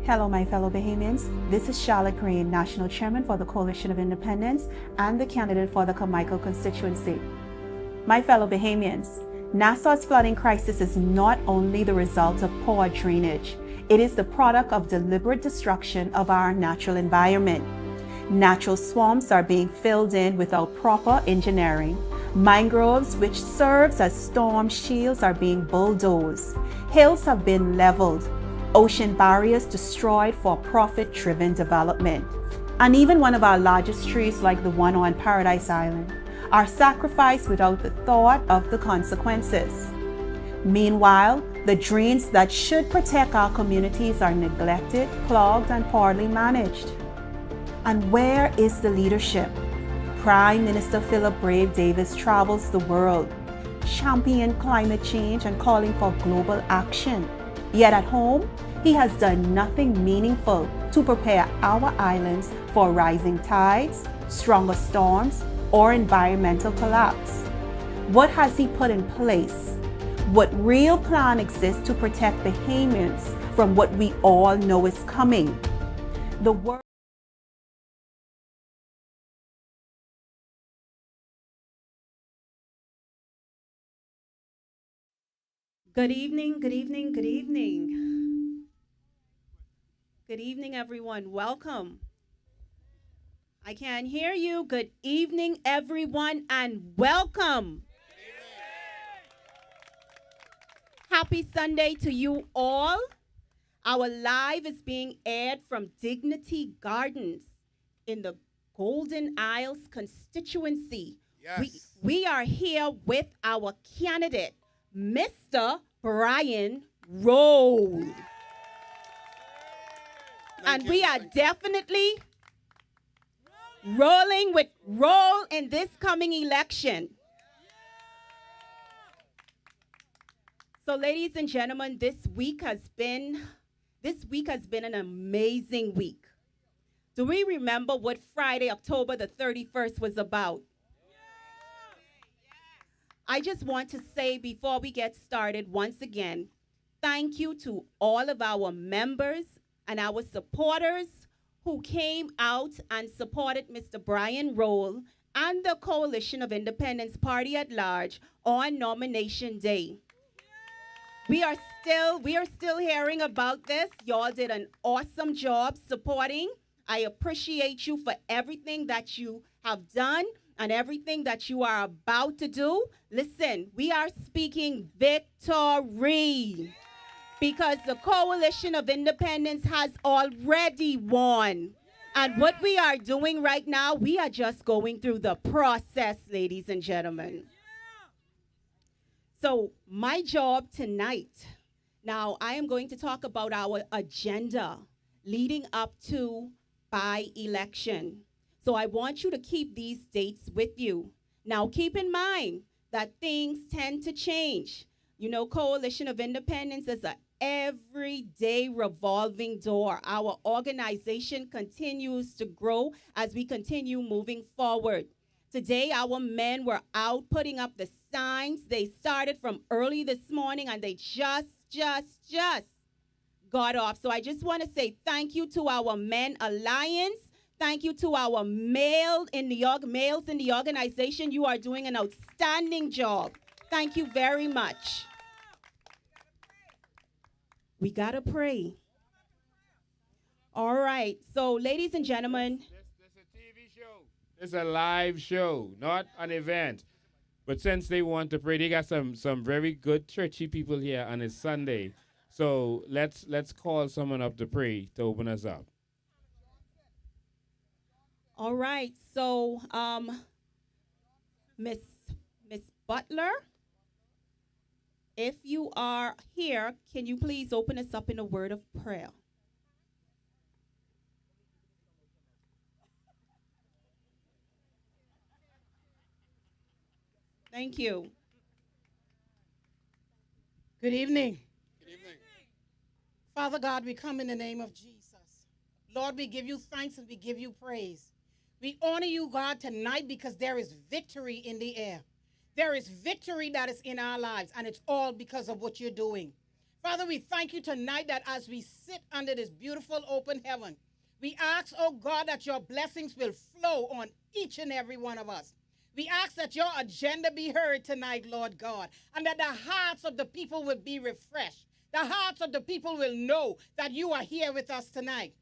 Hello, my fellow Bahamians. This is Charlotte Green, National Chairman for the Coalition of Independents and the candidate for the Carmichael constituency. My fellow Bahamians, Nassau's flooding crisis is not only the result of poor drainage, it is the product of deliberate destruction of our natural environment. Natural swamps are being filled in without proper engineering. Mangroves, which serves as storm shields, are being bulldozed. Hills have been leveled. Ocean barriers destroyed for profit-driven development. And even one of our largest trees, like the one on Paradise Island, are sacrificed without the thought of the consequences. Meanwhile, the drains that should protect our communities are neglected, clogged, and poorly managed. And where is the leadership? Prime Minister Philip Brave Davis travels the world, championing climate change and calling for global action. Yet at home, he has done nothing meaningful to prepare our islands for rising tides, stronger storms, or environmental collapse. What has he put in place? What real plan exists to protect Bahamians from what we all know is coming? The world. Good evening, good evening, good evening. Good evening, everyone. Welcome. I can't hear you. Good evening, everyone, and welcome. Happy Sunday to you all. Our live is being aired from Dignity Gardens in the Golden Isles constituency. Yes. We are here with our candidate, Mr. Brian Roll. And we are definitely rolling with Roll in this coming election. So, ladies and gentlemen, this week has been an amazing week. Do we remember what Friday, October the 31st was about? I just want to say before we get started, once again, thank you to all of our members and our supporters who came out and supported Mr. Brian Roll and the Coalition of Independents Party at large on nomination day. We are still hearing about this. Y'all did an awesome job supporting. I appreciate you for everything that you have done and everything that you are about to do. Listen, we are speaking victory because the Coalition of Independents has already won. And what we are doing right now, we are just going through the process, ladies and gentlemen. So my job tonight, now I am going to talk about our agenda leading up to by-election. So I want you to keep these dates with you. Now keep in mind that things tend to change. You know, Coalition of Independents is an everyday revolving door. Our organization continues to grow as we continue moving forward. Today, our men were out putting up the signs. They started from early this morning and they just got off. So I just want to say thank you to our Men Alliance. Thank you to our males in the organization. You are doing an outstanding job. Thank you very much. We got to pray. All right. So, ladies and gentlemen. This is a TV show. It's a live show, not an event. But since they want to pray, they got some very good churchy people here on a Sunday. So let's call someone up to pray to open us up. All right. So, Miss Butler, if you are here, can you please open us up in a word of prayer? Thank you. Good evening. Good evening. Father God, we come in the name of Jesus. Lord, we give you thanks and we give you praise. We honor you, God, tonight because there is victory in the air. There is victory that is in our lives, and it's all because of what you're doing. Father, we thank you tonight that as we sit under this beautiful open heaven, we ask, oh God, that your blessings will flow on each and every one of us. We ask that your agenda be heard tonight, Lord God, and that the hearts of the people will be refreshed. The hearts of the people will know that you are here with us tonight.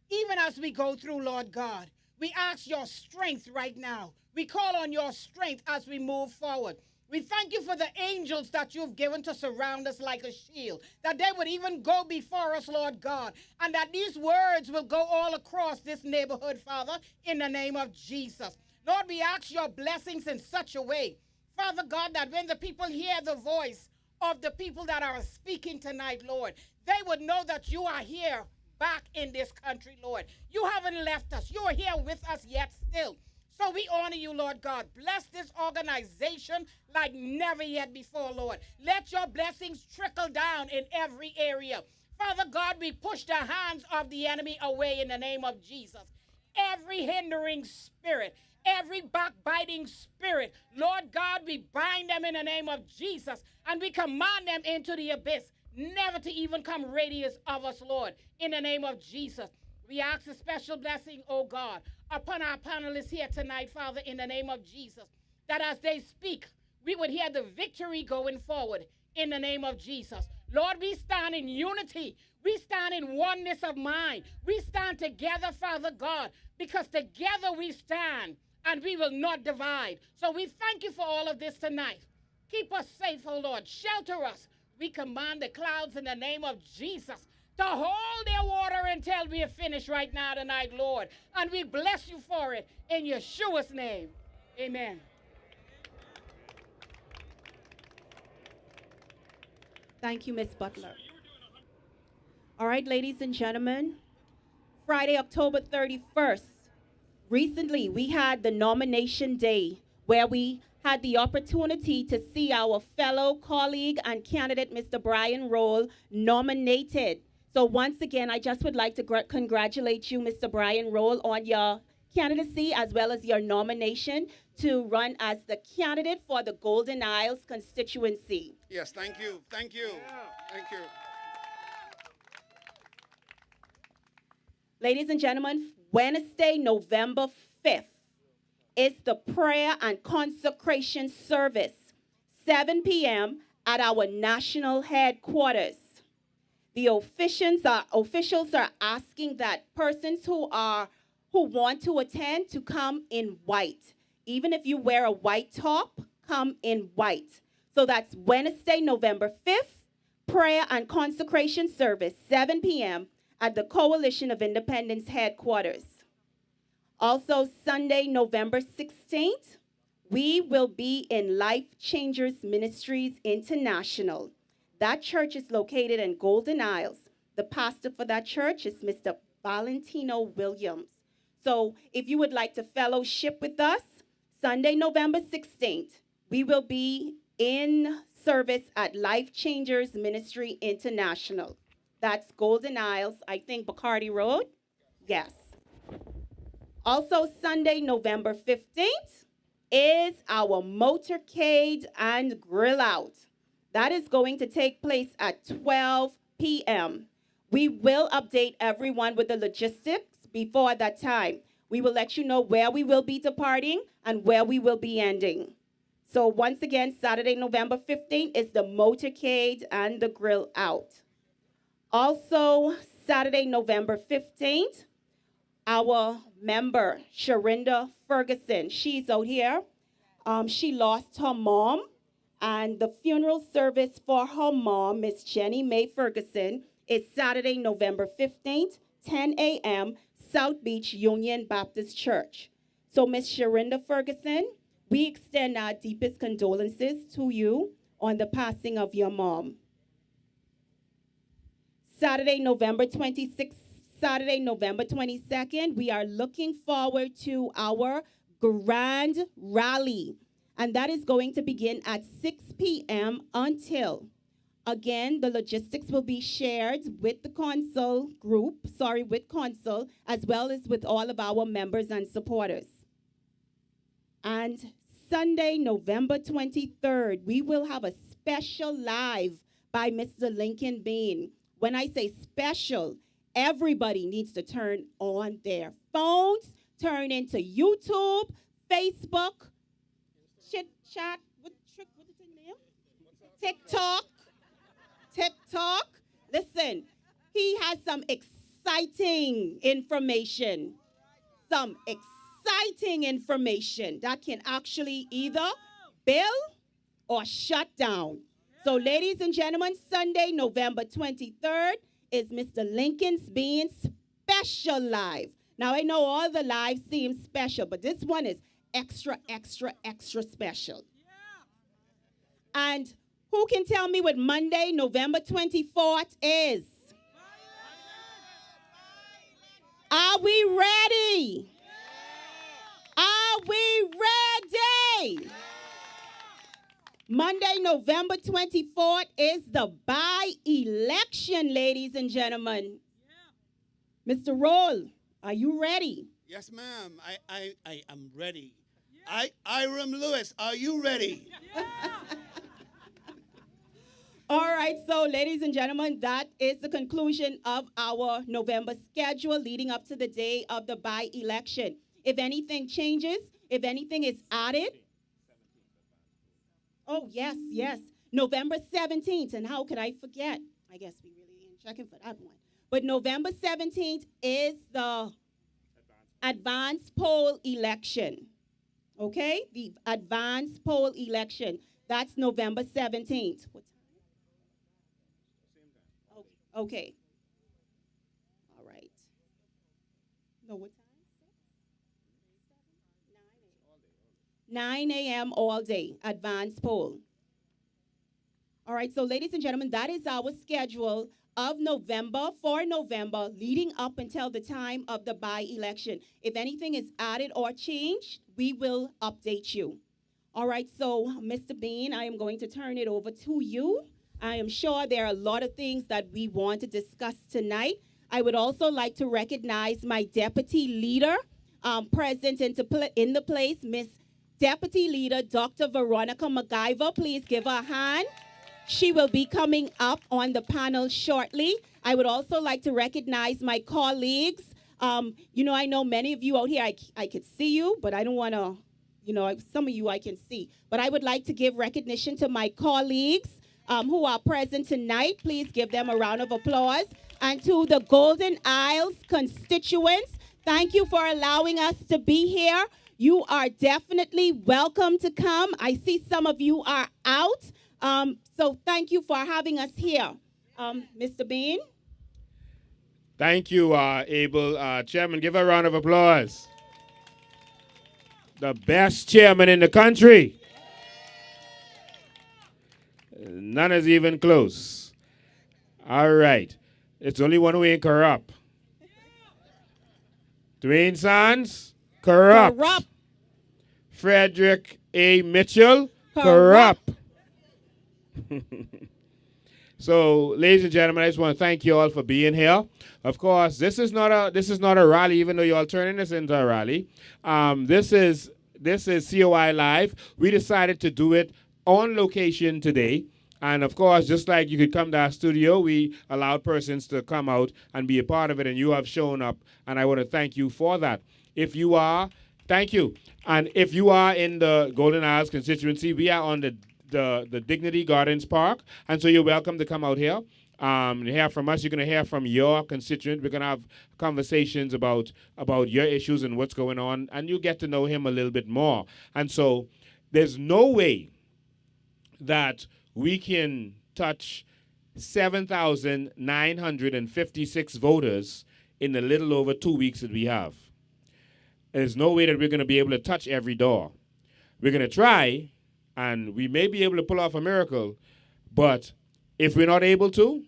Even as we go through, Lord God, we ask your strength right now. We call on your strength as we move forward. We thank you for the angels that you've given to surround us like a shield, that they would even go before us, Lord God, and that these words will go all across this neighborhood, Father, in the name of Jesus. Lord, we ask your blessings in such a way, Father God, that when the people hear the voice of the people that are speaking tonight, Lord, they would know that you are here back in this country, Lord. You haven't left us. You are here with us yet still. So we honor you, Lord God. Bless this organization like never yet before, Lord. Let your blessings trickle down in every area. Father God, we push the hands of the enemy away in the name of Jesus. Every hindering spirit, every backbiting spirit, Lord God, we bind them in the name of Jesus, and we command them into the abyss, never to even come radius of us, Lord, in the name of Jesus. We ask a special blessing, oh God, upon our panelists here tonight, Father, in the name of Jesus, that as they speak, we would hear the victory going forward in the name of Jesus. Lord, we stand in unity. We stand in oneness of mind. We stand together, Father God, because together we stand and we will not divide. So we thank you for all of this tonight. Keep us safe, oh Lord. Shelter us. We command the clouds in the name of Jesus to hold their water until we are finished right now tonight, Lord. And we bless you for it in Yeshua's name. Amen. Thank you, Miss Butler. All right, ladies and gentlemen, Friday, October 31st, recently we had the nomination day where we had the opportunity to see our fellow colleague and candidate, Mr. Brian Roll, nominated. So once again, I just would like to congratulate you, Mr. Brian Roll, on your candidacy as well as your nomination to run as the candidate for the Golden Isles constituency. Yes, thank you. Thank you. Thank you. Ladies and gentlemen, Wednesday, November 5th is the prayer and consecration service, 7 p.m. at our national headquarters. The officials are asking that persons who want to attend to come in white. Even if you wear a white top, come in white. So that's Wednesday, November 5th, prayer and consecration service, 7 p.m. at the Coalition of Independence headquarters. Also, Sunday, November 16th, we will be in Life Changers Ministries International. That church is located in Golden Isles. The pastor for that church is Mr. Valentino Williams. So if you would like to fellowship with us, Sunday, November 16th, we will be in service at Life Changers Ministry International. That's Golden Isles, I think Bacardi Road. Yes. Also, Sunday, November 15th is our motorcade and grill out. That is going to take place at 12 p.m. We will update everyone with the logistics before that time. We will let you know where we will be departing and where we will be ending. So once again, Saturday, November 15th is the motorcade and the grill out. Also, Saturday, November 15th, our member, Sharinda Ferguson, she's out here. She lost her mom, and the funeral service for her mom, Miss Jenny Mae Ferguson, is Saturday, November 15th, 10 a.m., South Beach Union Baptist Church. So, Miss Sharinda Ferguson, we extend our deepest condolences to you on the passing of your mom. Saturday, November 26th, Saturday, November 22nd, we are looking forward to our grand rally. And that is going to begin at 6 p.m. until, again, the logistics will be shared with the council group, with council, as well as with all of our members and supporters. And Sunday, November 23rd, we will have a special live by Mr. Lincoln Bean. When I say special, everybody needs to turn on their phones, turn into YouTube, Facebook, chit chat, what is the name? TikTok. Listen, he has some exciting information. Some exciting information that can actually either build or shut down. So, ladies and gentlemen, Sunday, November 23rd is Mr. Lincoln's Being Special Live. Now, I know all the lives seem special, but this one is extra, extra, extra special. And who can tell me what Monday, November 24th is? Are we ready? Are we ready? Monday, November 24th is the by-election, ladies and gentlemen. Mr. Roll, are you ready? Yes, ma'am. I am ready. Iram Lewis, are you ready? All right, so ladies and gentlemen, that is the conclusion of our November schedule leading up to the day of the by-election. If anything changes, if anything is added, oh, yes, November 17th, and how could I forget? I guess we really ain't checking for that one. But November 17th is the advance poll election, okay? The advance poll election, that's November 17th. What time? Okay. All right. No, what time? 9 a.m. all day, advance poll. All right, so ladies and gentlemen, that is our schedule of November for November leading up until the time of the by-election. If anything is added or changed, we will update you. All right, so Mr. Bean, I am going to turn it over to you. I am sure there are a lot of things that we want to discuss tonight. I would also like to recognize my deputy leader present in the place, Miss Deputy Leader Dr. Veronica MacGyver. Please give her a hand. She will be coming up on the panel shortly. I would also like to recognize my colleagues. I know many of you out here, I could see you, but I don't want to, some of you I can see. But I would like to give recognition to my colleagues who are present tonight. Please give them a round of applause. And to the Golden Isles constituents, thank you for allowing us to be here. You are definitely welcome to come. I see some of you are out. So thank you for having us here. Mr. Bean? Thank you, able chairman. Give a round of applause. The best chairman in the country. None is even close. All right. It's only one who ain't corrupt. Dwayne Sands, corrupt. Frederick A. Mitchell, corrupt. So, ladies and gentlemen, I just want to thank you all for being here. Of course, this is not a rally, even though you all turning this into a rally. This is COI Live. We decided to do it on location today. And of course, just like you could come to our studio, we allowed persons to come out and be a part of it, and you have shown up, and I want to thank you for that. Thank you. And if you are in the Golden Isles constituency, we are on the Dignity Gardens Park, and so you're welcome to come out here. Hear from us. You're going to hear from your constituent. We're going to have conversations about your issues and what's going on, and you get to know him a little bit more. And so there's no way that we can touch 7,956 voters in the little over 2 weeks that we have. There's no way that we're going to be able to touch every door. We're going to try, and we may be able to pull off a miracle, but if we're not able to,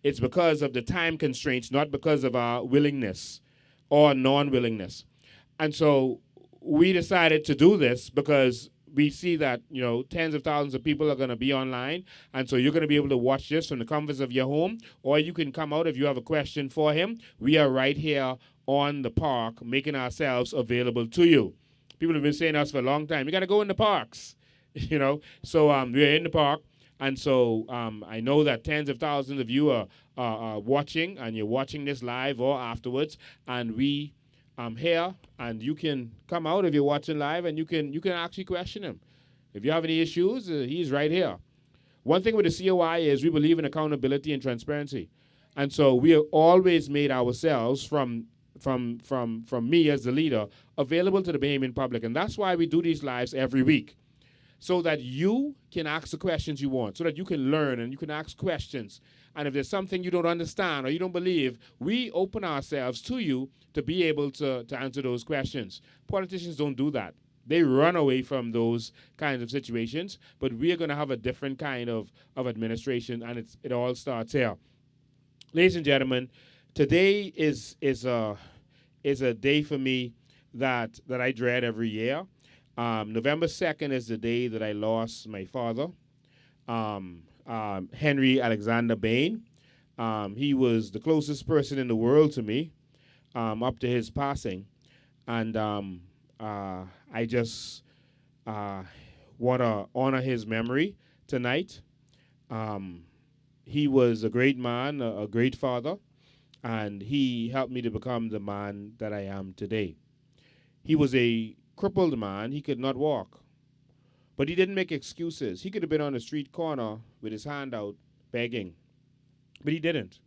it's because of the time constraints, not because of our willingness or non-willingness. And so we decided to do this because we see that, tens of thousands of people are going to be online. And so you're going to be able to watch this from the comforts of your home, or you can come out if you have a question for him. We are right here on the park making ourselves available to you. People have been saying to us for a long time, you got to go in the parks, So we're in the park. And so I know that tens of thousands of you are watching, and you're watching this live or afterwards. And we here, and you can come out if you're watching live, and you can actually question him. If you have any issues, he's right here. One thing with the COI is we believe in accountability and transparency. And so we have always made ourselves, from me as the leader, available to the Bahamian public. And that's why we do these lives every week, so that you can ask the questions you want, so that you can learn and you can ask questions. And if there's something you don't understand or you don't believe, we open ourselves to you to be able to answer those questions. Politicians don't do that. They run away from those kinds of situations, but we are going to have a different kind of administration, and it all starts here. Ladies and gentlemen, today is a day for me that I dread every year. November 2nd is the day that I lost my father, Henry Alexander Bain. He was the closest person in the world to me up to his passing. And I just want to honor his memory tonight. He was a great man, a great father, and he helped me to become the man that I am today. He was a crippled man. He could not walk, but he didn't make excuses. He could have been on a street corner with his hand out begging, but he didn't.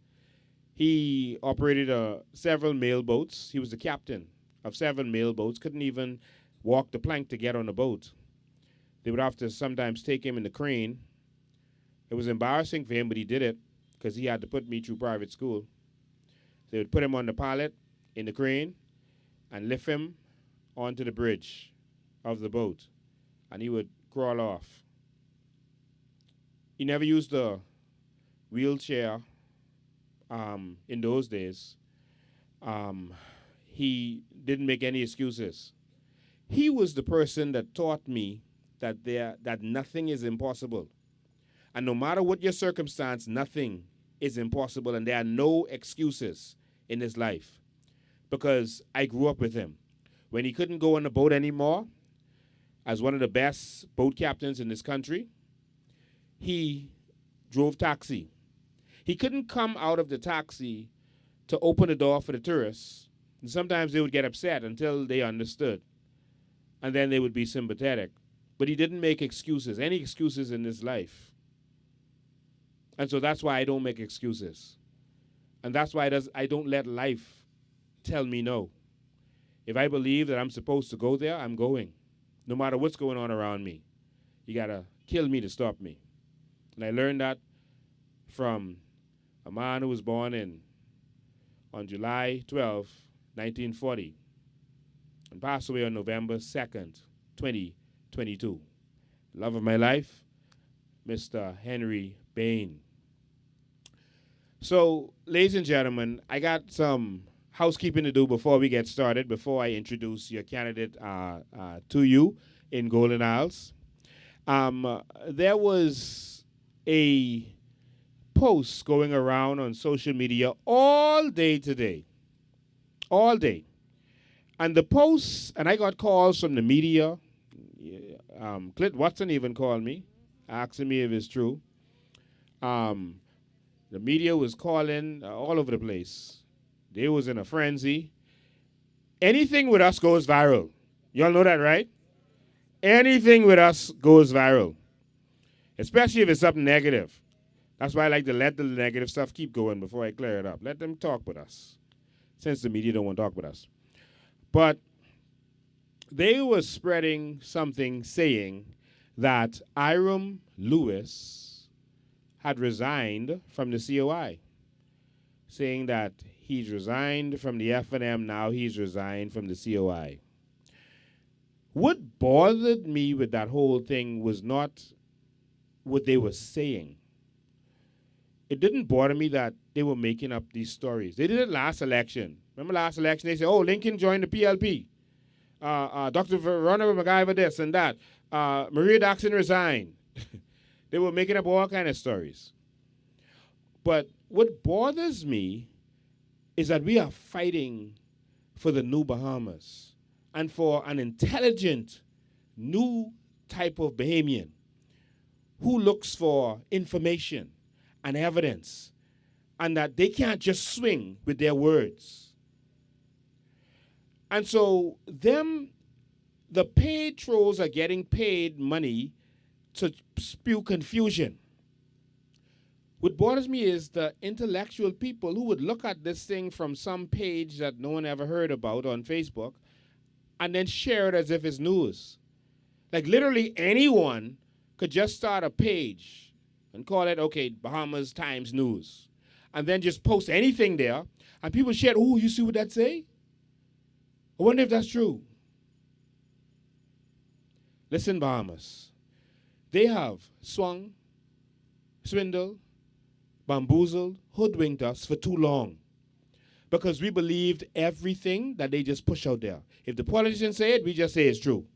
He operated several mail boats. He was the captain of 7 mail boats, couldn't even walk the plank to get on the boat. They would have to sometimes take him in the crane. It was embarrassing for him, but he did it because he had to put me through private school. They would put him on the pallet in the crane and lift him onto the bridge of the boat, and he would crawl off. He never used a wheelchair in those days. He didn't make any excuses. He was the person that taught me that nothing is impossible. And no matter what your circumstance, nothing is impossible, and there are no excuses in his life, because I grew up with him. When he couldn't go on the boat anymore, as one of the best boat captains in this country, he drove taxi. He couldn't come out of the taxi to open the door for the tourists. And sometimes they would get upset until they understood. And then they would be sympathetic. But he didn't make excuses, any excuses in his life. And so that's why I don't make excuses. And that's why I don't let life tell me no. If I believe that I'm supposed to go there, I'm going, no matter what's going on around me. You got to kill me to stop me. And I learned that from a man who was born on July 12, 1940, and passed away on November 2nd, 2022. Love of my life, Mr. Henry Bain. So, ladies and gentlemen, I got some housekeeping to do before we get started, before I introduce your candidate to you in Golden Isles. There was a post going around on social media all day today. All day. And the posts, and I got calls from the media. Clint Watson even called me, asking me if it's true. The media was calling all over the place. They was in a frenzy. Anything with us goes viral. Y'all know that, right? Anything with us goes viral, especially if it's something negative. That's why I like to let the negative stuff keep going before I clear it up. Let them talk with us, since the media don't want to talk with us. But they were spreading something saying that Iram Lewis had resigned from the COI, saying that he's resigned from the F&M, now he's resigned from the COI. What bothered me with that whole thing was not what they were saying. It didn't bother me that they were making up these stories. They did it last election. Remember last election, they said, oh, Lincoln joined the PLP. Dr. Veronica McIver this and that. Maria Daxon resigned. They were making up all kinds of stories. But what bothers me is that we are fighting for the new Bahamas and for an intelligent new type of Bahamian who looks for information and evidence, and that they can't just swing with their words. And so the paid trolls are getting paid money to spew confusion. What bothers me is the intellectual people who would look at this thing from some page that no one ever heard about on Facebook and then share it as if it's news. Like literally anyone could just start a page and call it, okay, Bahamas Times News, and then just post anything there, and people share, oh, you see what that say? I wonder if that's true. Listen, Bahamas. They have swung, swindled, bamboozled, hoodwinked us for too long because we believed everything that they just push out there. If the politicians say it, we just say it's true.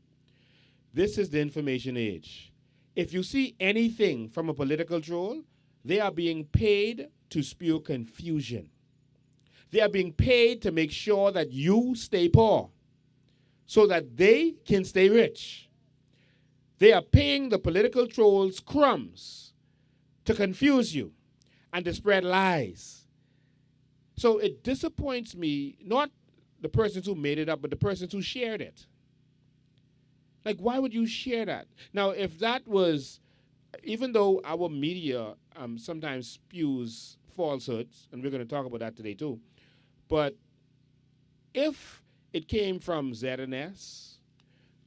This is the information age. If you see anything from a political troll, they are being paid to spew confusion. They are being paid to make sure that you stay poor so that they can stay rich. They are paying the political trolls crumbs to confuse you and to spread lies. So it disappoints me, not the persons who made it up, but the persons who shared it. Like, why would you share that? Now, if that was, even though our media sometimes spews falsehoods, and we're going to talk about that today too, but if it came from ZNS,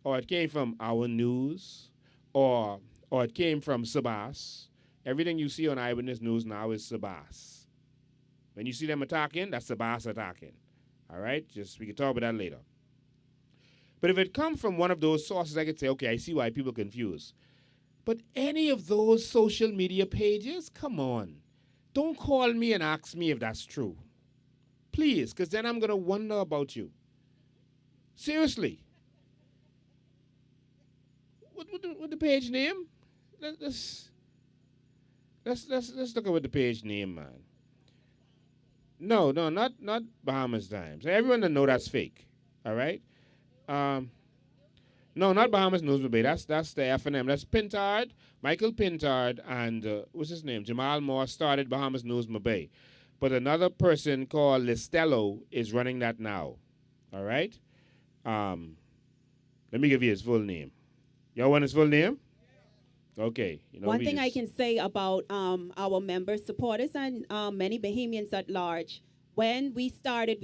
or it came from Our News, or it came from Sabas, everything you see on Eyewitness News now is Sabas. When you see them attacking, that's Sabas attacking. All right? We can talk about that later. But if it comes from one of those sources, I could say, okay, I see why people are confused. But any of those social media pages, come on. Don't call me and ask me if that's true. Please, because then I'm going to wonder about you. Seriously. What the page name? Let's look at what the page name, man. No, not Bahamas Times. Everyone will know that's fake. All right. No, not Bahamas News Bay. That's the F&M. That's Pintard, Michael Pintard, and what's his name? Jamal Moore started Bahamas News Bay. But another person called Listello is running that now. All right. Let me give you his full name. Y'all want his full name? Okay. One thing I can say about our members, supporters, and many Bahamians at large, when we started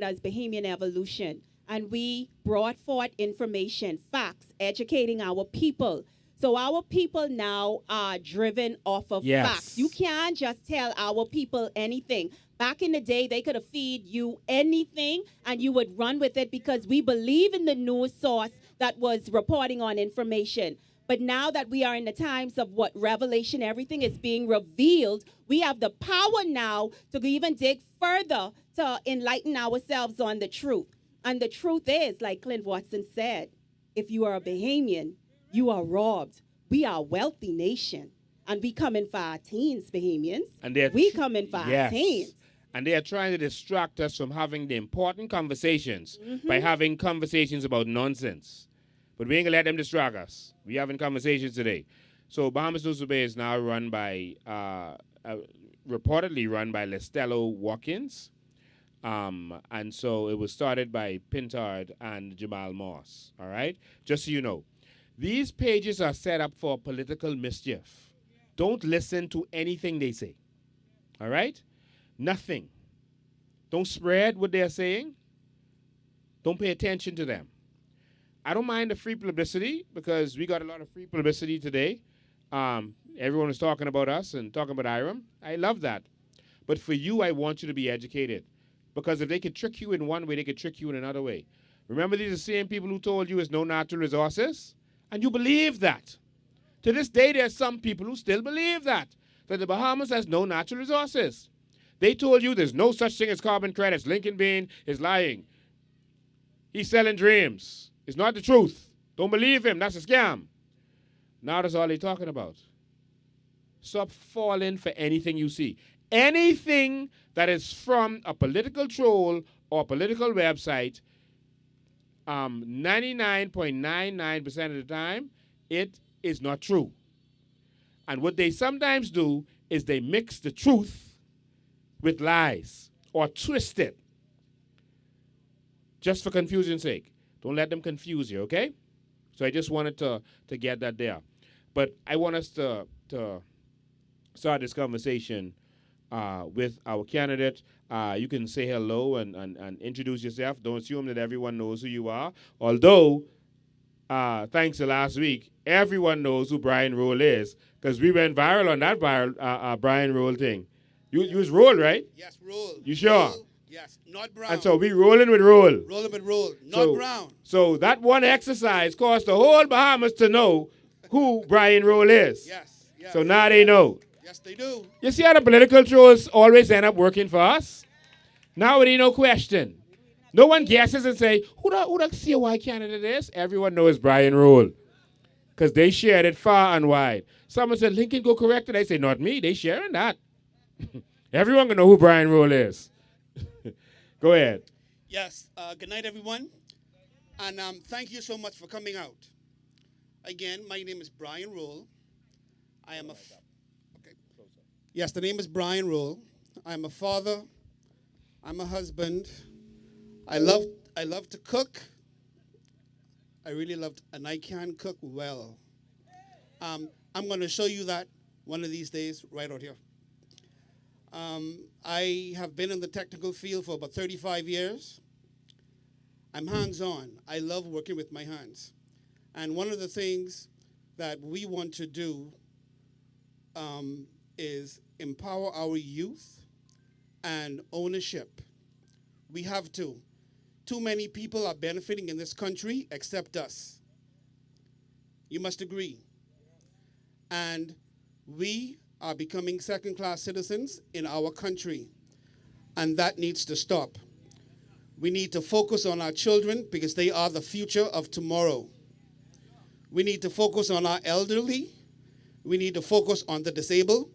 as Bahamian Evolution, and we brought forth information, facts, educating our people. So our people now are driven off of facts. You can't just tell our people anything. Back in the day, they could have feed you anything, and you would run with it because we believe in the news source that was reporting on information. But now that we are in the times of revelation, everything is being revealed, we have the power now to even dig further to enlighten ourselves on the truth. And the truth is, like Clint Watson said, if you are a Bahamian, you are robbed. We are a wealthy nation. And we come in for our teens, Bahamians. We come in for our teens. And they are trying to distract us from having the important conversations by having conversations about nonsense. But we ain't going to let them distract us. We're having conversations today. So Bahamas News Bay is now run by, reportedly run by Listello Watkins. And so it was started by Pintard and Jamal Moss. All right? Just so you know. These pages are set up for political mischief. Don't listen to anything they say. All right? Nothing. Don't spread what they're saying. Don't pay attention to them. I don't mind the free publicity because we got a lot of free publicity today. Everyone is talking about us and talking about Iram. I love that. But for you, I want you to be educated. Because if they could trick you in one way, they could trick you in another way. Remember, these are the same people who told you there's no natural resources? And you believe that. To this day, there's some people who still believe that the Bahamas has no natural resources. They told you there's no such thing as carbon credits. Lincoln Bain is lying. He's selling dreams. It's not the truth. Don't believe him. That's a scam. Now that's all they're talking about. Stop falling for anything you see. Anything that is from a political troll or political website, 99.99% of the time, it is not true. And what they sometimes do is they mix the truth with lies or twist it just for confusion's sake. Don't let them confuse you, okay? So I just wanted to get that there. But I want us to start this conversation with our candidate. You can say hello and introduce yourself. Don't assume that everyone knows who you are. Although, thanks to last week, everyone knows who Brian Roll is because we went viral on that Brian Roll thing. You was Roll, right? Yes, Roll. You sure? Roll, yes, not Brown. And so we rolling with Roll. Rolling with Roll, not Brown. So that one exercise caused the whole Bahamas to know who Brian Roll is. Yes, yes. So now they know. Yes, they do. You see how the political trolls always end up working for us? Now it ain't no question. No one guesses and say, who the COI candidate is? Everyone knows Brian Roll. Because they shared it far and wide. Someone said, Lincoln go correct it. I say, not me. They sharing that. Everyone can know who Brian Roll is. Go ahead. Yes, good night, everyone. And thank you so much for coming out. Again, my name is Brian Roll. I am okay. Yes, the name is Brian Roll. I'm a father. I'm a husband. I love to cook. I really love, and I can cook well. I'm going to show you that one of these days, right out here. I have been in the technical field for about 35 years. I'm hands-on. I love working with my hands. And one of the things that we want to do is empower our youth and ownership. We have to. Too many people are benefiting in this country except us. You must agree. And we are becoming second-class citizens in our country. And that needs to stop. We need to focus on our children because they are the future of tomorrow. We need to focus on our elderly. We need to focus on the disabled.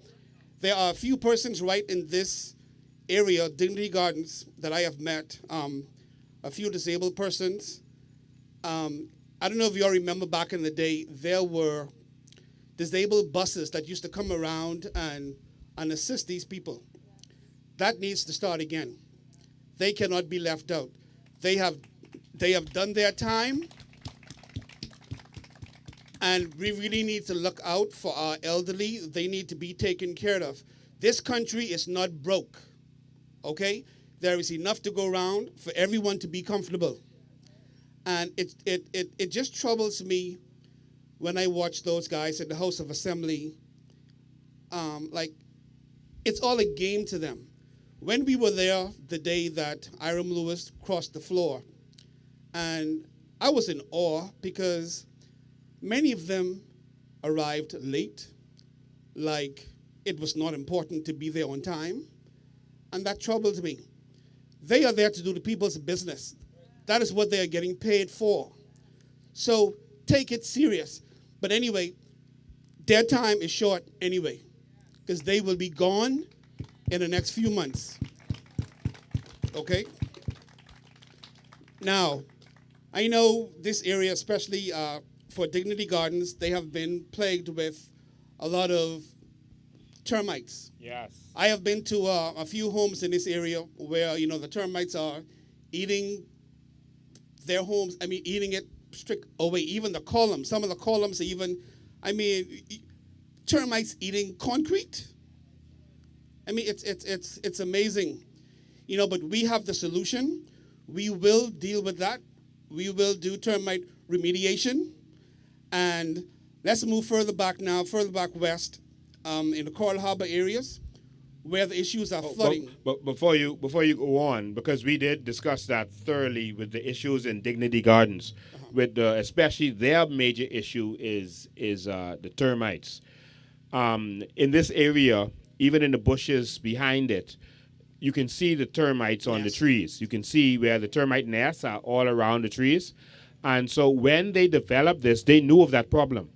There are a few persons right in this area, Dignity Gardens, that I have met, a few disabled persons. I don't know if you all remember back in the day, there were disabled buses that used to come around and assist these people. That needs to start again. They cannot be left out. They have done their time, and we really need to look out for our elderly. They need to be taken care of. This country is not broke, okay? There is enough to go around for everyone to be comfortable. And it just troubles me when I watch those guys in the House of Assembly. Like, it's all a game to them. When we were there the day that Iram Lewis crossed the floor, and I was in awe because many of them arrived late, like it was not important to be there on time, and that troubles me. They are there to do the people's business. That is what they are getting paid for. So take it serious. But anyway, their time is short anyway, because they will be gone in the next few months. Okay? Now, I know this area, especially for Dignity Gardens, they have been plagued with a lot of termites. Yes. I have been to a few homes in this area where, the termites are eating their homes. I mean, eating it strict away. Even the columns. Some of the columns are even, termites eating concrete. I mean, it's amazing. But we have the solution. We will deal with that. We will do termite remediation. And let's move further back west, in the Coral Harbor areas, where the issues are flooding. But before you go on, because we did discuss that thoroughly with the issues in Dignity Gardens, with especially their major issue is the termites. In this area, even in the bushes behind it, you can see the termites on the trees. You can see where the termite nests are all around the trees. And so when they developed this, they knew of that problem,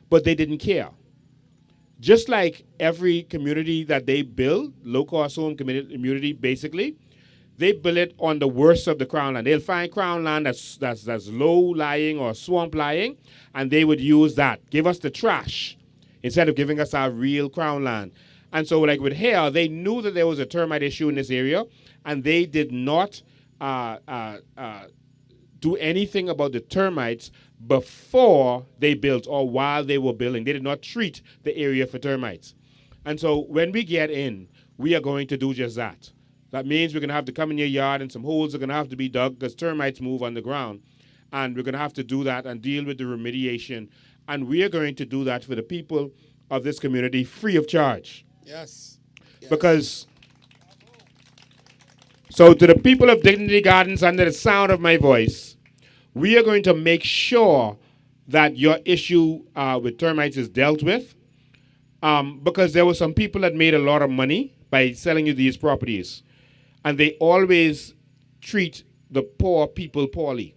but they didn't care. Just like every community that they build, low-cost home community, basically, they build it on the worst of the crown land. They'll find crown land that's low-lying or swamp-lying, and they would use that. Give us the trash instead of giving us our real crown land. And so, like with Hale, they knew that there was a termite issue in this area, and they did not do anything about the termites before they built or while they were building. They did not treat the area for termites. And so when we get in, we are going to do just that. That means we're going to have to come in your yard and some holes are going to have to be dug because termites move on the ground. And we're going to have to do that and deal with the remediation. And we are going to do that for the people of this community free of charge. Yes. Yes. Because, so to the people of Dignity Gardens under the sound of my voice, we are going to make sure that your issue with termites is dealt with. Because there were some people that made a lot of money by selling you these properties. And they always treat the poor people poorly.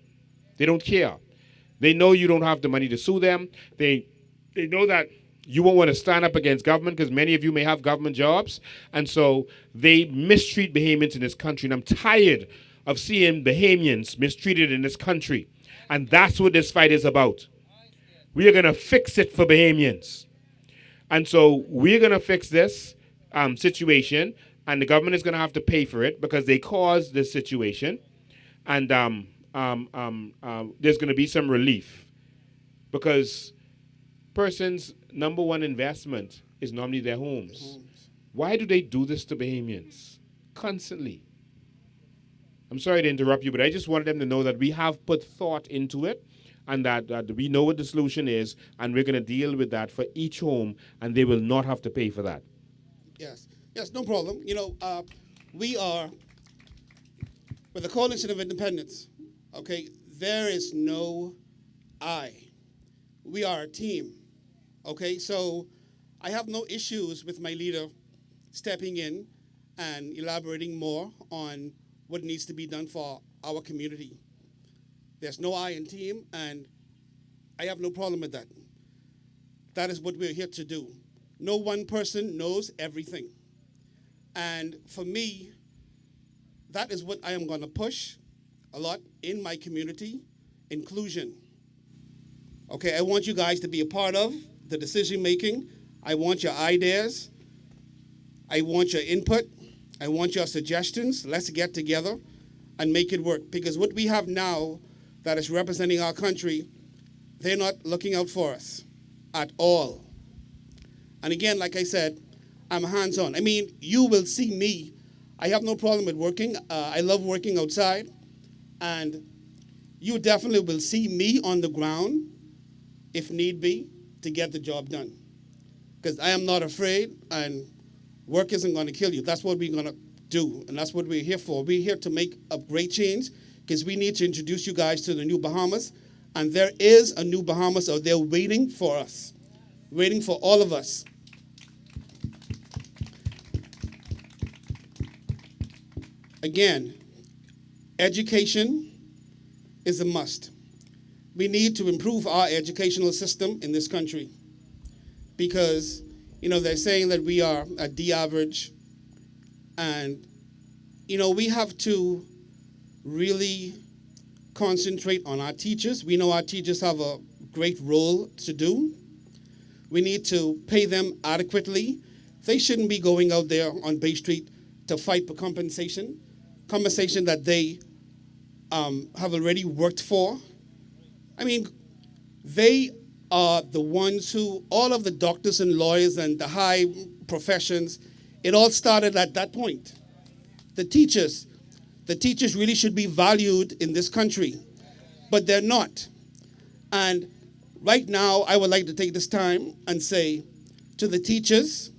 They don't care. They know you don't have the money to sue them. They know that you won't want to stand up against government because many of you may have government jobs. And so they mistreat Bahamians in this country. And I'm tired of seeing Bahamians mistreated in this country. And that's what this fight is about. We are going to fix it for Bahamians. And so we're going to fix this situation, and the government is going to have to pay for it because they caused this situation. And there's going to be some relief because persons' number one investment is normally their homes. Why do they do this to Bahamians constantly? I'm sorry to interrupt you, but I just wanted them to know that we have put thought into it and that we know what the solution is, and we're going to deal with that for each home, and they will not have to pay for that. Yes. Yes, no problem. We are, with the Coalition of Independence, okay, there is no I. We are a team, okay? So I have no issues with my leader stepping in and elaborating more on what needs to be done for our community. There's no I in team, and I have no problem with that. That is what we're here to do. No one person knows everything. And for me, that is what I am going to push a lot in my community, inclusion. Okay, I want you guys to be a part of the decision making. I want your ideas. I want your input. I want your suggestions. Let's get together and make it work. Because what we have now that is representing our country, they're not looking out for us at all. And again, like I said, I'm hands-on. I mean, you will see me. I have no problem with working. I love working outside. And you definitely will see me on the ground, if need be, to get the job done. Because I am not afraid, and work isn't going to kill you. That's what we're going to do, and that's what we're here for. We're here to make a great change because we need to introduce you guys to the new Bahamas, and there is a new Bahamas out there waiting for us, waiting for all of us. Again, education is a must. We need to improve our educational system in this country because, they're saying that we are at the average, and, we have to really concentrate on our teachers. We know our teachers have a great role to do. We need to pay them adequately. They shouldn't be going out there on Bay Street to fight for compensation that they have already worked for. I mean, they are the ones who, all of the doctors and lawyers and the high professions, it all started at that point. The teachers really should be valued in this country, but they're not. And right now, I would like to take this time and say to the teachers,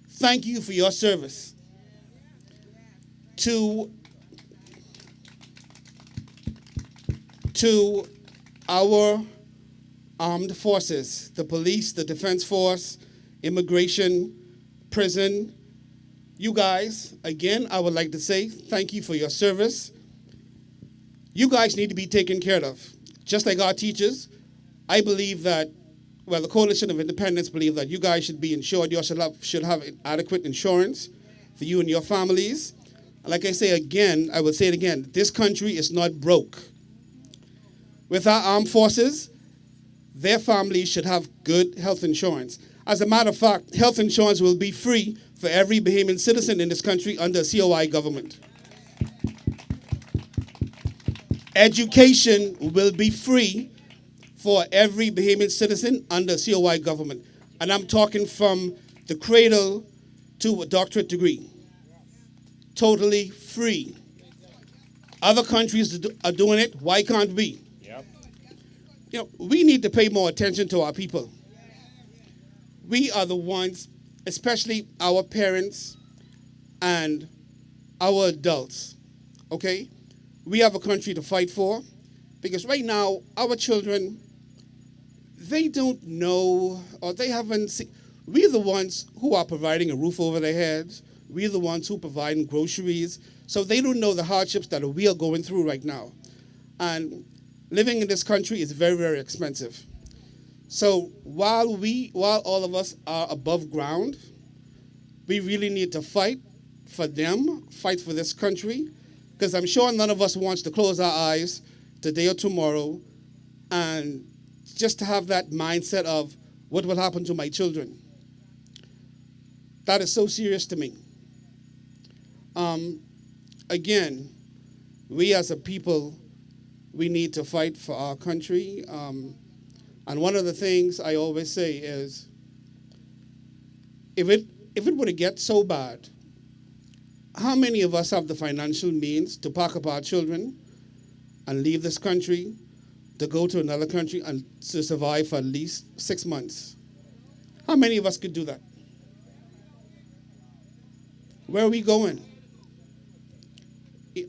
thank you for your service. To our armed forces, the police, the defense force, immigration, prison, you guys, again, I would like to say thank you for your service. You guys need to be taken care of. Just like our teachers, I believe that, the Coalition of Independence believe that you guys should be insured. You should have adequate insurance for you and your families. Like I say again, I will say it again, this country is not broke. With our armed forces, their families should have good health insurance. As a matter of fact, health insurance will be free for every Bahamian citizen in this country under a COI government. Education will be free for every Bahamian citizen under a COI government. And I'm talking from the cradle to a doctorate degree. Totally free. Other countries are doing it. Why can't we? Yep. We need to pay more attention to our people. We are the ones, especially our parents and our adults, okay? We have a country to fight for because right now, our children, they don't know or they haven't seen. We're the ones who are providing a roof over their heads. We're the ones who provide groceries. So they don't know the hardships that we are going through right now. And living in this country is very, very expensive. So while all of us are above ground, we really need to fight for them, fight for this country, because I'm sure none of us wants to close our eyes today or tomorrow and just to have that mindset of what will happen to my children. That is so serious to me. Again, we as a people, we need to fight for our country. And one of the things I always say is, if it were to get so bad, how many of us have the financial means to pack up our children and leave this country to go to another country and to survive for at least 6 months? How many of us could do that? Where are we going?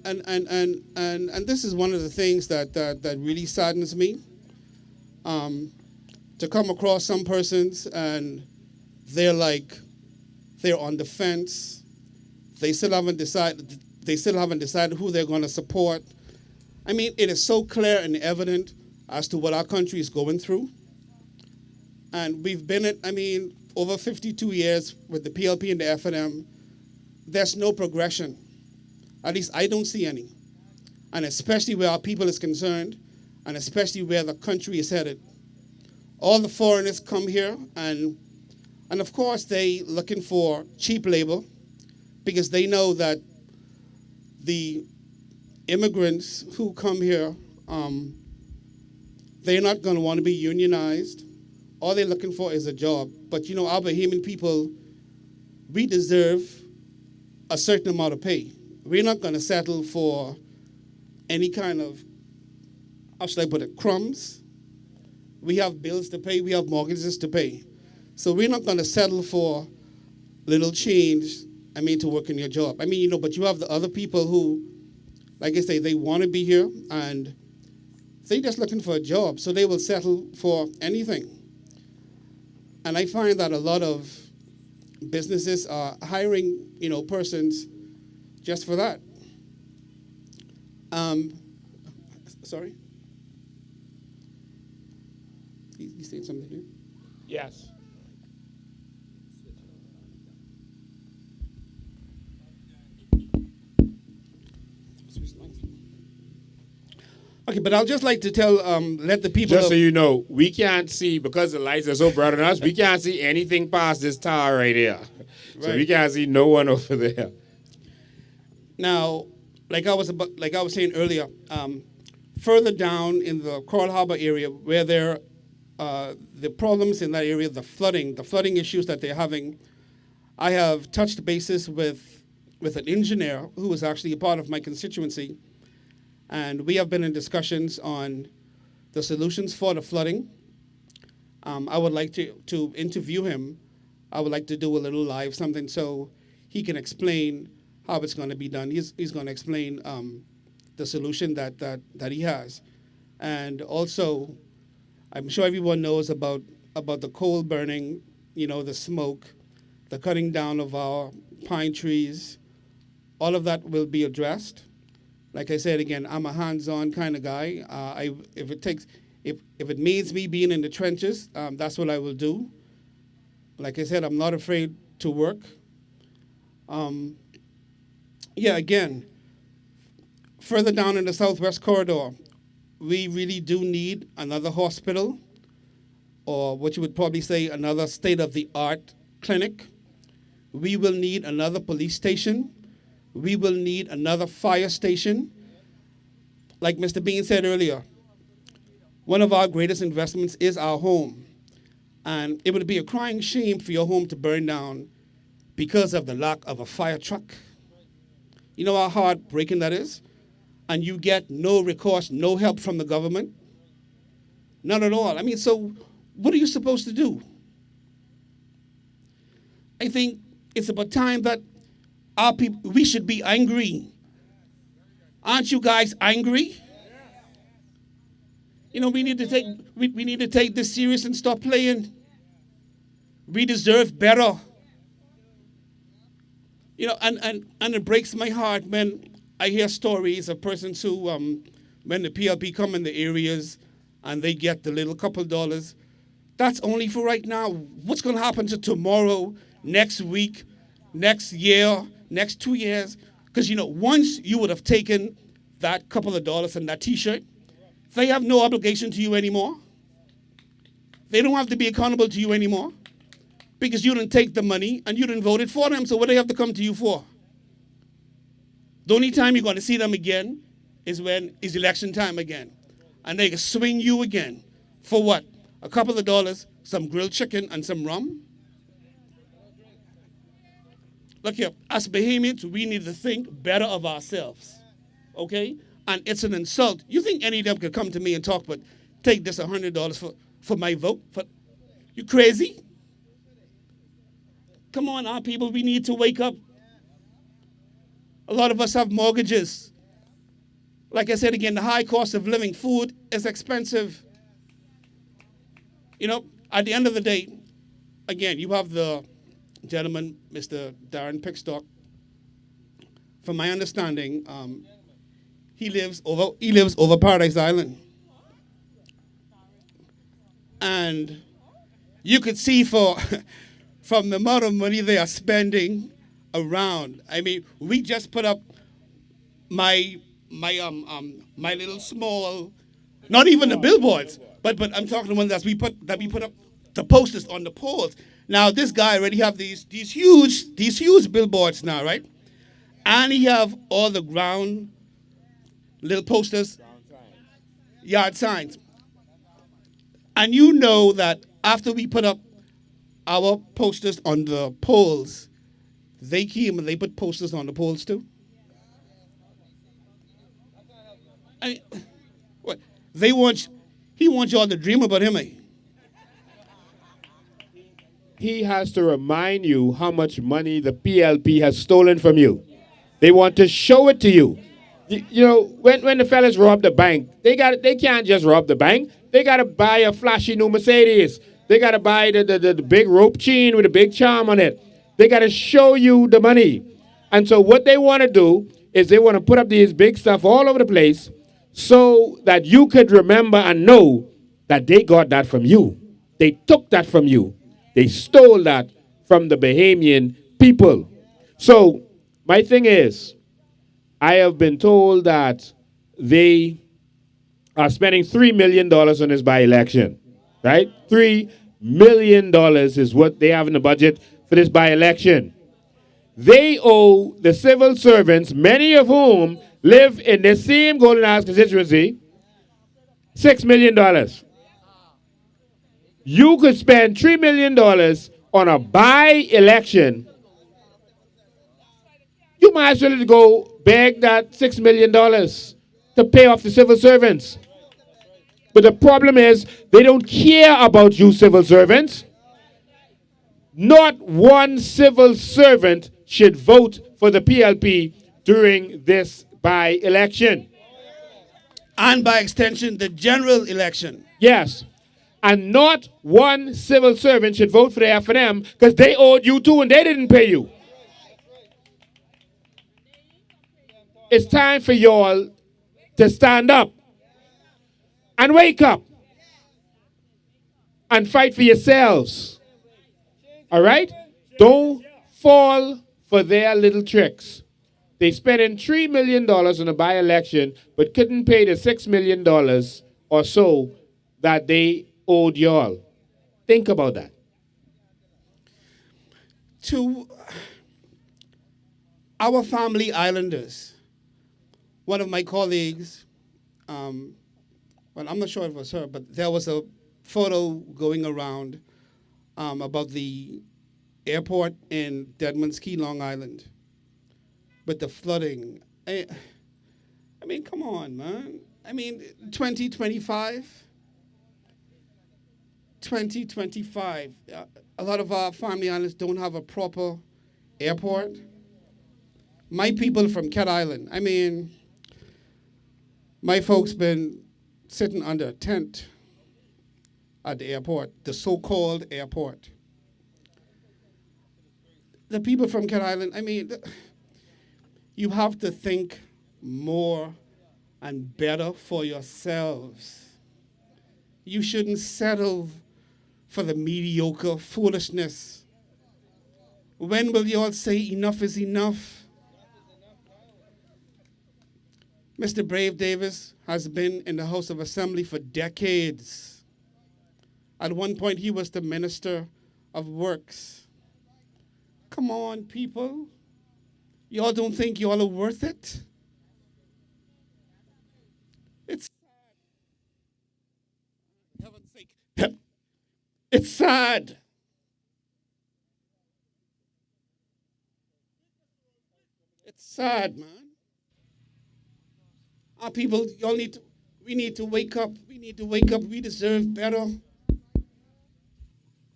And this is one of the things that really saddens me. To come across some persons and they're on the fence. They still haven't decided who they're going to support. I mean, it is so clear and evident as to what our country is going through. And we've been over 52 years with the PLP and the FNM. There's no progression. At least I don't see any. And especially where our people is concerned, and especially where the country is headed. All the foreigners come here, and of course they looking for cheap labor because they know that the immigrants who come here, they're not going to want to be unionized. All they're looking for is a job. But our Bahamian people, we deserve a certain amount of pay. We're not going to settle for any kind of, how should I put it, crumbs. We have bills to pay. We have mortgages to pay. So we're not going to settle for little change, to work in your job. But you have the other people who, like I say, they want to be here and they're just looking for a job. So they will settle for anything. And I find that a lot of businesses are hiring, persons just for that. Sorry? You saying something here? Yes. Okay, but I'll just like to let the people Just so you know, we can't see, because the lights are so bright on us, we can't see anything past this tower right here. So Right. we can't see no one over there. Now, like I was saying earlier, further down in the Coral Harbor area, where the problems in that area, the flooding issues that they're having, I have touched bases with an engineer who was actually a part of my constituency, and we have been in discussions on the solutions for the flooding. I would like to interview him. I would like to do a little live something so he can explain how it's going to be done. He's going to explain the solution that he has. And also, I'm sure everyone knows about the coal burning, the smoke, the cutting down of our pine trees. All of that will be addressed. Like I said again, I'm a hands-on kind of guy. If it means me being in the trenches, that's what I will do. Like I said, I'm not afraid to work. Again, further down in the Southwest Corridor, we really do need another hospital or what you would probably say another state-of-the-art clinic. We will need another police station. We will need another fire station. Like Mr. Bean said earlier, one of our greatest investments is our home. And it would be a crying shame for your home to burn down because of the lack of a fire truck. You know how heartbreaking that is? And you get no recourse, no help from the government? None at all. I mean, so what are you supposed to do? I think it's about time that our people, we should be angry. Aren't you guys angry? You know, we need to take this serious and stop playing. We deserve better. You know, and it breaks my heart when I hear stories of persons who, when the PLP come in the areas and they get the little couple dollars, that's only for right now. What's going to happen to tomorrow, next week, next year, next 2 years? Because, you know, once you would have taken that couple of dollars and that T-shirt, they have no obligation to you anymore. They don't have to be accountable to you anymore because you didn't take the money and you didn't vote it for them. So what do they have to come to you for? The only time you're going to see them again is when it's election time again. And they can swing you again. For what? A couple of dollars, some grilled chicken, and some rum? Look here, as Bahamians, we need to think better of ourselves. Okay? And it's an insult. You think any of them could come to me and talk, but take this $100 for my vote? You crazy? Come on, our people, we need to wake up. A lot of us have mortgages. Like I said again, the high cost of living, food is expensive. You know, at the end of the day, again, you have the gentleman, Mr. Darren Pickstock. From my understanding, he lives over Paradise Island. And you could see from the amount of money they are spending around. I mean, we just put up my little small, not even the billboards, but I'm talking the ones that we put up the posters on the poles. Now this guy already have these huge billboards now, right? And he have all the ground little posters, yard signs. And you know that after we put up our posters on the poles, they came and they put posters on the poles too. What? He wants y'all to dream about him, eh? He has to remind you how much money the PLP has stolen from you. They want to show it to you. You know, when the fellas rob the bank, they can't just rob the bank. They got to buy a flashy new Mercedes. They got to buy the big rope chain with a big charm on it. They got to show you the money. And so what they want to do is they want to put up these big stuff all over the place so that you could remember and know that they got that from you. They took that from you. They stole that from the Bahamian people. So my thing is, I have been told that they are spending $3 million on this by-election, right? $3 million is what they have in the budget for this by-election. They owe the civil servants, many of whom live in the same Golden Isles constituency, $6 million. You could spend $3 million on a by-election. You might as well go beg that $6 million to pay off the civil servants. But the problem is, they don't care about you civil servants. Not one civil servant should vote for the PLP during this by-election. And by extension, the general election. Yes. And not one civil servant should vote for the F&M because they owed you too and they didn't pay you. It's time for y'all to stand up and wake up and fight for yourselves. All right? Don't fall for their little tricks. They spent $3 million on a by-election but couldn't pay the $6 million or so that they owed y'all. Think about that. To our family islanders, one of my colleagues, well, I'm not sure if it was her, but there was a photo going around about the airport in Deadman's Key, Long Island, with the flooding. I mean, come on, man. I mean, 2025. 2025. A lot of our family islands don't have a proper airport. My people from Cat Island, I mean, my folks been sitting under a tent at the airport, the so-called airport. The people from Cat Island, I mean, you have to think more and better for yourselves. You shouldn't settle for the mediocre foolishness. When will you all say enough is enough? Mr. Brave Davis has been in the House of Assembly for decades. At one point, he was the Minister of Works. Come on, people. Y'all don't think y'all are worth it? It's sad. For heaven's sake. It's sad. It's sad, man. Our people, we need to wake up. We need to wake up. We deserve better.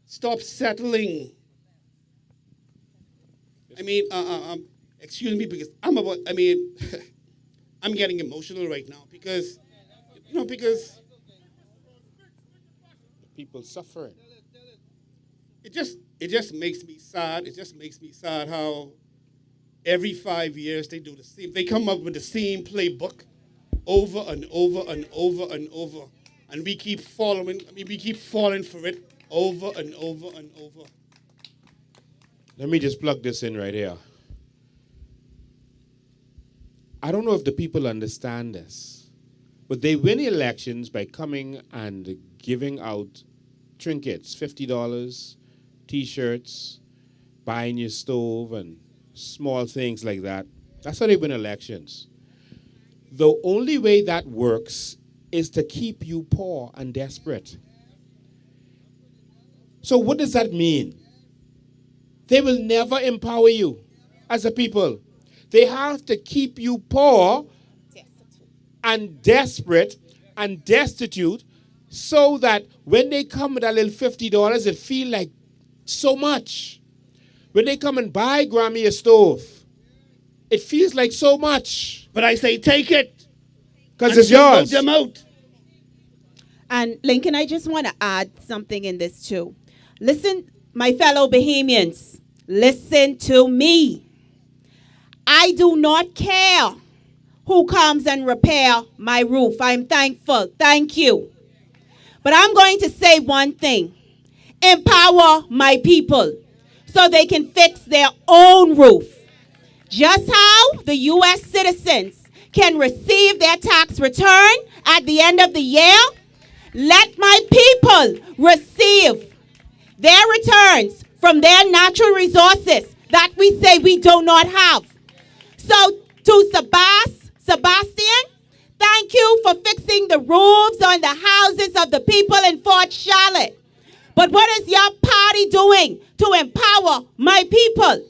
Stop settling. I mean, excuse me, because I'm getting emotional right now because People suffering. it just makes me sad. It just makes me sad how every 5 years they do the same. They come up with the same playbook over and over and over and over, and we keep following. I mean, we keep falling for it over and over and over. Let me just plug this in right here. I don't know if the people understand this, but they win elections by coming and giving out trinkets, $50, T-shirts, buying your stove, and small things like that. That's how they win elections. The only way that works is to keep you poor and desperate. So what does that mean? They will never empower you as a people. They have to keep you poor and desperate and destitute so that when they come with that little $50, it feel like so much. When they come and buy Grammy a stove, it feels like so much. But I say, take it. Because it's yours. Vote them out. And Lincoln, I just want to add something in this too. Listen, my fellow Bahamians, listen to me. I do not care who comes and repair my roof. I'm thankful. Thank you. But I'm going to say one thing. Empower my people so they can fix their own roof. Just how the U.S. citizens can receive their tax return at the end of the year, let my people receive their returns from their natural resources that we say we do not have. So to Sebastian, thank you for fixing the roofs on the houses of the people in Fort Charlotte. But what is your party doing to empower my people?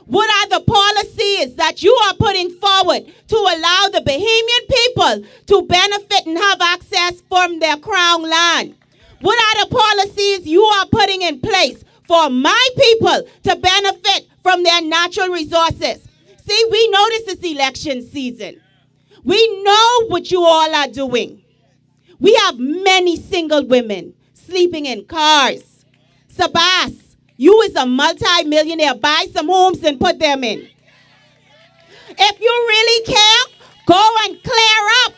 What are the policies that you are putting forward to allow the Bahamian people to benefit and have access from their crown land? What are the policies you are putting in place for my people to benefit from their natural resources? See, we know this is election season. We know what you all are doing. We have many single women sleeping in cars. Sabas, you is a multi-millionaire. Buy some homes and put them in. If you really care, go and clear up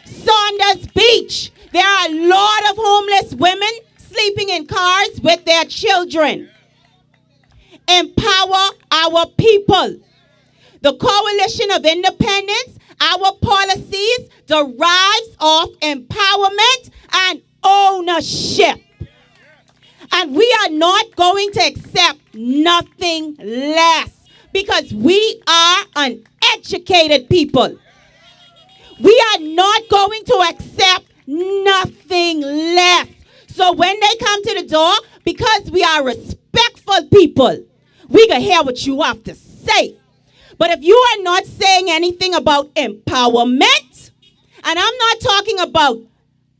Saunders Beach. There are a lot of homeless women sleeping in cars with their children. Empower our people. The Coalition of Independence, our policies derives off empowerment and ownership. And we are not going to accept nothing less because we are an educated people. We are not going to accept nothing less. So when they come to the door, because we are respectful people, we can hear what you have to say. But if you are not saying anything about empowerment, and I'm not talking about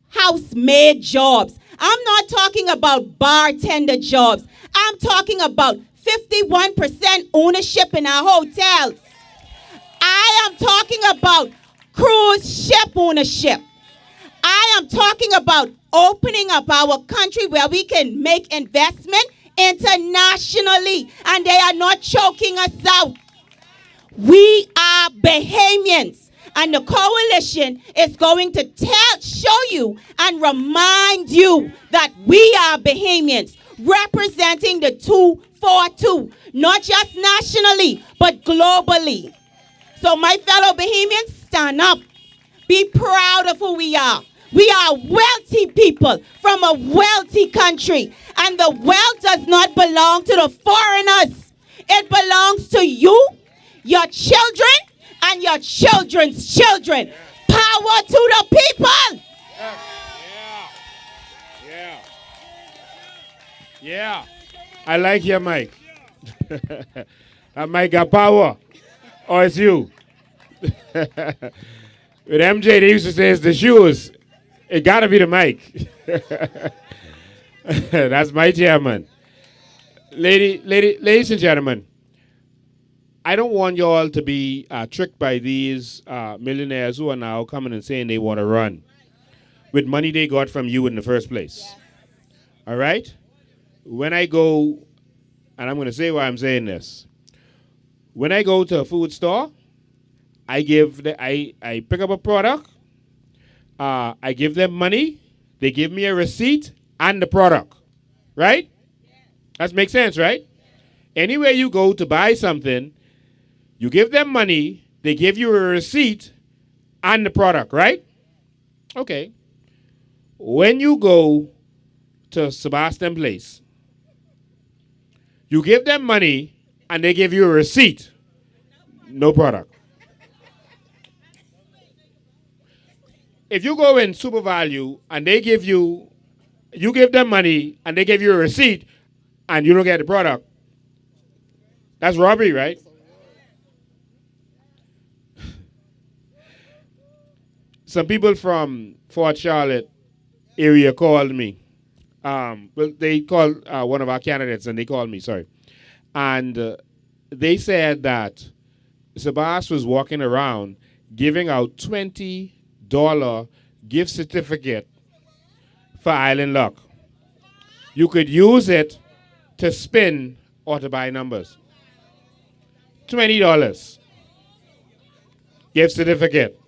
housemaid jobs, I'm not talking about bartender jobs, I'm talking about 51% ownership in our hotels. I am talking about cruise ship ownership. I am talking about opening up our country where we can make investment internationally and they are not choking us out. We are Bahamians, and the coalition is going to show you and remind you that we are Bahamians representing the 242, not just nationally, but globally. So my fellow Bahamians, stand up. Be proud of who we are. We are wealthy people from a wealthy country. And the wealth does not belong to the foreigners. It belongs to you, your children, and your children's children. Power to the people. Yeah. I like your mic. That mic got power. Or it's you. With MJ, they used to say it's the shoes. It gotta be the mic. That's my chairman. Ladies and gentlemen, I don't want you all to be tricked by these millionaires who are now coming and saying they want to run with money they got from you in the first place. Yes. All right? When I go, and I'm going to say why I'm saying this. When I go to a food store, I pick up a product, I give them money, they give me a receipt and the product. Right? That makes sense, right? Anywhere you go to buy something, you give them money, they give you a receipt and the product, right? Okay. When you go to Sebastian Place, you give them money and they give you a receipt, no product. If you go in Super Value and you give them money and they give you a receipt and you don't get the product, that's robbery, right? Some people from Fort Charlotte area called me. They called one of our candidates and they called me, sorry. And they said that Sebas was walking around giving out $20 gift certificate for Island Luck. You could use it to spin or to buy numbers. $20 gift certificate.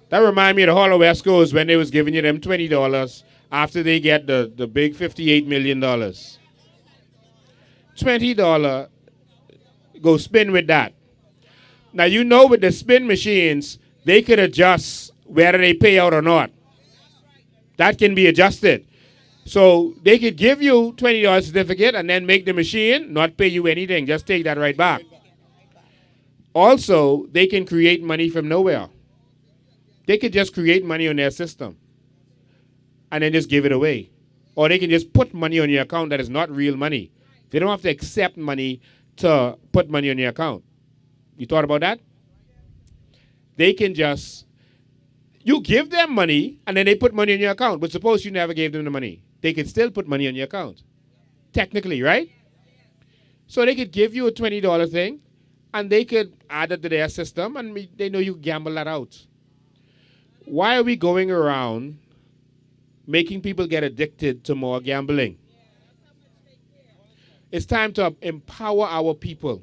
That reminds me of the Hollow West Coast when they was giving you them $20 after they get the big $58 million. $20, go spin with that. Now you know with the spin machines, they could adjust whether they pay out or not. That can be adjusted. So they could give you $20 certificate and then make the machine not pay you anything. Just take that right back. Also, they can create money from nowhere. They could just create money on their system and then just give it away. Or they can just put money on your account that is not real money. They don't have to accept money to put money on your account. You thought about that? They can just, you give them money and then they put money on your account. But suppose you never gave them the money. They could still put money on your account. Technically, right? So they could give you a $20 thing and they could add it to their system and they know you gamble that out. Why are we going around making people get addicted to more gambling? It's time to empower our people.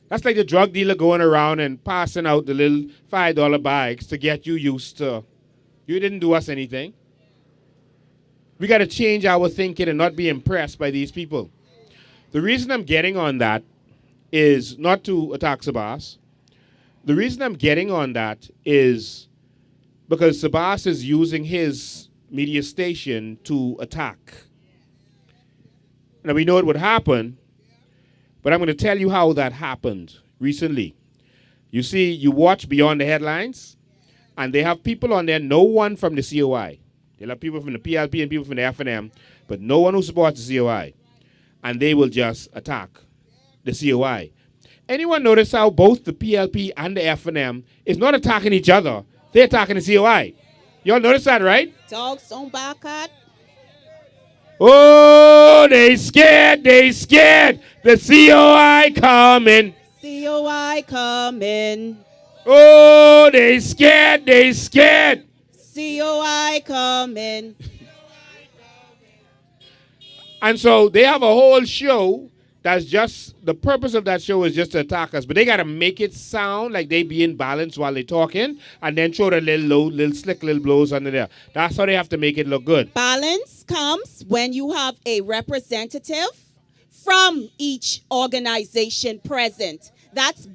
That's like the drug dealer going around and passing out the little $5 bags to get you used to. You didn't do us anything. We got to change our thinking and not be impressed by these people. The reason I'm getting on that is not to attack Sebas. The reason I'm getting on that is because Sebas is using his media station to attack. Now, we know it would happen, but I'm going to tell you how that happened recently. You see, you watch Beyond the Headlines, and they have people on there, no one from the COI. They'll have people from the PLP and people from the FNM, but no one who supports the COI. And they will just attack the COI. Anyone notice how both the PLP and the FNM is not attacking each other? They're attacking the COI. Y'all notice that, right? Dogs don't bark at. Oh, they scared. The COI coming. COI coming. Oh, they scared. COI coming. And so they have a whole show that's just, the purpose of that show is just to attack us. But they got to make it sound like they be in balance while they talking and then throw the little slick little blows under there. That's how they have to make it look good. Balance comes when you have a representative from each organization present. That's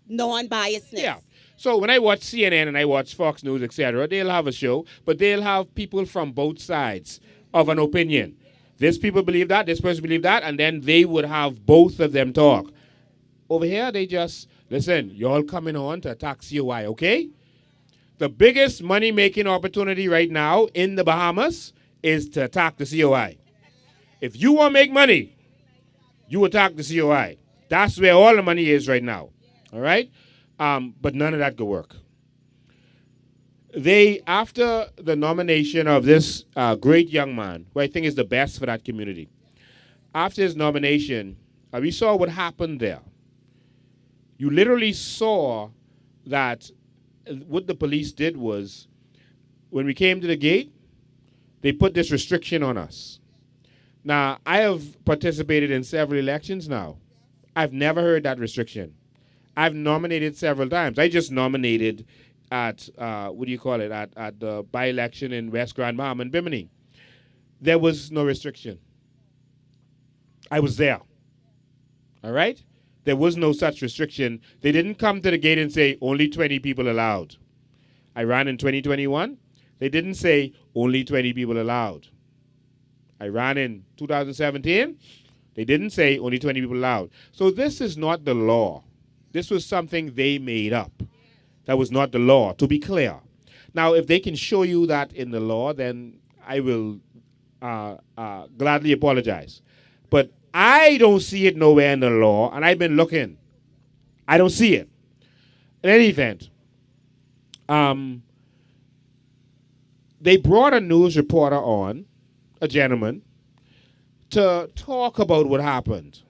non-biasness. Yeah. So when I watch CNN and I watch Fox News, etc., they'll have a show, but they'll have people from both sides of an opinion. This people believe that, this person believe that, and then they would have both of them talk. Over here, they just, listen, y'all coming on to attack COI, okay? The biggest money-making opportunity right now in the Bahamas is to attack the COI. If you want to make money, you attack the COI. That's where all the money is right now, all right? But none of that could work. They, after the nomination of this great young man, who I think is the best for that community, after his nomination, we saw what happened there. You literally saw that what the police did was, when we came to the gate, they put this restriction on us. Now, I have participated in several elections now. I've never heard that restriction. I've nominated several times. I just nominated at, at the by-election in West Grand Bahama and Bimini. There was no restriction. I was there. All right? There was no such restriction. They didn't come to the gate and say, only 20 people allowed. I ran in 2021. They didn't say, only 20 people allowed. I ran in 2017. They didn't say, only 20 people allowed. So this is not the law. This was something they made up. That was not the law, to be clear. Now, if they can show you that in the law, then I will gladly apologize. But I don't see it nowhere in the law, and I've been looking. I don't see it. In any event, they brought a news reporter on, a gentleman, to talk about what happened.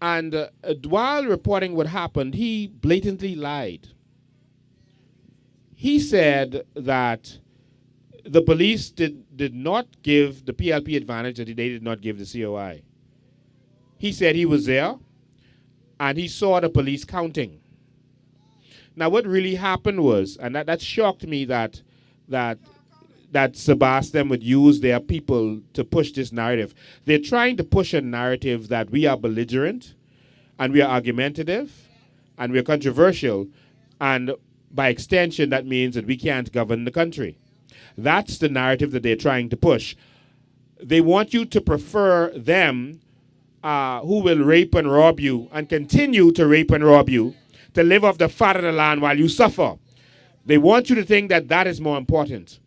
And while reporting what happened, he blatantly lied. He said that the police did not give the PLP advantage that they did not give the COI. He said he was there, and he saw the police counting. Now, what really happened was, and that shocked me that Sebastian would use their people to push this narrative. They're trying to push a narrative that we are belligerent, and we are argumentative, and we are controversial, and by extension, that means that we can't govern the country. That's the narrative that they're trying to push. They want you to prefer them who will rape and rob you and continue to rape and rob you, to live off the fat of the land while you suffer. They want you to think that that is more important.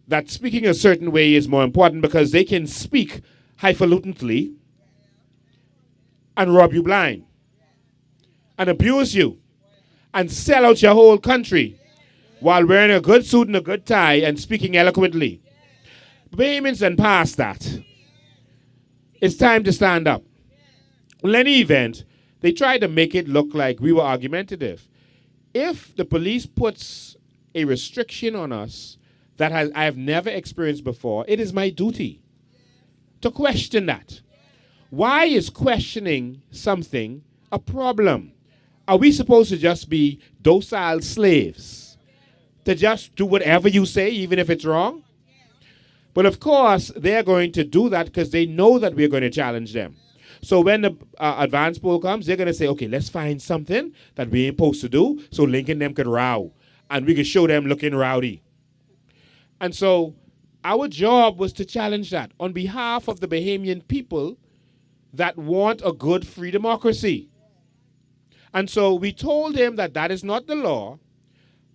That speaking a certain way is more important because they can speak highfalutely and rob you blind and abuse you and sell out your whole country while wearing a good suit and a good tie and speaking eloquently. Bahamians and past that. It's time to stand up. In any event, they tried to make it look like we were argumentative. If the police puts a restriction on us that I have never experienced before, it is my duty to question that. Why is questioning something a problem? Are we supposed to just be docile slaves? To just do whatever you say, even if it's wrong? But of course, they're going to do that because they know that we're going to challenge them. So when the advance poll comes, they're going to say, okay, let's find something that we ain't supposed to do so Lincoln them could row. And we can show them looking rowdy. And so Our job was to challenge that on behalf of the Bahamian people that want a good free democracy. And so we told him that that is not the law,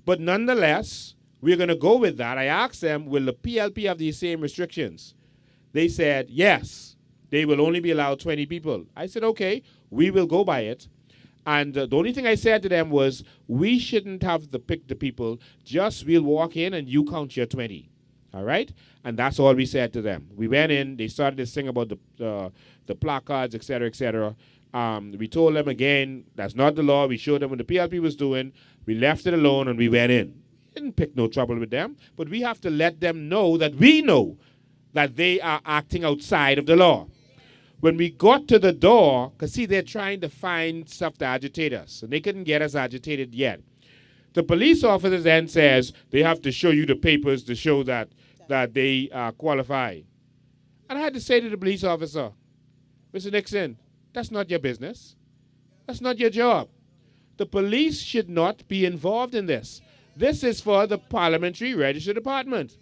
but nonetheless, we're going to go with that. I asked them, will the PLP have these same restrictions? They said, yes, they will only be allowed 20 people. I said, okay, we will go by it. And the only thing I said to them was, we shouldn't have to pick the people, just we'll walk in and you count your 20. All right? And that's all we said to them. We went in, they started this thing about the placards, et cetera, et cetera. We told them again, that's not the law. We showed them what the PLP was doing. We left it alone and we went in. Didn't pick no trouble with them, but we have to let them know that we know that they are acting outside of the law. When we got to the door, because see, they're trying to find stuff to agitate us, and they couldn't get us agitated yet. The police officer then says they have to show you the papers to show that they qualify. And I had to say to the police officer, Mr. Nixon, that's not your business. That's not your job. The police should not be involved in this. This is for the Parliamentary Register Department.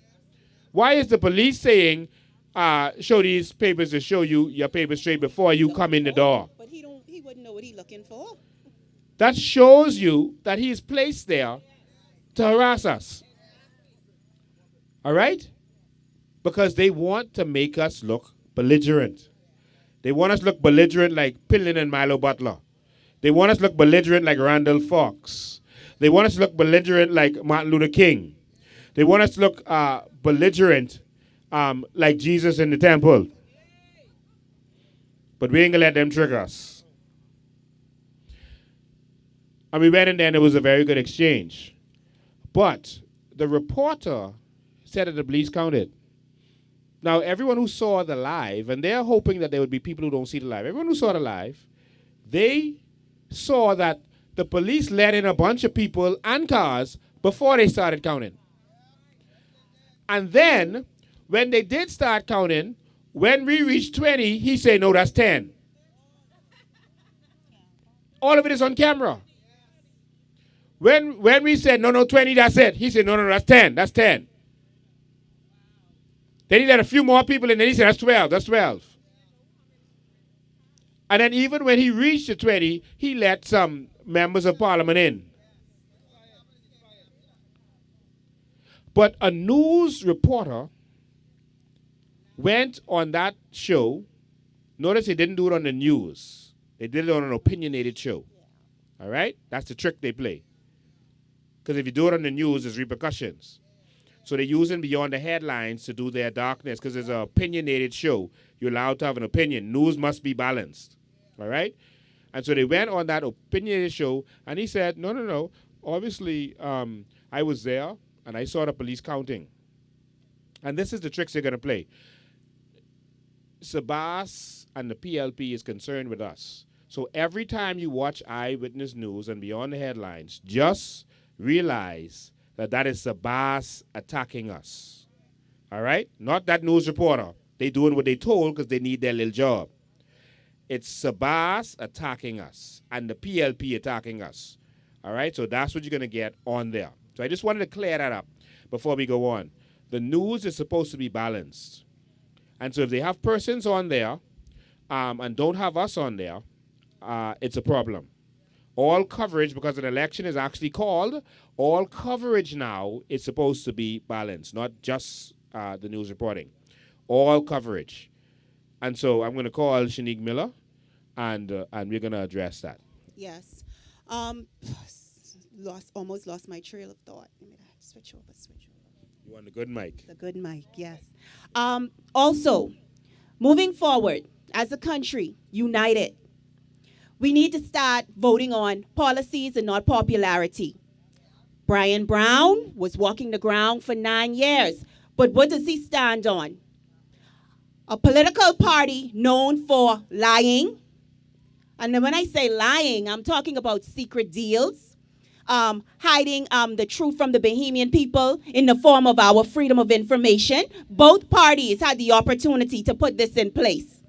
Why is the police saying, show these papers to show you your papers straight before you come in the door? But he wouldn't know what he's looking for. That shows you that he is placed there to harass us. All right? Because they want to make us look belligerent. They want us to look belligerent like Pillin and Milo Butler. They want us to look belligerent like Randall Fox. They want us to look belligerent like Martin Luther King. They want us to look belligerent like Jesus in the temple. But we ain't going to let them trick us. And we went in there and it was a very good exchange. But the reporter said that the police counted. Now, everyone who saw the live, and they're hoping that there would be people who don't see the live. Everyone who saw the live, they saw that the police let in a bunch of people and cars before they started counting. And then, when they did start counting, when we reached 20, he said, no, that's 10. All of it is on camera. When we said, no, 20, that's it. He said, no, that's 10, that's 10. Then he let a few more people in, and he said, that's 12, that's 12. And then even when he reached the 20, he let some members of parliament in. But a news reporter went on that show. Notice he didn't do it on the news. They did it on an opinionated show. All right? That's the trick they play. Because if you do it on the news, there's repercussions. So they're using Beyond the Headlines to do their darkness because it's an opinionated show. You're allowed to have an opinion. News must be balanced. All right? And so they went on that opinionated show, and he said, no. Obviously, I was there, and I saw the police counting. And this is the tricks they're going to play. Sabas and the PLP is concerned with us. So every time you watch Eyewitness News and Beyond the Headlines, just realize that is Sabas attacking us. All right? Not that news reporter. They doing what they told because they need their little job. It's Sabas attacking us and the PLP attacking us. All right? So that's what you're going to get on there. So I just wanted to clear that up before we go on. The news is supposed to be balanced. And so if they have persons on there and don't have us on there, it's a problem. All coverage, because an election is actually called, all coverage now is supposed to be balanced, not just the news reporting. All coverage. And so I'm going to call Shanique Miller, and we're going to address that. Yes. Almost lost my trail of thought. Let me switch over. You want the good mic? The good mic, yes. Also, moving forward, as a country, united, we need to start voting on policies and not popularity. Brian Brown was walking the ground for 9 years, but what does he stand on? A political party known for lying. And then when I say lying, I'm talking about secret deals, hiding the truth from the Bahamian people in the form of our freedom of information. Both parties had the opportunity to put this in place.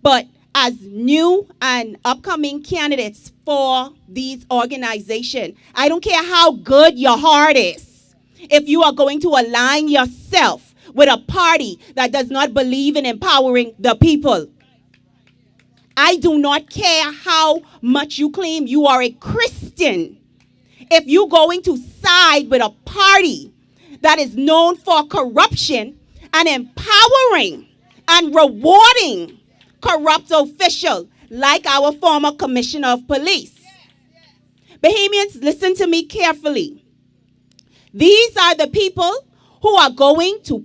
But as new and upcoming candidates for these organizations, I don't care how good your heart is, if you are going to align yourself with a party that does not believe in empowering the people. I do not care how much you claim you are a Christian. If you're going to side with a party that is known for corruption and empowering and rewarding corrupt officials like our former commissioner of police. Bahamians, listen to me carefully. These are the people who are going to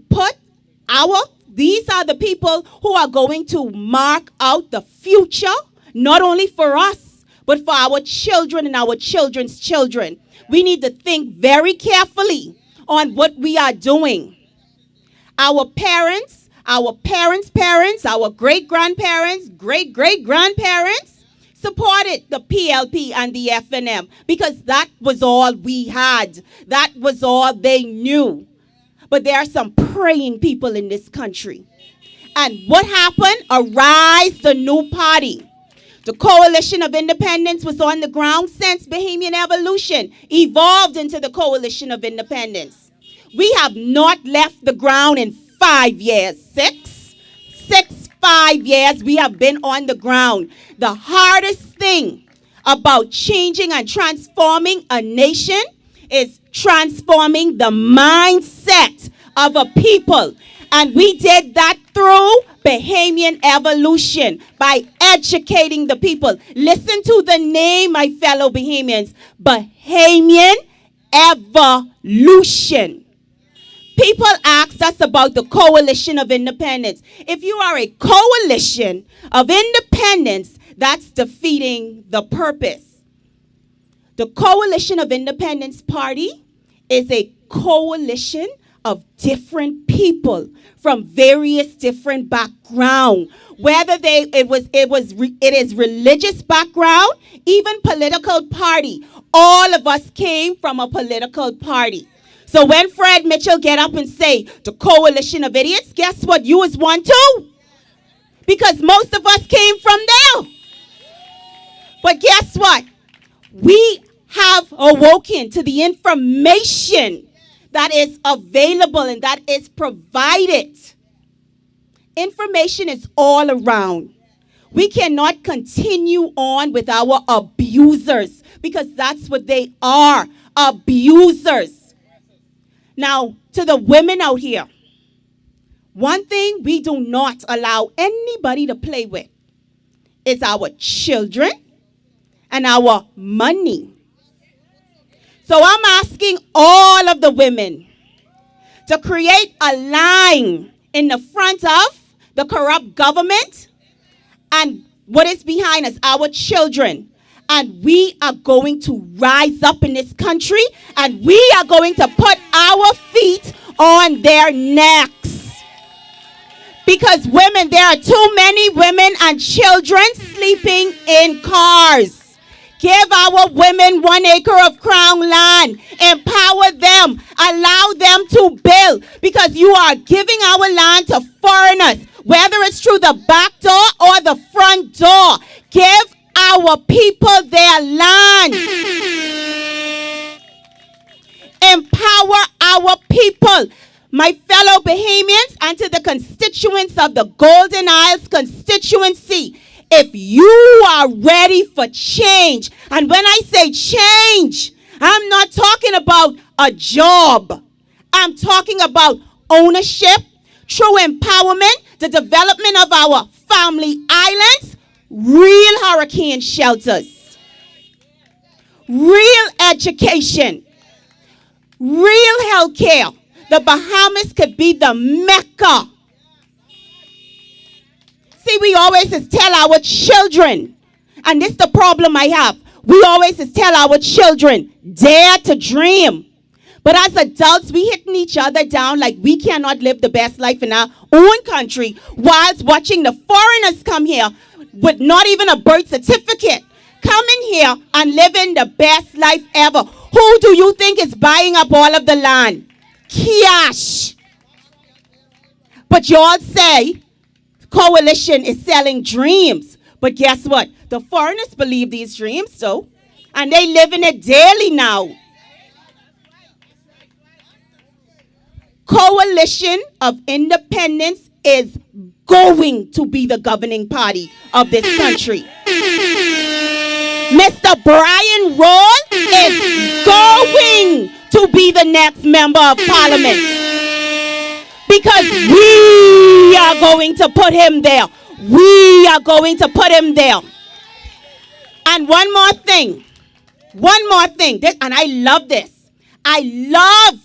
mark out the future, not only for us, but for our children and our children's children. We need to think very carefully on what we are doing. Our parents, our parents, our great-grandparents, great-great-grandparents supported the PLP and the FNM because that was all we had. That was all they knew. But there are some praying people in this country. And what happened? Arise the new party. The Coalition of Independence was on the ground since Bahamian evolution evolved into the Coalition of Independence. We have not left the ground in 5 years. 5 years we have been on the ground. The hardest thing about changing and transforming a nation is transforming the mindset of a people. And we did that through Bahamian evolution by educating the people. Listen to the name, my fellow Bahamians. Bahamian evolution. People asked us about the Coalition of Independence. If you are a coalition of independence, that's defeating the purpose. The Coalition of Independence Party is a coalition of different people from various different backgrounds, whether it is religious background, even political party. All of us came from a political party. So when Fred Mitchell get up and say the Coalition of Idiots, guess what? You is one too, because most of us came from there. But guess what? We have awoken to the information that is available and that is provided. Information is all around. We cannot continue on with our abusers because that's what they are, abusers. Now, to the women out here, one thing we do not allow anybody to play with is our children and our money. So I'm asking all of the women to create a line in the front of the corrupt government and what is behind us, our children. And we are going to rise up in this country and we are going to put our feet on their necks. Because women, there are too many women and children sleeping in cars. Give our women 1 acre of crown land. Empower them. Allow them to build. Because you are giving our land to foreigners, whether it's through the back door or the front door. Give our people their land. Empower our people. My fellow Bahamians and to the constituents of the Golden Isles constituency, if you are ready for change, and when I say change, I'm not talking about a job. I'm talking about ownership, true empowerment, the development of our family islands, real hurricane shelters, real education, real health care. The Bahamas could be the Mecca. See, we always just tell our children, and this is the problem I have. We always just tell our children, dare to dream. But as adults, we hitting each other down like we cannot live the best life in our own country whilst watching the foreigners come here with not even a birth certificate, come in here and living the best life ever. Who do you think is buying up all of the land? Cash. But y'all say coalition is selling dreams. But guess what? The foreigners believe these dreams, so, and they live in it daily now. Coalition of Independence is going to be the governing party of this country. Mr. Brian Roll is going to be the next member of parliament because we are going to put him there. We are going to put him there. And one more thing, and I love this. I love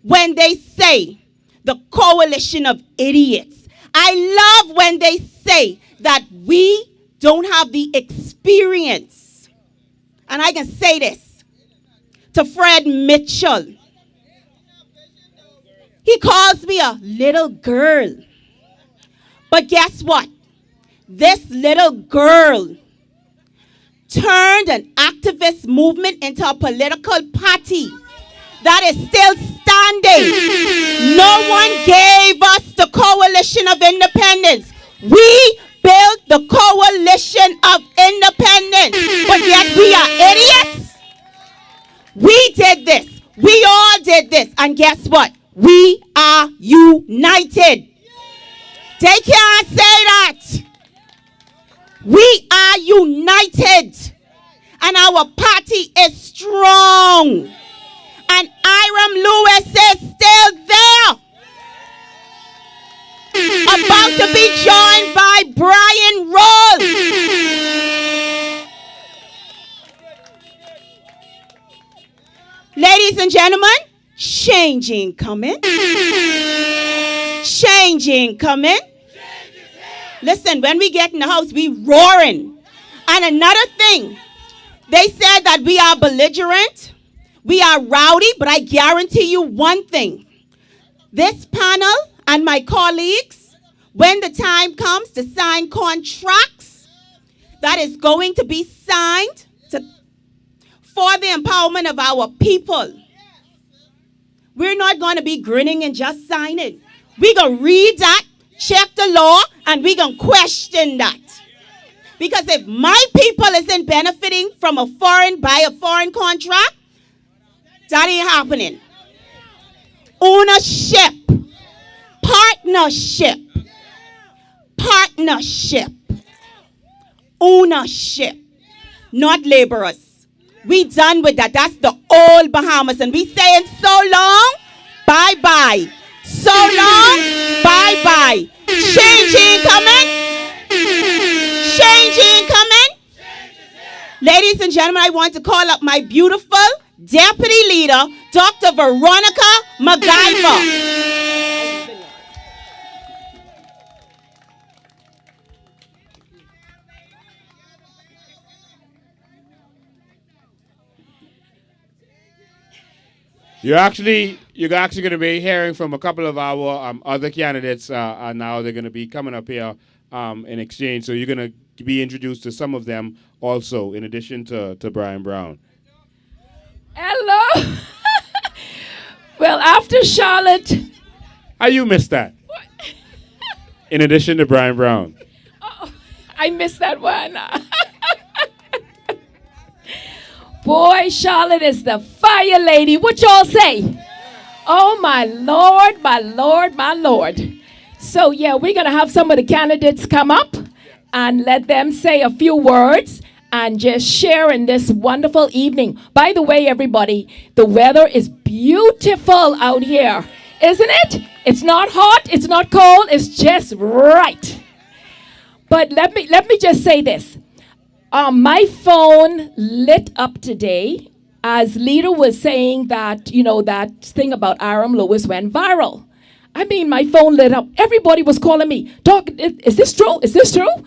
when they say the coalition of idiots. I love when they say that we don't have the experience. And I can say this to Fred Mitchell. He calls me a little girl. But guess what? This little girl turned an activist movement into a political party that is still standing. No one gave us the Coalition of Independence. We built the Coalition of Independence, but yet we are idiots. We did this. We all did this. And guess what? We are united. They can't say that. We are united. And our party is strong. And Iram Lewis is still there. About to be joined by Brian Roll. Ladies and gentlemen, changing coming. Changing coming. Listen, when we get in the house, we roaring. And another thing, they said that we are belligerent, we are rowdy, but I guarantee you one thing. This panel and my colleagues, when the time comes to sign contracts that is going to be signed for the empowerment of our people, we're not going to be grinning and just sign it. We're going to read that, check the law, and we're going to question that. Because if my people isn't benefiting from a foreign contract, that ain't happening. Ownership, partnership, ownership, not laborers. We done with that. That's the old Bahamas. And we saying so long, bye-bye. So long, bye-bye. Changing coming. Changing coming. Ladies and gentlemen, I want to call up my beautiful deputy leader, Dr. Veronica MacGyver. You're actually going to be hearing from a couple of our other candidates, and now they're going to be coming up here in exchange. So you're going to be introduced to some of them also, in addition to Brian Brown. Hello. Well, after Charlotte. How you missed that? What? In addition to Brian Brown. Oh, I missed that one. Boy, Charlotte is the fire lady. What y'all say? Oh, my Lord, my Lord, my Lord. So, yeah, we're going to have some of the candidates come up and let them say a few words and just share in this wonderful evening. By the way, everybody, the weather is beautiful out here, isn't it? It's not hot, it's not cold, it's just right. But let me just say this. My phone lit up today as Lita was saying that, that thing about Iram Lewis went viral. I mean, my phone lit up. Everybody was calling me, Doc, is this true? Is this true?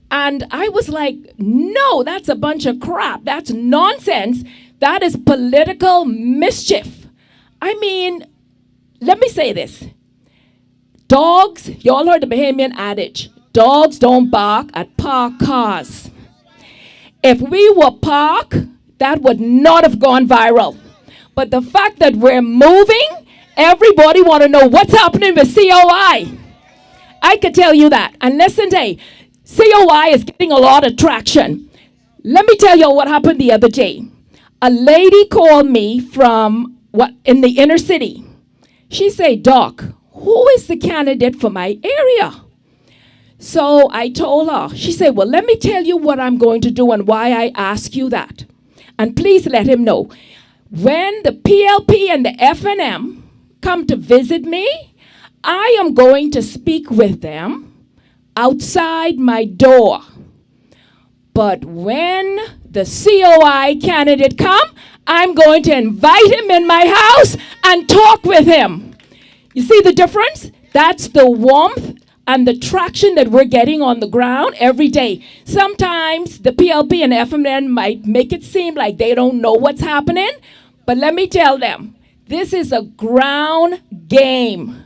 And I was like, no, that's a bunch of crap. That's nonsense. That is political mischief. I mean, let me say this. Dogs, y'all heard the Bahamian adage, dogs don't bark at parked cars. If we were parked, that would not have gone viral. But the fact that we're moving, everybody want to know what's happening with COI. I could tell you that. And listen, COI is getting a lot of traction. Let me tell you what happened the other day. A lady called me from in the inner city. She said, Doc, who is the candidate for my area? So I told her. She said, well, let me tell you what I'm going to do and why I ask you that. And please let him know. When the PLP and the FNM come to visit me, I am going to speak with them outside my door. But when the COI candidate come, I'm going to invite him in my house and talk with him. You see the difference? That's the warmth and the traction that we're getting on the ground every day. Sometimes the PLP and FMN might make it seem like they don't know what's happening, but let me tell them, this is a ground game.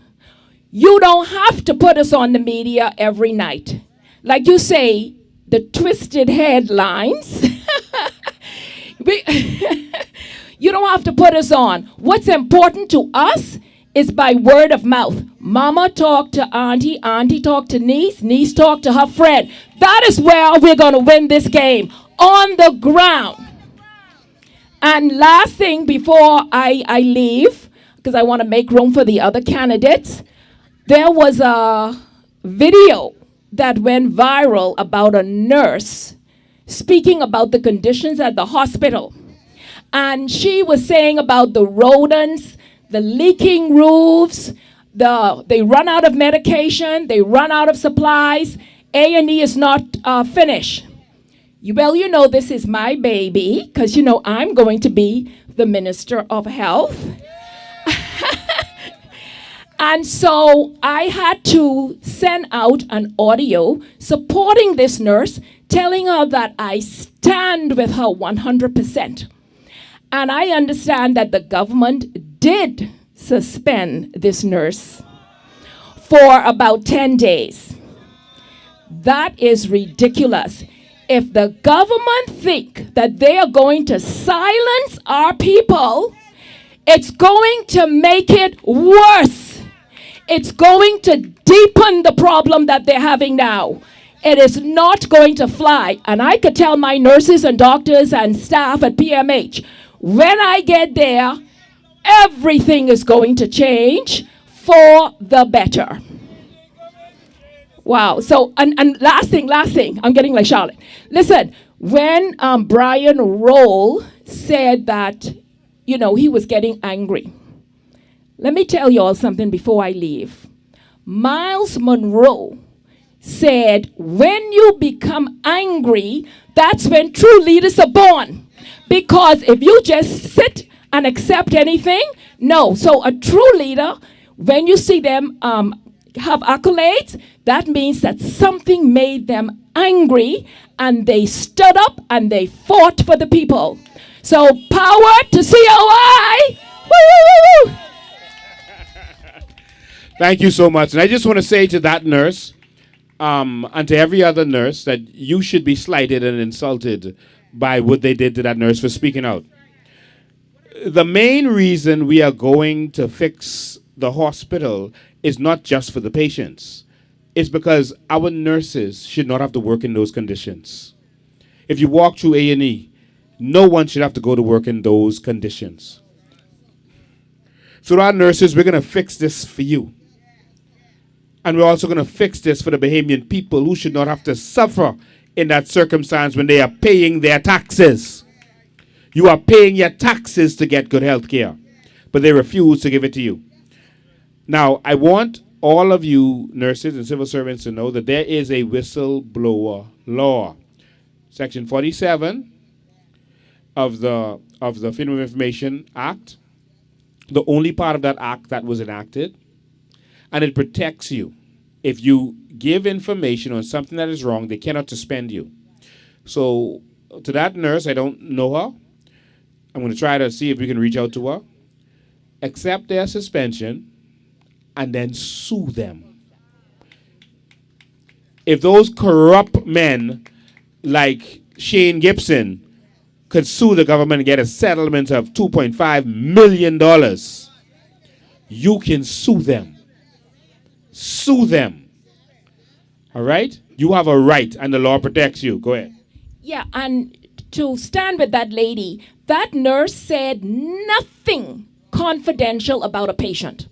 You don't have to put us on the media every night. Like you say, the twisted headlines. You don't have to put us on. What's important to us is by word of mouth. Mama talked to auntie, auntie talked to niece, niece talked to her friend. That is where we're going to win this game, on the ground. And last thing before I leave, because I want to make room for the other candidates, there was a video that went viral about a nurse speaking about the conditions at the hospital. And she was saying about the rodents, the leaking roofs, they run out of medication, they run out of supplies, A&E is not finished. Well, you know, this is my baby, because, you know, I'm going to be the Minister of Health. And so I had to send out an audio supporting this nurse, telling her that I stand with her 100%. And I understand that the government did suspend this nurse for about 10 days. That is ridiculous. If the government think that they are going to silence our people, it's going to make it worse. It's going to deepen the problem that they're having now. It is not going to fly. And I could tell my nurses and doctors and staff at PMH, when I get there, everything is going to change for the better. Wow. So, and last thing, I'm getting like Charlotte. Listen, when Brian Roll said that, you know, he was getting angry, let me tell you all something before I leave. Miles Monroe said, when you become angry, that's when true leaders are born. Because if you just sit and accept anything, no. So a true leader, when you see them have accolades, that means that something made them angry and they stood up and they fought for the people. So power to COI! Woo, woo, woo, woo. Thank you so much. And I just want to say to that nurse and to every other nurse that you should be slighted and insulted by what they did to that nurse for speaking out. The main reason we are going to fix the hospital is not just for the patients. It's because our nurses should not have to work in those conditions. If you walk through A&E, no one should have to go to work in those conditions. So our nurses, we're going to fix this for you. And we're also going to fix this for the Bahamian people who should not have to suffer in that circumstance when they are paying their taxes. You are paying your taxes to get good health care, but they refuse to give it to you. Now, I want all of you nurses and civil servants to know that there is a whistleblower law. Section 47 of the Freedom of Information Act, the only part of that act that was enacted, and it protects you. If you give information on something that is wrong, they cannot suspend you. So to that nurse, I don't know her. I'm going to try to see if we can reach out to her, accept their suspension, and then sue them. If those corrupt men like Shane Gibson could sue the government and get a settlement of $2.5 million, you can sue them. Sue them. All right? You have a right, and the law protects you. Go ahead. Yeah, and to stand with that lady, that nurse said nothing confidential about a patient.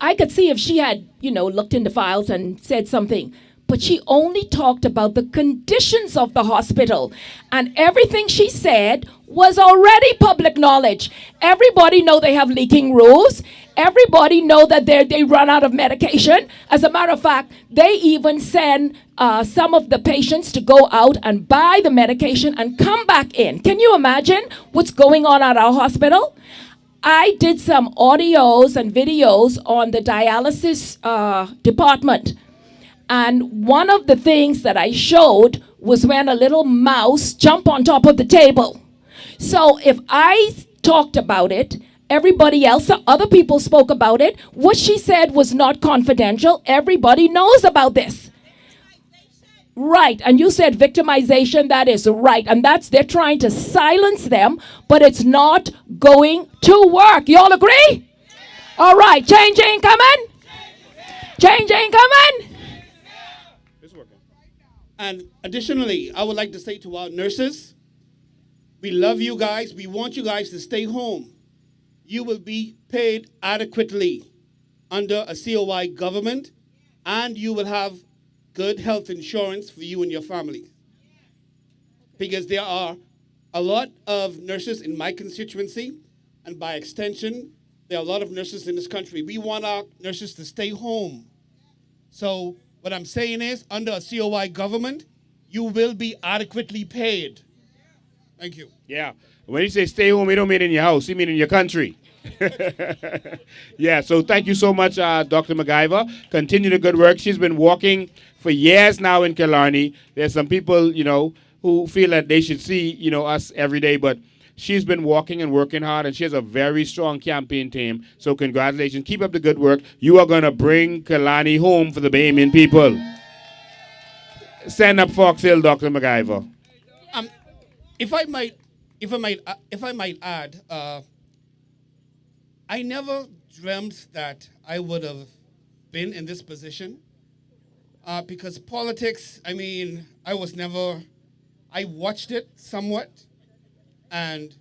I could see if she had, looked in the files and said something. But she only talked about the conditions of the hospital. And everything she said was already public knowledge. Everybody know they have leaking roofs. Everybody know that they run out of medication. As a matter of fact, they even send some of the patients to go out and buy the medication and come back in. Can you imagine what's going on at our hospital? I did some audios and videos on the dialysis department. And one of the things that I showed was when a little mouse jumped on top of the table. So if I talked about it, everybody else, other people spoke about it. What she said was not confidential. Everybody knows about this. Right, and you said victimization, that is right. And they're trying to silence them, but it's not going to work. You all agree? All right, change ain't coming. Change ain't coming. And additionally, I would like to say to our nurses, we love you guys. We want you guys to stay home. You will be paid adequately under a COI government, and you will have good health insurance for you and your family. Because there are a lot of nurses in my constituency, and by extension, there are a lot of nurses in this country. We want our nurses to stay home. So what I'm saying is, under a COI government, you will be adequately paid. Thank you. Yeah. When you say stay home, you don't mean in your house. You mean in your country. Yeah, so thank you so much, Dr. MacGyver. Continue the good work. She's been walking for years now in Killarney. There's some people, who feel that they should see, us every day, but she's been walking and working hard, and she has a very strong campaign team. So congratulations. Keep up the good work. You are going to bring Killarney home for the Bahamian people. Stand up Fox Hill, Dr. MacGyver. If I might add, I never dreamt that I would have been in this position because politics, I watched it somewhat, and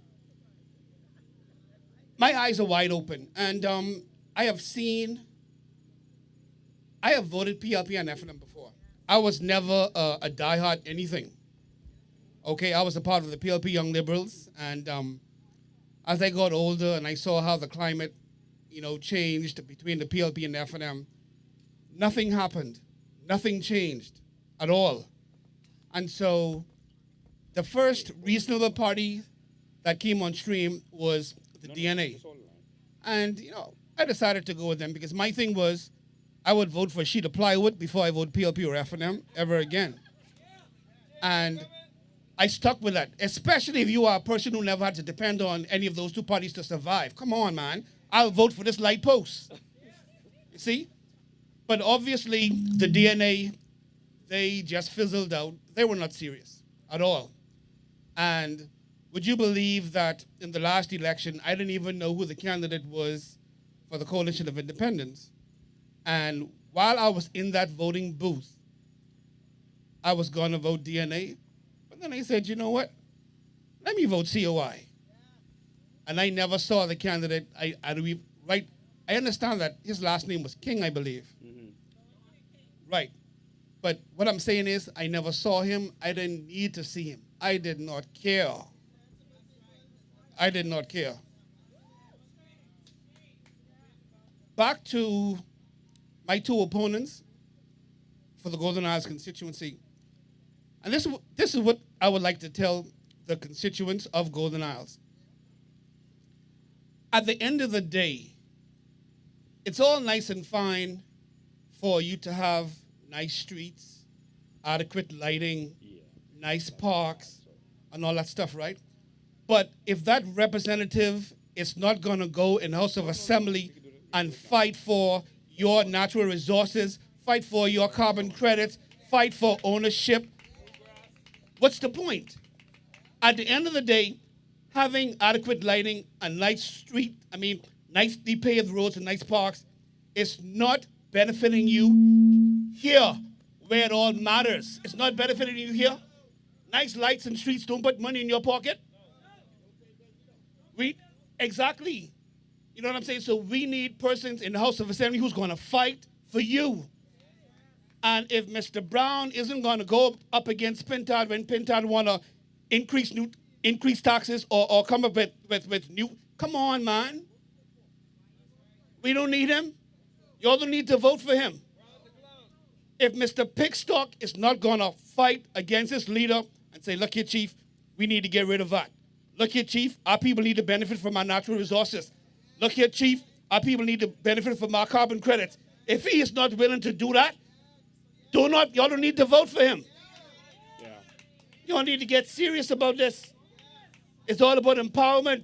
my eyes are wide open. And I have voted PLP and FNM before. I was never a diehard anything. Okay, I was a part of the PLP Young Liberals, and as I got older and I saw how the climate, changed between the PLP and the FNM, nothing happened. Nothing changed at all. And so the first reasonable party that came on stream was the DNA. And, I decided to go with them because my thing was I would vote for a sheet of plywood before I vote PLP or FNM ever again. And I stuck with that, especially if you are a person who never had to depend on any of those two parties to survive. Come on, man. I'll vote for this light post. You see? But obviously, the DNA, they just fizzled out. They were not serious at all. And would you believe that in the last election, I didn't even know who the candidate was for the Coalition of Independence. And while I was in that voting booth, I was going to vote DNA. But then I said, you know what? Let me vote COI. And I never saw the candidate. I understand that his last name was King, I believe. Mm-hmm. Right. But what I'm saying is, I never saw him. I didn't need to see him. I did not care. I did not care. Back to my two opponents for the Golden Isles constituency. And this is what I would like to tell the constituents of Golden Isles. At the end of the day, it's all nice and fine for you to have nice streets, adequate lighting, nice parks, and all that stuff, right? But if that representative is not going to go in the House of Assembly and fight for your natural resources, fight for your carbon credits, fight for ownership, what's the point? At the end of the day, having adequate lighting and nicely paved roads and nice parks is not benefiting you here where it all matters. It's not benefiting you here. Nice lights and streets don't put money in your pocket. Exactly. You know what I'm saying? So we need persons in the House of Assembly who's going to fight for you. And if Mr. Brown isn't going to go up against Pintard when Pintard want to increase taxes or come up with new, come on, man. We don't need him. Y'all don't need to vote for him. If Mr. Pickstock is not going to fight against his leader and say, look here, Chief, we need to get rid of that. Look here, Chief, our people need to benefit from our natural resources. Look here, Chief, our people need to benefit from our carbon credits. If he is not willing to do that, y'all don't need to vote for him. Yeah. Y'all need to get serious about this. It's all about empowerment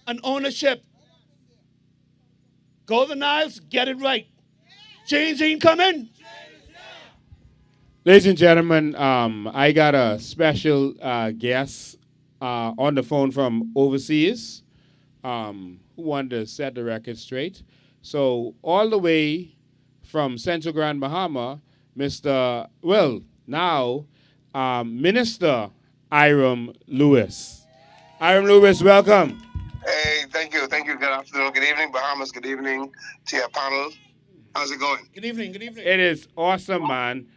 and ownership. Golden Isles, get it right. Change ain't coming. Ladies and gentlemen, I got a special guest on the phone from overseas who wanted to set the record straight. So all the way from Central Grand Bahama, Minister Iram Lewis. Iram Lewis, welcome. Hey, thank you. Good afternoon. Good evening, Bahamas. Good evening to your panel. How's it going? Good evening. It is awesome, man.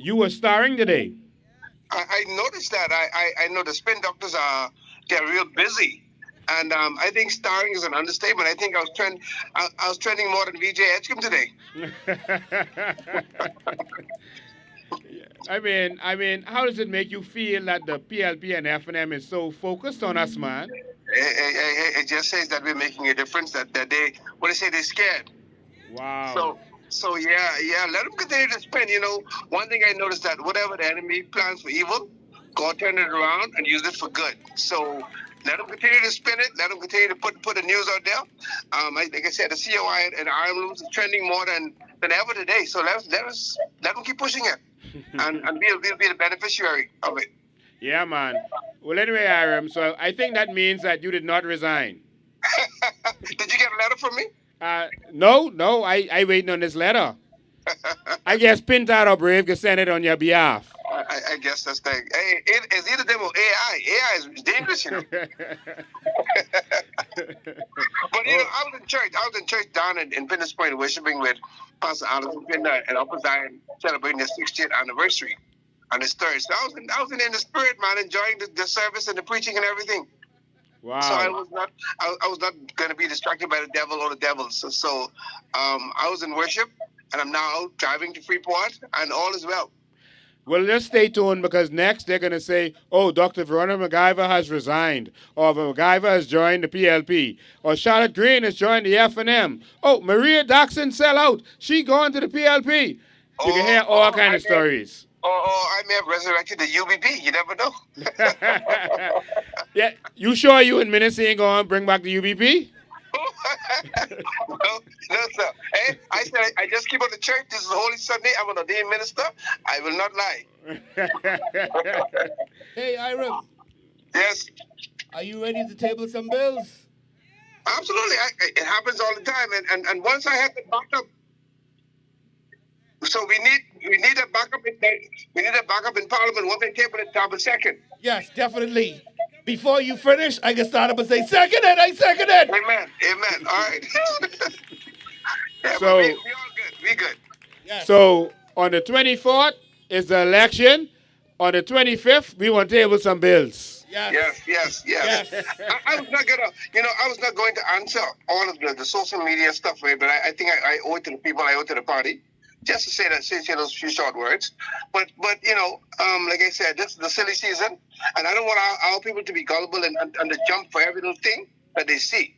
You were starring today. I noticed that. I know the spin doctors they're real busy. And I think starring is an understatement. I think I was trending more than VJ Edgecombe today. I mean, how does it make you feel that the PLP and FNM is so focused on us, man? It just says that we're making a difference. That they, what they say, they're scared. Wow. So yeah. Let them continue to spin. You know, one thing I noticed that whatever the enemy plans for evil, God turned it around and used it for good. So let them continue to spin it. Let them continue to put the news out there. Like I said, the COI and Ireland is trending more than ever today. So let them keep pushing it, and we'll be the beneficiary of it. Yeah, man. Well, anyway, Iram, so I think that means that you did not resign. Did you get a letter from me? No, I waiting on this letter. I guess Pintard or Brave can send it on your behalf. I guess that's the thing. Hey, it's either them or AI. AI is dangerous, you know. But you know, I was in church down in Pinnis Point, worshiping with Pastor Allison Pintard and Upper Zion, celebrating their 60th anniversary on this third. So I was in the spirit, man, enjoying the service and the preaching and everything. Wow. So I was not going to be distracted by the devil or the devils. So I was in worship, and I'm now driving to Freeport, and all is well. Well, just stay tuned, because next they're going to say, oh, Dr. Veronica McIver has resigned, or McIver has joined the PLP, or Charlotte Green has joined the FNM. Oh, Maria Daxon sell out. She gone to the PLP. You can hear all kinds of stories. Or I may have resurrected the UBP. You never know. Yeah, you sure you and Minister ain't going to bring back the UBP? No, sir. Hey, I said I just keep on the church. This is a Holy Sunday. I'm an ordained minister. I will not lie. Hey, Iram. Yes. Are you ready to table some bills? Absolutely. It happens all the time. And once I have the backup, so we need a backup in Parliament. Once they table it, top a second. Yes, definitely. Before you finish, I can start up and say, second it, I second it. Amen. All right. Yeah, So we all good. We good. Yes. So on the 24th is the election. On the 25th, we want to table some bills. Yes. I was not going to answer all of the social media stuff, right? But I think I owe it to the people. I owe it to the party, just to say those few short words. But you know, like I said, this is the silly season, and I don't want our people to be gullible and to jump for every little thing that they see.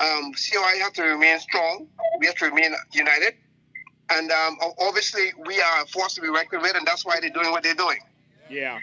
COI have to remain strong. We have to remain united, and obviously we are forced to be reckoned with, and that's why they're doing what they're doing. Yeah.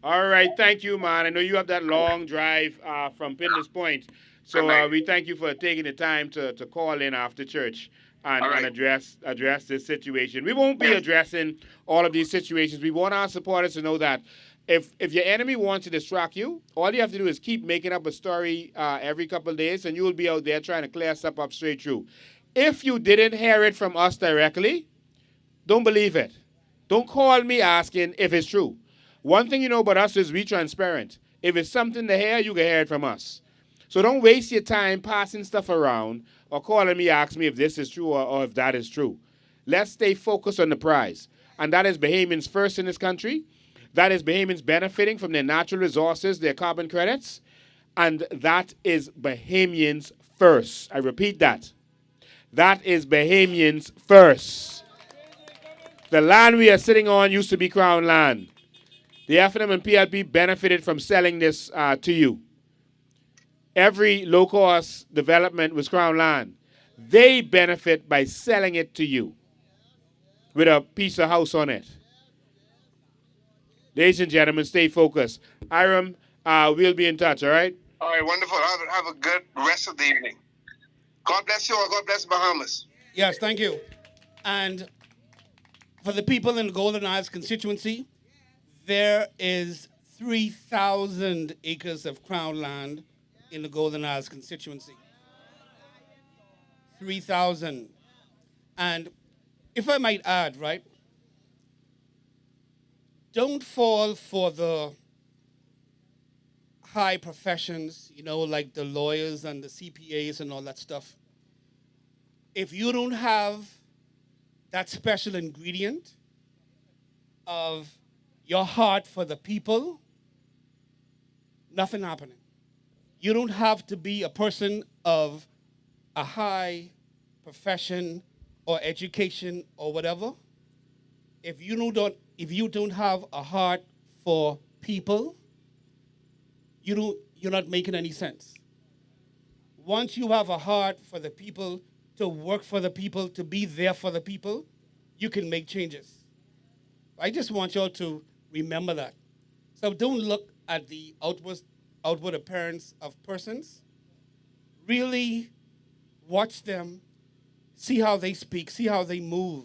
All right, thank you, man. I know you have that long drive from Pinder's Point, so we thank you for taking the time to call in after church and address this situation. We won't be addressing all of these situations. We want our supporters to know that if your enemy wants to distract you, all you have to do is keep making up a story every couple of days, and you will be out there trying to clear stuff up straight through. If you didn't hear it from us directly, don't believe it. Don't call me asking if it's true. One thing you know about us is we transparent. If it's something to hear, you can hear it from us. So don't waste your time passing stuff around or calling me, ask me if this is true or if that is true. Let's stay focused on the prize. And that is Bahamians first in this country. That is Bahamians benefiting from their natural resources, their carbon credits. And that is Bahamians first. I repeat that. That is Bahamians first. The land we are sitting on used to be Crown land. The FNM and PLP benefited from selling this to you. Every low-cost development was Crown land. They benefit by selling it to you with a piece of house on it. Ladies and gentlemen, stay focused. Iram, we'll be in touch, all right? All right, wonderful. Have a good rest of the evening. God bless you all. God bless Bahamas. Yes, thank you. And for the people in the Golden Isles constituency, there is 3,000 acres of Crown land in the Golden Isles constituency. 3,000. And if I might add, right, don't fall for the high professions, like the lawyers and the CPAs and all that stuff. If you don't have that special ingredient of your heart for the people, nothing happening. You don't have to be a person of a high profession or education or whatever. If you don't have a heart for people, you're not making any sense. Once you have a heart for the people, to work for the people, to be there for the people, you can make changes. I just want y'all to remember that. So don't look at the outward appearance of persons. Really watch them, see how they speak, see how they move.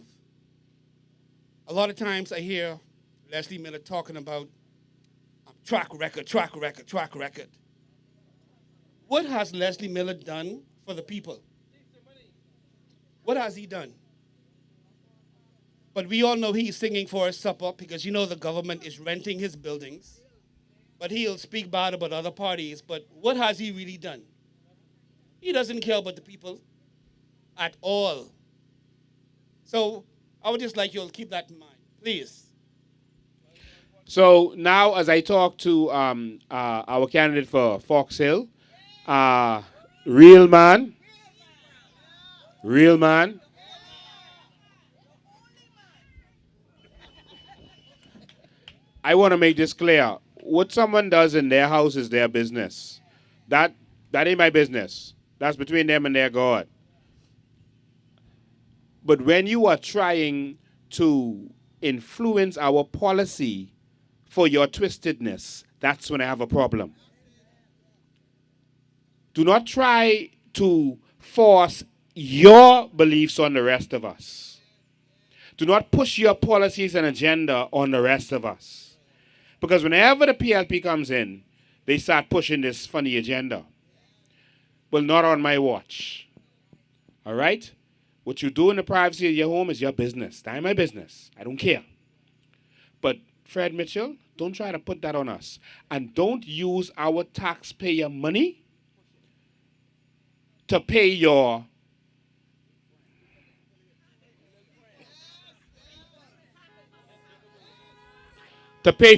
A lot of times I hear Leslie Miller talking about track record. What has Leslie Miller done for the people? What has he done? But we all know he's singing for his supper because the government is renting his buildings. But he'll speak bad about other parties. But what has he really done? He doesn't care about the people at all. So I would just like you all to keep that in mind, please. So now as I talk to our candidate for Fox Hill, real man, I want to make this clear. What someone does in their house is their business. That ain't my business. That's between them and their God. But when you are trying to influence our policy for your twistedness, that's when I have a problem. Do not try to force your beliefs on the rest of us. Do not push your policies and agenda on the rest of us. Because whenever the PLP comes in, they start pushing this funny agenda. Well, not on my watch. All right? What you do in the privacy of your home is your business. That ain't my business. I don't care. But Fred Mitchell, don't try to put that on us. And don't use our taxpayer money to pay your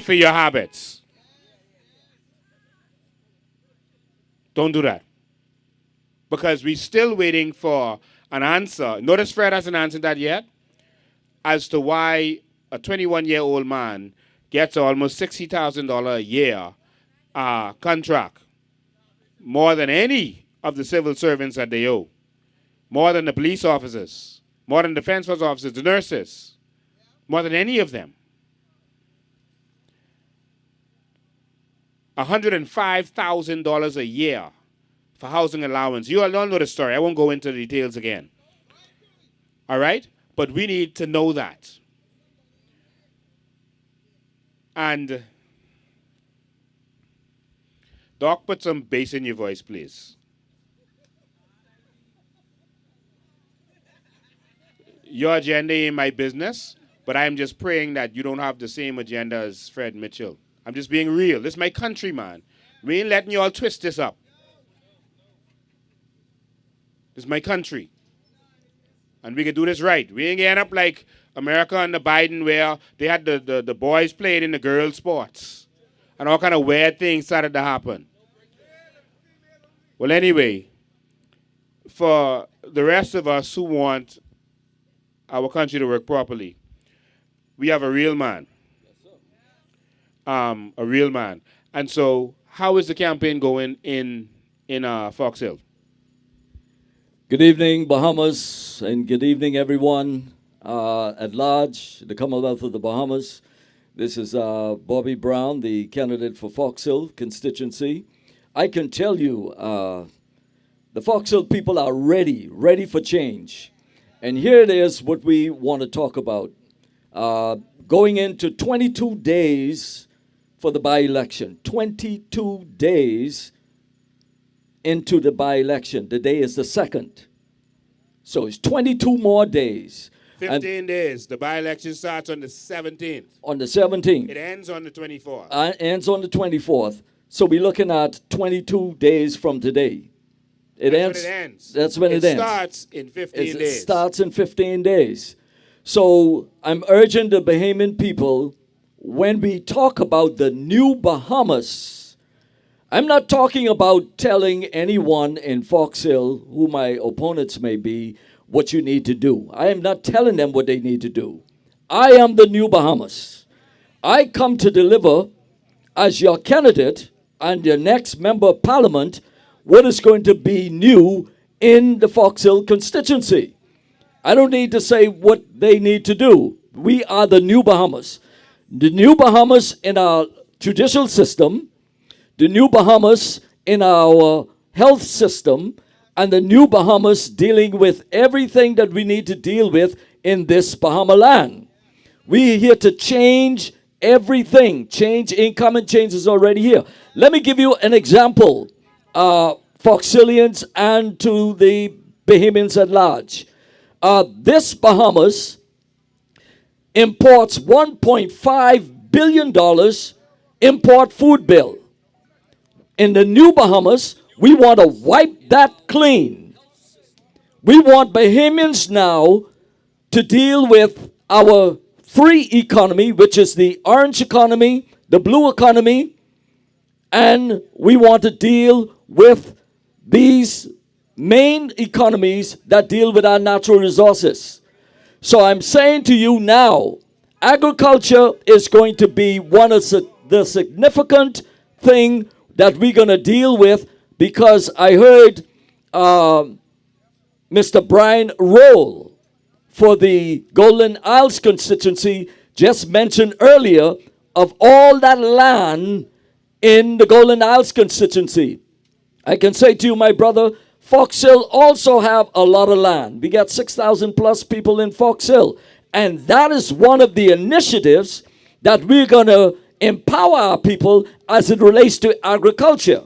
for your habits. Don't do that. Because we're still waiting for an answer. Notice Fred hasn't answered that yet. As to why a 21-year-old man gets almost $60,000 a year contract. More than any of the civil servants that they owe. More than the police officers. More than defense force officers, the nurses. More than any of them. $105,000 a year for housing allowance. You all don't know the story. I won't go into the details again. All right? But we need to know that. And Doc, put some bass in your voice, please. Your agenda ain't my business, but I'm just praying that you don't have the same agenda as Fred Mitchell. I'm just being real. This is my country, man. We ain't letting you all twist this up. This is my country. And we can do this right. We ain't gonna end up like America under Biden, where they had the boys playing in the girls' sports. And all kind of weird things started to happen. Well, anyway, for the rest of us who want our country to work properly, we have a real man. A real man. And so, how is the campaign going in Fox Hill? Good evening, Bahamas, and good evening, everyone at large, the Commonwealth of the Bahamas. This is Bobby Brown, the candidate for Fox Hill constituency. I can tell you, the Fox Hill people are ready for change. And here it is what we want to talk about. Going into 22 days for the by-election. 22 days into the by-election. The day is the 2nd. So it's 22 more days. 15 days. The by-election starts on the 17th. On the 17th. It ends on the 24th. Ends on the 24th. So we're looking at 22 days from today. That's when it ends. That's when it ends. It starts in 15 days. It starts in 15 days. So I'm urging the Bahamian people, when we talk about the new Bahamas, I'm not talking about telling anyone in Fox Hill, who my opponents may be, what you need to do. I am not telling them what they need to do. I am the new Bahamas. I come to deliver, as your candidate and your next member of parliament, what is going to be new in the Fox Hill constituency. I don't need to say what they need to do. We are the new Bahamas. The new Bahamas in our judicial system, the new Bahamas in our health system, and the new Bahamas dealing with everything that we need to deal with in this Bahama land. We're here to change everything. Change income and change is already here. Let me give you an example, Foxillians and to the Bahamians at large. This Bahamas imports $1.5 billion import food bill. In the new Bahamas, we want to wipe that clean. We want Bahamians now to deal with our free economy, which is the orange economy, the blue economy, and we want to deal with these main economies that deal with our natural resources. So I'm saying to you now, agriculture is going to be one of the significant thing that we're going to deal with, because I heard Mr. Brian Roll for the Golden Isles constituency just mentioned earlier of all that land in the Golden Isles constituency. I can say to you, my brother, Fox Hill also have a lot of land. We got 6,000 plus people in Fox Hill. And that is one of the initiatives that we're going to empower our people as it relates to agriculture.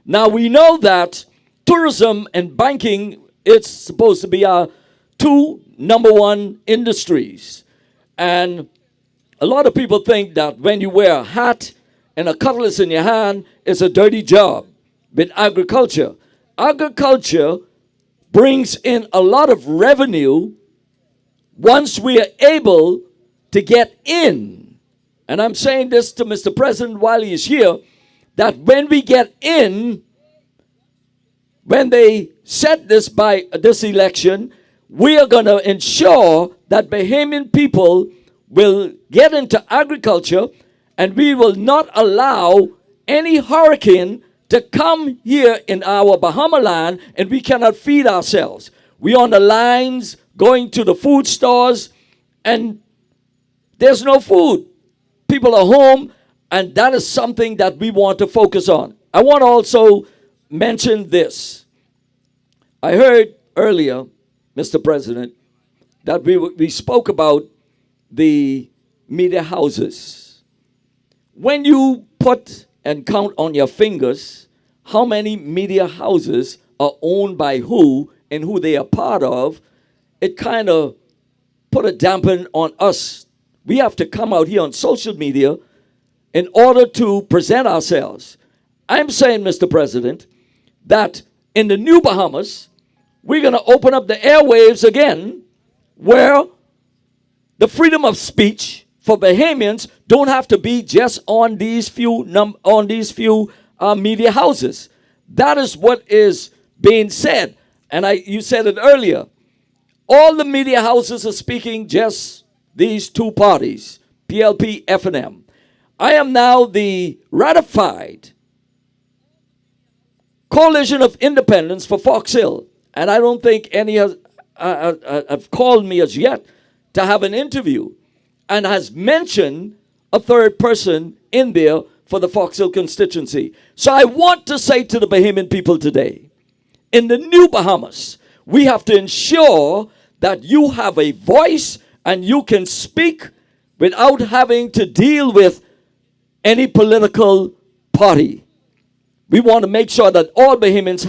Now, we know that tourism and banking, it's supposed to be our two number one industries. And a lot of people think that when you wear a hat and a cutlass in your hand, it's a dirty job. With agriculture, agriculture brings in a lot of revenue once we are able to get in. And I'm saying this to Mr. President while he is here, that when we get in, when they set this by this election, we are going to ensure that Bahamian people will get into agriculture, and we will not allow any hurricane to come here in our Bahama land and we cannot feed ourselves. We on the lines going to the food stores and there's no food. People are home, and that is something that we want to focus on. I want to also mention this. I heard earlier, Mr. President, that we spoke about the media houses. When you put and count on your fingers how many media houses are owned by who and who they are part of, it kind of put a dampen on us. We have to come out here on social media in order to present ourselves. I'm saying, Mr. President, that in the new Bahamas, we're going to open up the airwaves again, where the freedom of speech for Bahamians don't have to be just on these few media houses. That is what is being said. And you said it earlier. All the media houses are speaking just these two parties, PLP, FNM. I am now the ratified Coalition of Independence for Fox Hill. And I don't think any have called me as yet to have an interview, and has mentioned a third person in there for the Fox Hill constituency. So I want to say to the Bahamian people today, in the new Bahamas, we have to ensure that you have a voice and you can speak without having to deal with any political party. We want to make sure that all Bahamians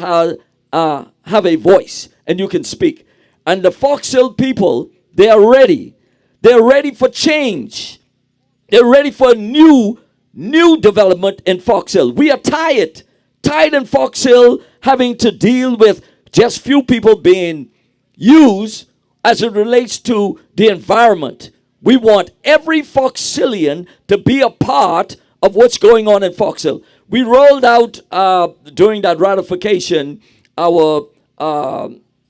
have a voice and you can speak. And the Fox Hill people, they are ready. They're ready for change. They're ready for a new development in Fox Hill. We are tired in Fox Hill having to deal with just few people being used as it relates to the environment. We want every Foxhillian to be a part of what's going on in Fox Hill. We rolled out during that ratification our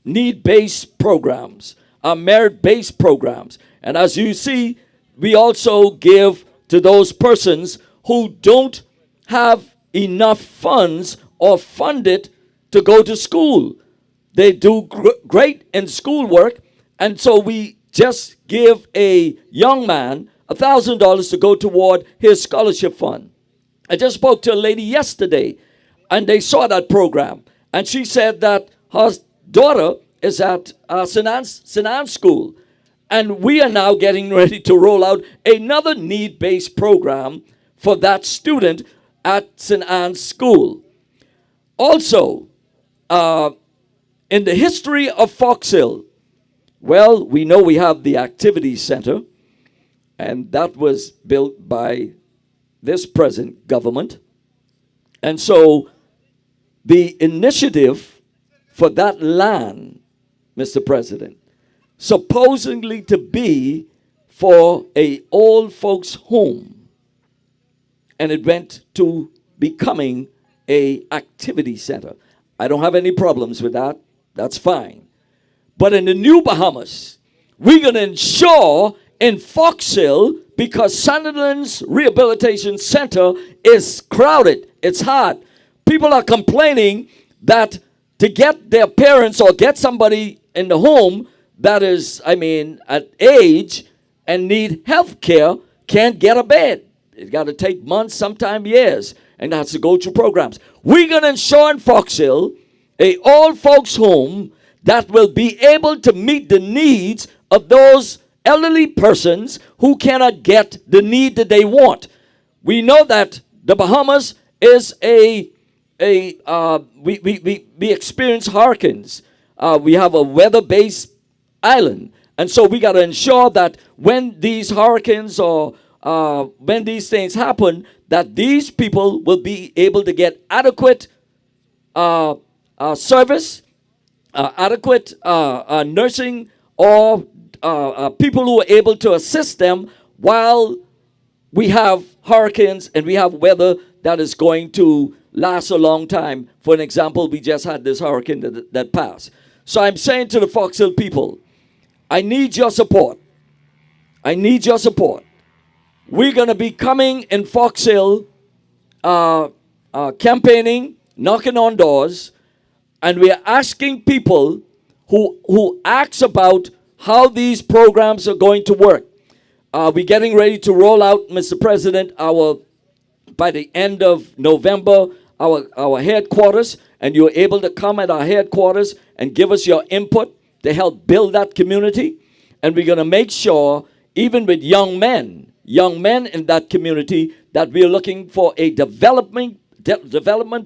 need-based programs, our merit-based programs. And as you see, we also give to those persons who don't have enough funds or funded to go to school. They do great in schoolwork, and so we just give a young man $1,000 to go toward his scholarship fund. I just spoke to a lady yesterday, and they saw that program, and she said that her daughter is at St. Anne's School, and we are now getting ready to roll out another need-based program for that student at St. Anne's School. Also, in the history of Fox Hill, well, we know we have the Activity Center, and that was built by this present government. And so the initiative for that land, Mr. President, supposedly to be for a old folks home, and it went to becoming a activity center. I don't have any problems with that. That's fine. But in the new Bahamas, we're going to ensure in Fox Hill, because Sunderland's Rehabilitation Center is crowded. It's hard. People are complaining that to get their parents or get somebody in the home that is, at age and need health care, can't get a bed. It's got to take months, sometimes years, and has to go through programs. We're going to ensure in Fox Hill a old folks home that will be able to meet the needs of those elderly persons who cannot get the need that they want. We know that the Bahamas is we experience hurricanes. We have a weather-based island. And so we got to ensure that when these hurricanes or when these things happen, that these people will be able to get adequate service, adequate nursing, or people who are able to assist them while we have hurricanes and we have weather that is going to last a long time. For an example, we just had this hurricane that passed. So I'm saying to the Fox Hill people, I need your support. I need your support. We're going to be coming in Fox Hill, campaigning, knocking on doors, and we are asking people who ask about how these programs are going to work. We're getting ready to roll out, Mr. President, by the end of November, our headquarters, and you're able to come at our headquarters and give us your input to help build that community. And we're going to make sure, even with young men in that community, that we're looking for a development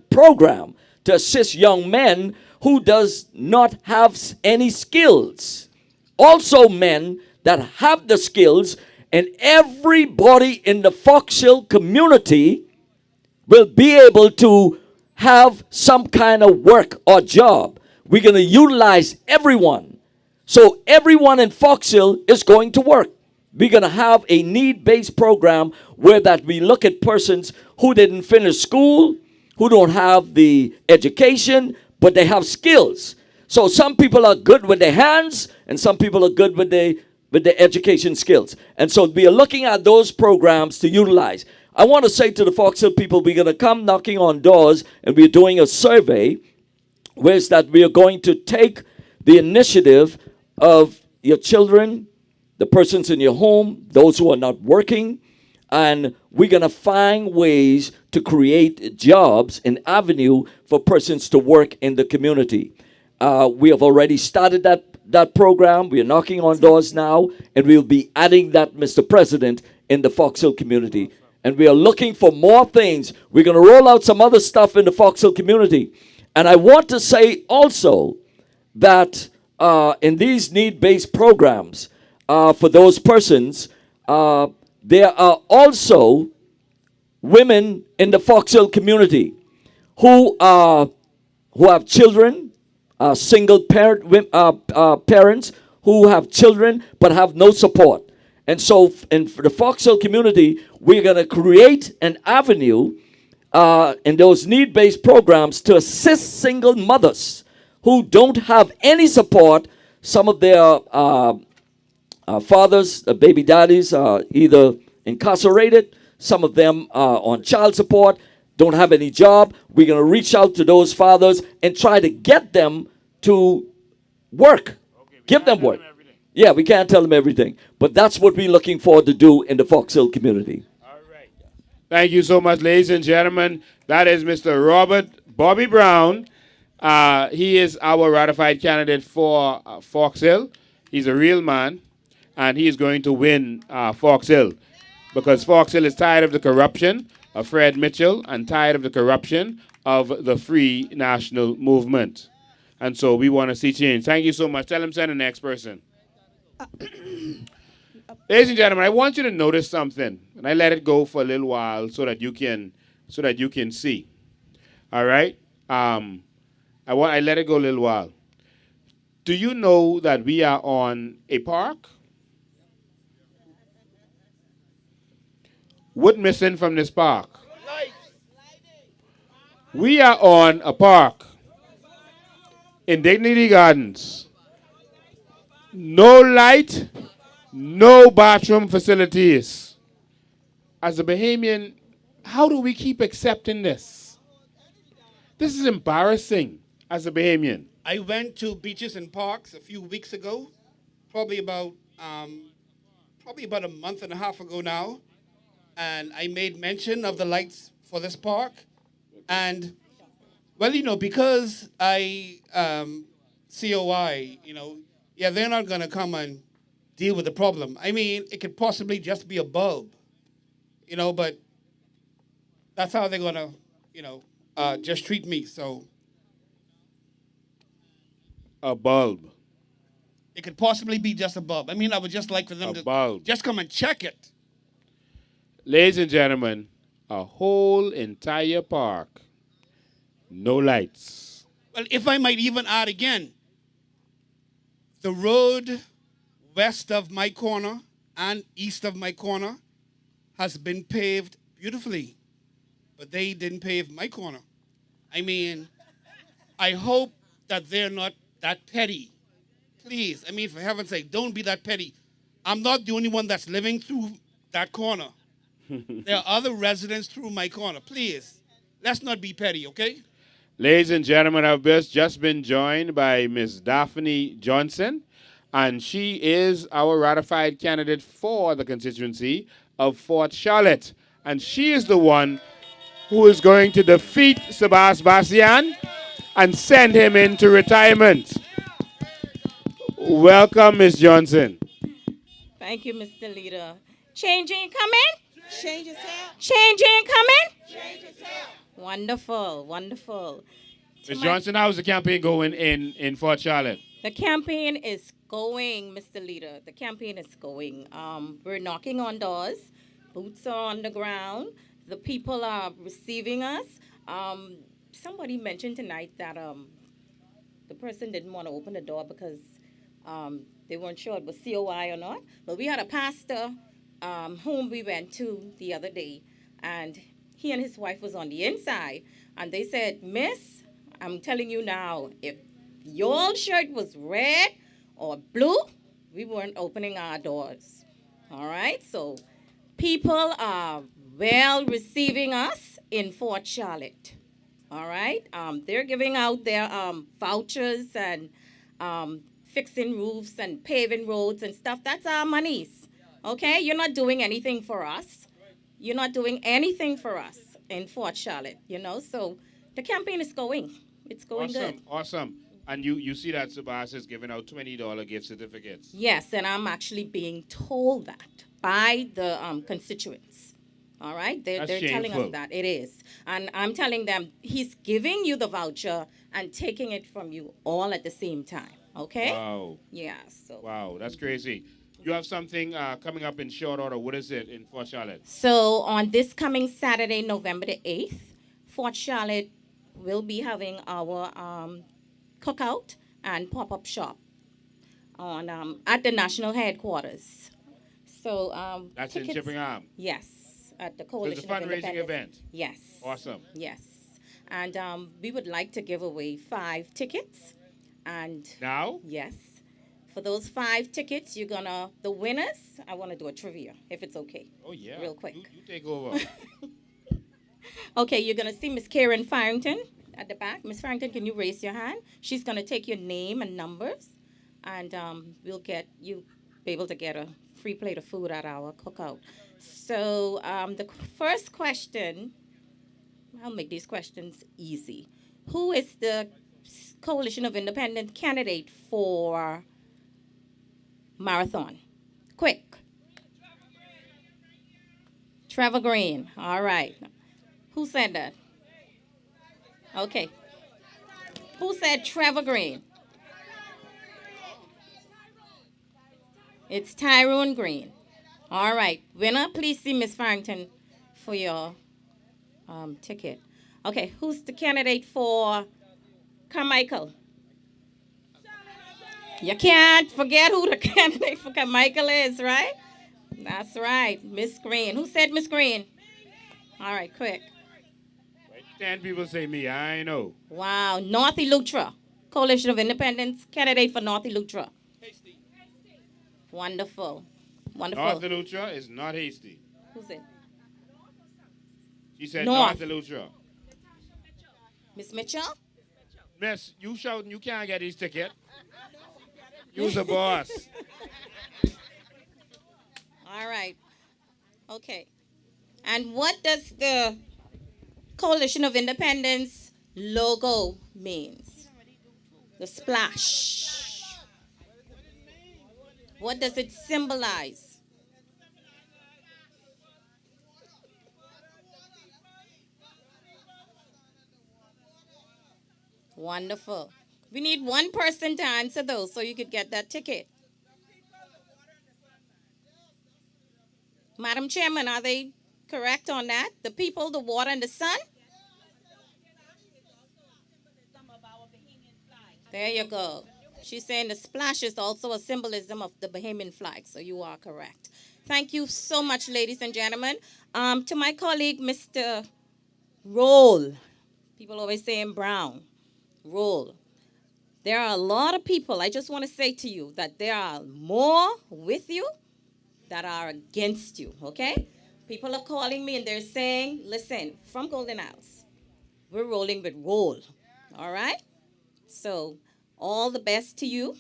program to assist young men who does not have any skills. Also men that have the skills, and everybody in the Fox Hill community will be able to have some kind of work or job. We're going to utilize everyone. So everyone in Fox Hill is going to work. We're going to have a need-based program where that we look at persons who didn't finish school, who don't have the education, but they have skills. So some people are good with their hands, and some people are good with the education skills. And so we are looking at those programs to utilize. I want to say to the Fox Hill people, we're going to come knocking on doors, and we're doing a survey where it's that we are going to take the initiative of your children, the persons in your home, those who are not working, and we're going to find ways to create jobs and avenue for persons to work in the community. We have already started that program. We are knocking on doors now, and we'll be adding that, Mr. President, in the Fox Hill community. And we are looking for more things. We're going to roll out some other stuff in the Fox Hill community. And I want to say also that in these need-based programs for those persons, there are also women in the Fox Hill community who have children, single parents who have children but have no support. And so in the Fox Hill community, we're going to create an avenue in those need-based programs to assist single mothers who don't have any support. Some of their fathers, baby daddies, are either incarcerated. Some of them are on child support, don't have any job. We're going to reach out to those fathers and try to get them to work. Give them work. Yeah, we can't tell them everything. But that's what we're looking forward to do in the Fox Hill community. All right. Thank you so much, ladies and gentlemen. That is Mr. Robert Bobby Brown. He is our ratified candidate for Fox Hill. He's a real man, and he is going to win Fox Hill because Fox Hill is tired of the corruption of Fred Mitchell and tired of the corruption of the Free National Movement. And so we want to see change. Thank you so much. Tell him send the next person. Ladies and gentlemen, I want you to notice something, and I let it go for a little while so that you can see. All right? I let it go a little while. Do you know that we are on a park? What missing from this park? We are on a park in Dignity Gardens. No light, no bathroom facilities. As a Bahamian, how do we keep accepting this? This is embarrassing as a Bahamian. I went to beaches and parks a few weeks ago, probably about a month and a half ago now, and I made mention of the lights for this park, and well, because I COI, they're not going to come and deal with the problem. I mean, it could possibly just be a bulb, but that's how they're going to, just treat me. So A bulb. it could possibly be just a bulb. I mean, I would just like for them A to bulb. just come and check it. Ladies and gentlemen, a whole entire park, no lights. Well, if I might even add again, the road west of my corner and east of my corner has been paved beautifully, but they didn't pave my corner. I mean, I hope that they're not that petty. Please, I mean, for heaven's sake, don't be that petty. I'm not the only one that's living through that corner. There are other residents through my corner. Please, let's not be petty, okay? Ladies and gentlemen, I've just been joined by Ms. Daphne Johnson, and she is our ratified candidate for the constituency of Fort Charlotte. And she is the one who is going to defeat Sebastian and send him into retirement. Welcome, Ms. Johnson. Thank you, Mr. Leader. Change ain't coming? Change is here. Change ain't coming? Change is here. Wonderful, wonderful. Ms. Johnson, how's the campaign going in Fort Charlotte? The campaign is going, Mr. Leader. The campaign is going. We're knocking on doors. Boots are on the ground. The people are receiving us. Somebody mentioned tonight that the person didn't want to open the door because they weren't sure it was COI or not. But we had a pastor whom we went to the other day, and he and his wife was on the inside, and they said, Miss, I'm telling you now, if your shirt was red or blue, we weren't opening our doors. All right, so people are well receiving us in Fort Charlotte. All right, they're giving out their vouchers and fixing roofs and paving roads and stuff. That's our monies. Okay, you're not doing anything for us. You're not doing anything for us in Fort Charlotte. So the campaign is going. It's going good. Awesome. And you see that Sabas is giving out $20 gift certificates. Yes, and I'm actually being told that by the constituents. All right, they're telling us that it is, and I'm telling them he's giving you the voucher and taking it from you all at the same time. Okay. Wow. Yeah. So. Wow, that's crazy. You have something coming up in short order. What is it in Fort Charlotte? So on this coming Saturday, November the 8th, Fort Charlotte will be having our cookout and pop-up shop on at the national headquarters. So that's tickets, in Chippenham. Yes, at the So Coalition it's a of fundraising Independence. event. Yes. Awesome. Yes, and we would like to give away 5 tickets, and Now? yes, for those 5 tickets, the winners. I want to do a trivia, if it's okay. Oh yeah. Real quick. You take over. Okay, you're gonna see Miss Karen Farrington at the back. Miss Farrington, can you raise your hand? She's gonna take your name and numbers, and we'll get you be able to get a free plate of food at our cookout. So the first question, I'll make these questions easy. Who is the Coalition of Independent candidate for marathon? Quick. Trevor Green. All right. Who said that? Okay. Who said Trevor Green? It's Tyrone Green. All right. Winner, please see Miss Farrington for your ticket. Okay. Who's the candidate for Carmichael? You can't forget who the candidate for Carmichael is, right? That's right. Miss Green. Who said Miss Green? All right. Quick. 10 people say me. I know. Wow. North Eleuthera. Coalition of Independents. Candidate for North Eleuthera. Wonderful. Wonderful. North Eleuthera is not hasty. Who's it? She said North. North Eleuthera. Miss Mitchell? Miss, you shouting you can't get his ticket. You's a boss. All right. Okay. And what does the Coalition of Independents logo means? The splash. What does it symbolize? Wonderful. We need one person to answer those so you could get that ticket. Madam Chairman, are they correct on that? The people, the water, and the sun? There you go. She's saying the splash is also a symbolism of the Bahamian flag, so you are correct. Thank you so much, ladies and gentlemen. To my colleague, Mr. Roll. People always saying Brown. Roll. There are a lot of people, I just want to say to you that there are more with you that are against you, okay? People are calling me and they're saying, listen, from Golden Isles, we're rolling with Roll, all right? So all the best to you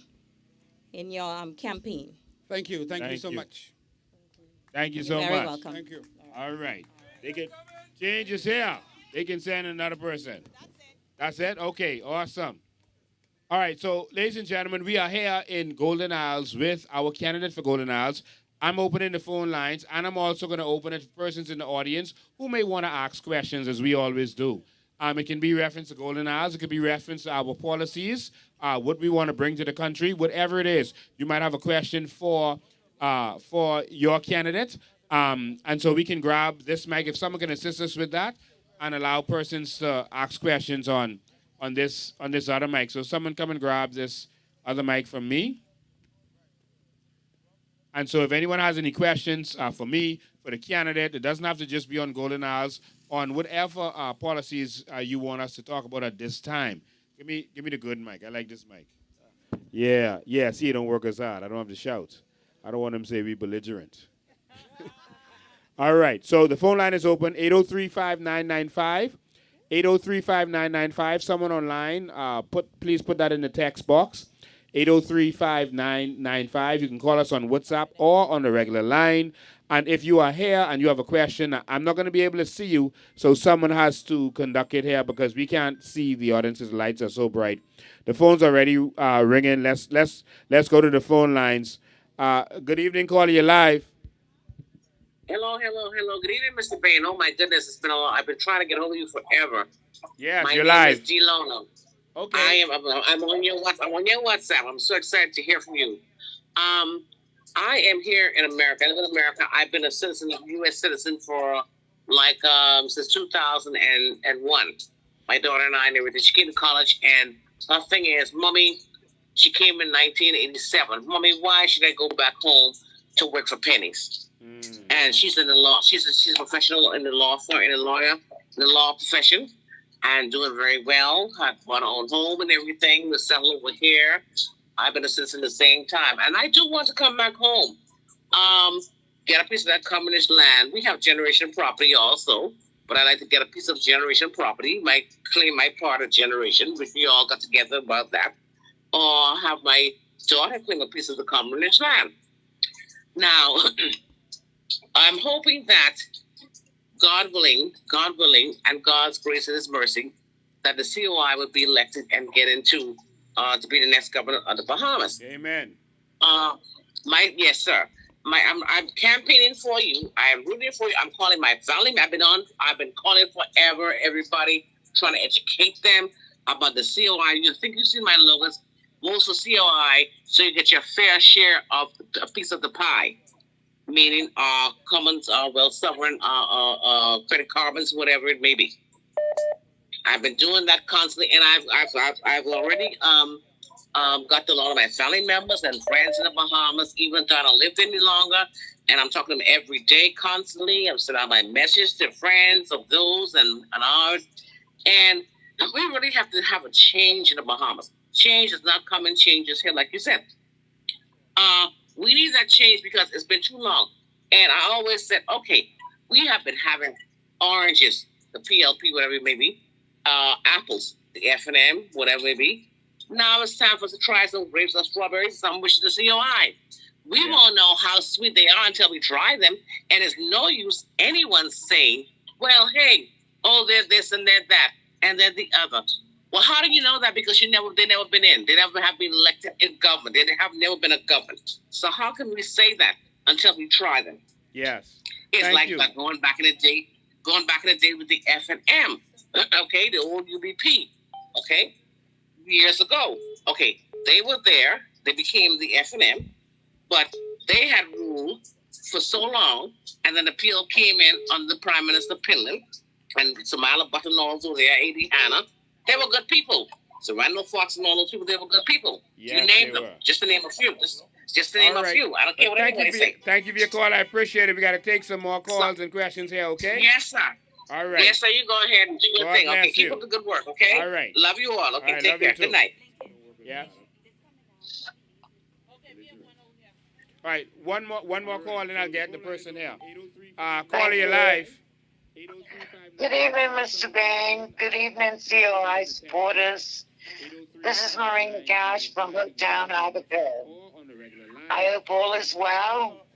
in your campaign. Thank you. Thank you Thank so you. much. Thank you so Very much. welcome. Thank you. All right. They can change is here. They can send another person. That's it? Okay, awesome. All right, so ladies and gentlemen, we are here in Golden Isles with our candidate for Golden Isles. I'm opening the phone lines, and I'm also going to open it for persons in the audience who may want to ask questions, as we always do. It can be reference to Golden Isles. It could be reference to our policies, what we want to bring to the country, whatever it is. You might have a question for your candidate, and so we can grab this mic if someone can assist us with that and allow persons to ask questions on on this other mic. So someone come and grab this other mic from me. And so if anyone has any questions for me, for the candidate, it doesn't have to just be on Golden Isles, on whatever policies you want us to talk about at this time. Give me the good mic. I like this mic. Yeah. See, it don't work as hard. I don't have to shout. I don't want them to say we belligerent. All right. So the phone line is open, 803-5995. 803-5995. Someone online, please put that in the text box. 803-5995. You can call us on WhatsApp or on the regular line. And if you are here and you have a question, I'm not going to be able to see you, so someone has to conduct it here because we can't see the audience's lights are so bright. The phone's already ringing. Let's go to the phone lines. Good evening, caller. You're live. Hello. Good evening, Mr. Bain. Oh my goodness, it's been a long. I've been trying to get hold of you forever. Yes, my you're name live. is D. Lono. Okay. I'm on your WhatsApp. I'm on your WhatsApp. I'm so excited to hear from you. I am here in America. I live in America. I've been a citizen, a U.S. citizen for since 2001. My daughter and I and everything. She came to college, and her thing is, Mommy, she came in 1987. Mommy, why should I go back home to work for pennies? And she's in the law. She's a professional in the law firm, in the law profession, and doing very well. Had bought her own home and everything. We're settled over here. I've been a citizen at the same time, and I do want to come back home. Get a piece of that communist land. We have generation property also, but I like to get a piece of generation property. Might claim my part of generation, which we all got together about that, or have my daughter claim a piece of the communist land. Now, I'm hoping that God willing, and God's grace and His mercy, that the COI would be elected and get into to be the next governor of the Bahamas. Amen. Yes, sir. I'm campaigning for you. I am rooting for you. I'm calling my family. I've been calling forever. Everybody, trying to educate them about the COI. You think you've seen my logos? Vote for COI so you get your fair share of a piece of the pie. Meaning commons, sovereign, credit carbons, whatever it may be. I've been doing that constantly, and I've already got a lot of my family members and friends in the Bahamas, even though I don't live there any longer, and I'm talking to them every day, constantly. I'm sending out my message to friends of those and ours, and we really have to have a change in the Bahamas. Change is not coming, change is here, like you said. We need that change because it's been too long. And I always said, okay, we have been having oranges, the PLP, whatever it may be, apples, the F&M, whatever it may be. Now it's time for us to try some grapes or strawberries, some which is the COI. We won't know how sweet they are until we try them. And it's no use anyone saying, well, hey, oh, they're this and they're that, and they're the other. Well, how do you know that? Because they never been in. They never have been elected in government. They have never been a government. So how can we say that until we try them? Yes. It's Thank like you. going back in the day with the F&M, okay, the old UBP, okay, years ago. Okay, they were there. They became the F&M, but they had ruled for so long, and then the PL came in under Prime Minister Pinland, and Samala Button over there, A.D. Hanna. They were good people. So Randall Fox and all those people, they were good people. Yes, you name them. were. Just to name a few. Just to name a few. I don't care what anybody say. Thank you for your call. I appreciate it. We got to take some more calls and questions here, okay? Yes, sir. All right. Yes, sir. You go ahead and do your God thing. Okay, bless keep you. up the good work, okay? All right. Love you all. Okay, All right, take love you care. too. Good night. Yeah. All right, one more call, and I'll get the person here. Caller, you live. Good evening, Mr. Bang. Good evening, COI supporters. This is Marina Cash from Hooktown, Albuquerque. I hope all is well.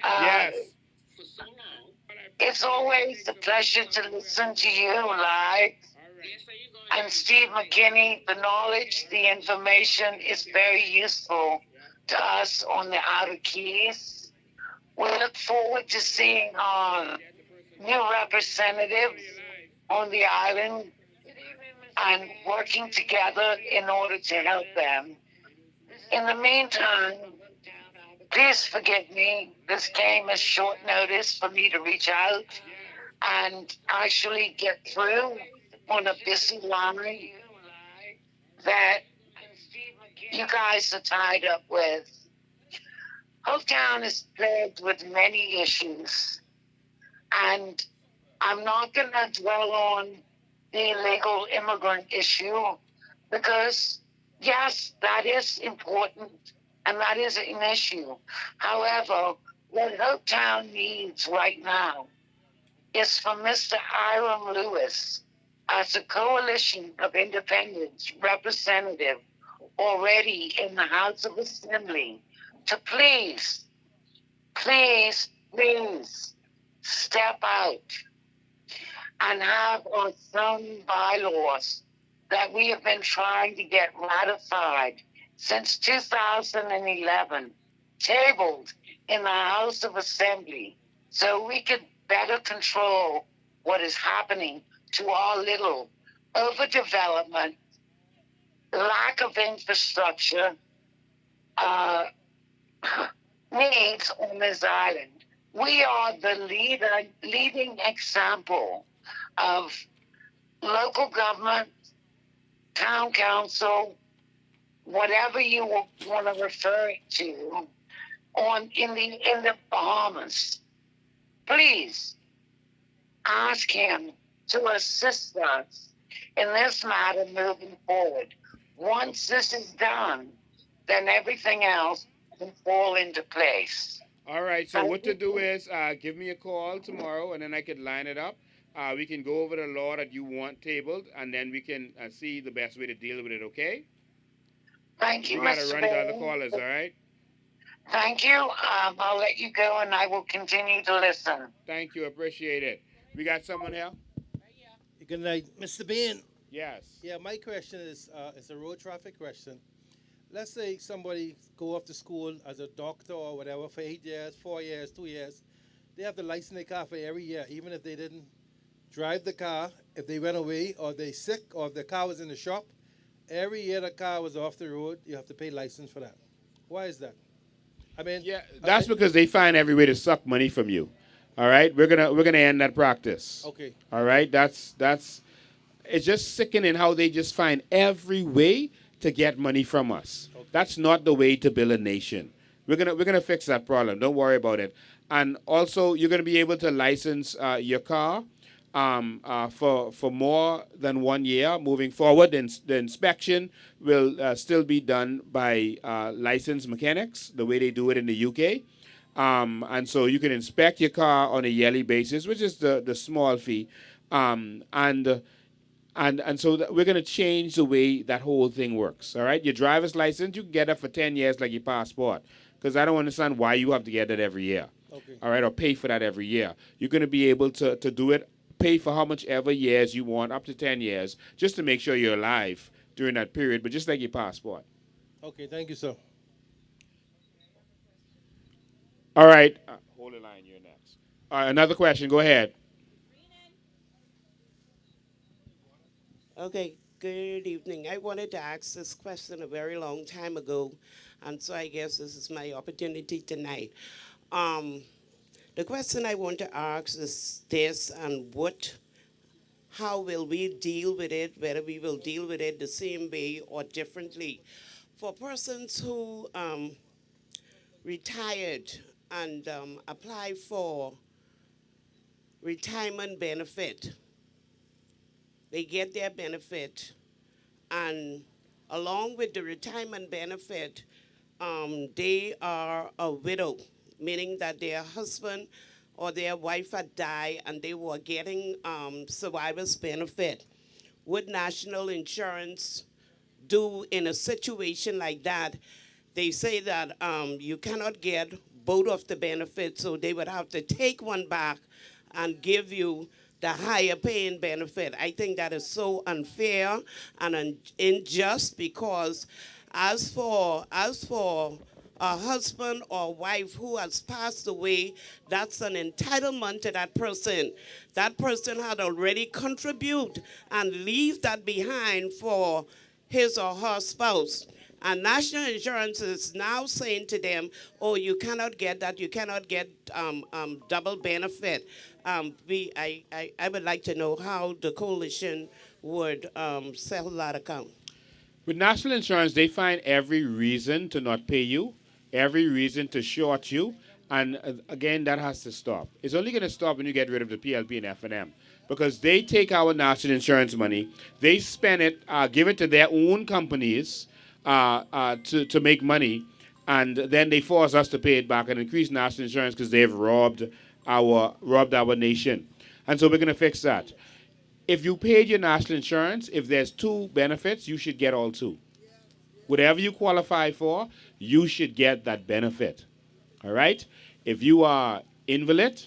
Yes. It's always a pleasure to listen to you live. I'm Steve McKinney. The knowledge, the information is very useful to us on the Outer Keys. We look forward to seeing our new representatives on the island and working together in order to help them. In the meantime, please forgive me. This came as short notice for me to reach out and actually get through on a busy line that you guys are tied up with. Hopetown is plagued with many issues, and I'm not going to dwell on the illegal immigrant issue because, yes, that is important and that is an issue. However, what Hopetown needs right now is for Mr. Iram Lewis, as a coalition of independents representative already in the House of Assembly, to please, please, please step out and have our zoning bylaws that we have been trying to get ratified since 2011, tabled in the House of Assembly so we could better control what is happening to our little overdevelopment, lack of infrastructure, uh, needs on this island. We are the leading example of local government, town council, whatever you want to refer it to, in the Bahamas. Please ask him to assist us in this matter moving forward. Once this is done, then everything else can fall into place. All right. So what to do is give me a call tomorrow, and then I can line it up. We can go over the law that you want tabled, and then we can see the best way to deal with it. Okay? Thank you, We got to Mr. run to other Bailey. callers. All right. Thank you. I'll let you go, and I will continue to listen. Thank you. Appreciate it. We got someone here. Good night, Mr. Bean. Yes. Yeah, my question is it's a road traffic question. Let's say somebody go off to school as a doctor or whatever for 8 years, 4 years, 2 years. They have to license their car for every year, even if they didn't drive the car, if they went away or they sick or if the car was in the shop. Every year the car was off the road, you have to pay license for that. Why is that? I mean, Yeah, that's because they find every way to suck money from you. All right, we're gonna end that practice. Okay. All right, that's it's just sickening how they just find every way to get money from us. Okay. That's not the way to build a nation. We're gonna fix that problem. Don't worry about it. And also, you're gonna be able to license your car for more than 1 year moving forward. The inspection will still be done by licensed mechanics, the way they do it in the UK. And so you can inspect your car on a yearly basis, which is the small fee. And so we're going to change the way that whole thing works. All right, your driver's license, you can get it for 10 years like your passport, because I don't understand why you have to get it every year. Okay. All right, or pay for that every year. You're going to be able to do it, pay for how much ever years you want, up to 10 years, just to make sure you're alive during that period, but just like your passport. Okay, thank you, sir. All right. Hold the line, you're next. Another question, go ahead. Okay, good evening. I wanted to ask this question a very long time ago, and so I guess this is my opportunity tonight. The question I want to ask is this, and how will we deal with it, whether we will deal with it the same way or differently. For persons who retired and apply for retirement benefit, they get their benefit, and along with the retirement benefit, they are a widow, meaning that their husband or their wife had died and they were getting survivor's benefit. Would national insurance do in a situation like that? They say that you cannot get both of the benefits, so they would have to take one back and give you the higher paying benefit. I think that is so unfair and unjust, because as for a husband or wife who has passed away, that's an entitlement to that person. That person had already contributed and leave that behind for his or her spouse. And national insurance is now saying to them, oh, you cannot get that, you cannot get double benefit. I would like to know how the coalition would settle that account. With national insurance, they find every reason to not pay you, every reason to short you, and again, that has to stop. It's only going to stop when you get rid of the PLP and F&M, because they take our national insurance money, they spend it, give it to their own companies to make money, and then they force us to pay it back and increase national insurance because they've robbed our nation. And so we're going to fix that. If you paid your national insurance, if there's two benefits, you should get all two. Whatever you qualify for, you should get that benefit. All right? If you are invalid,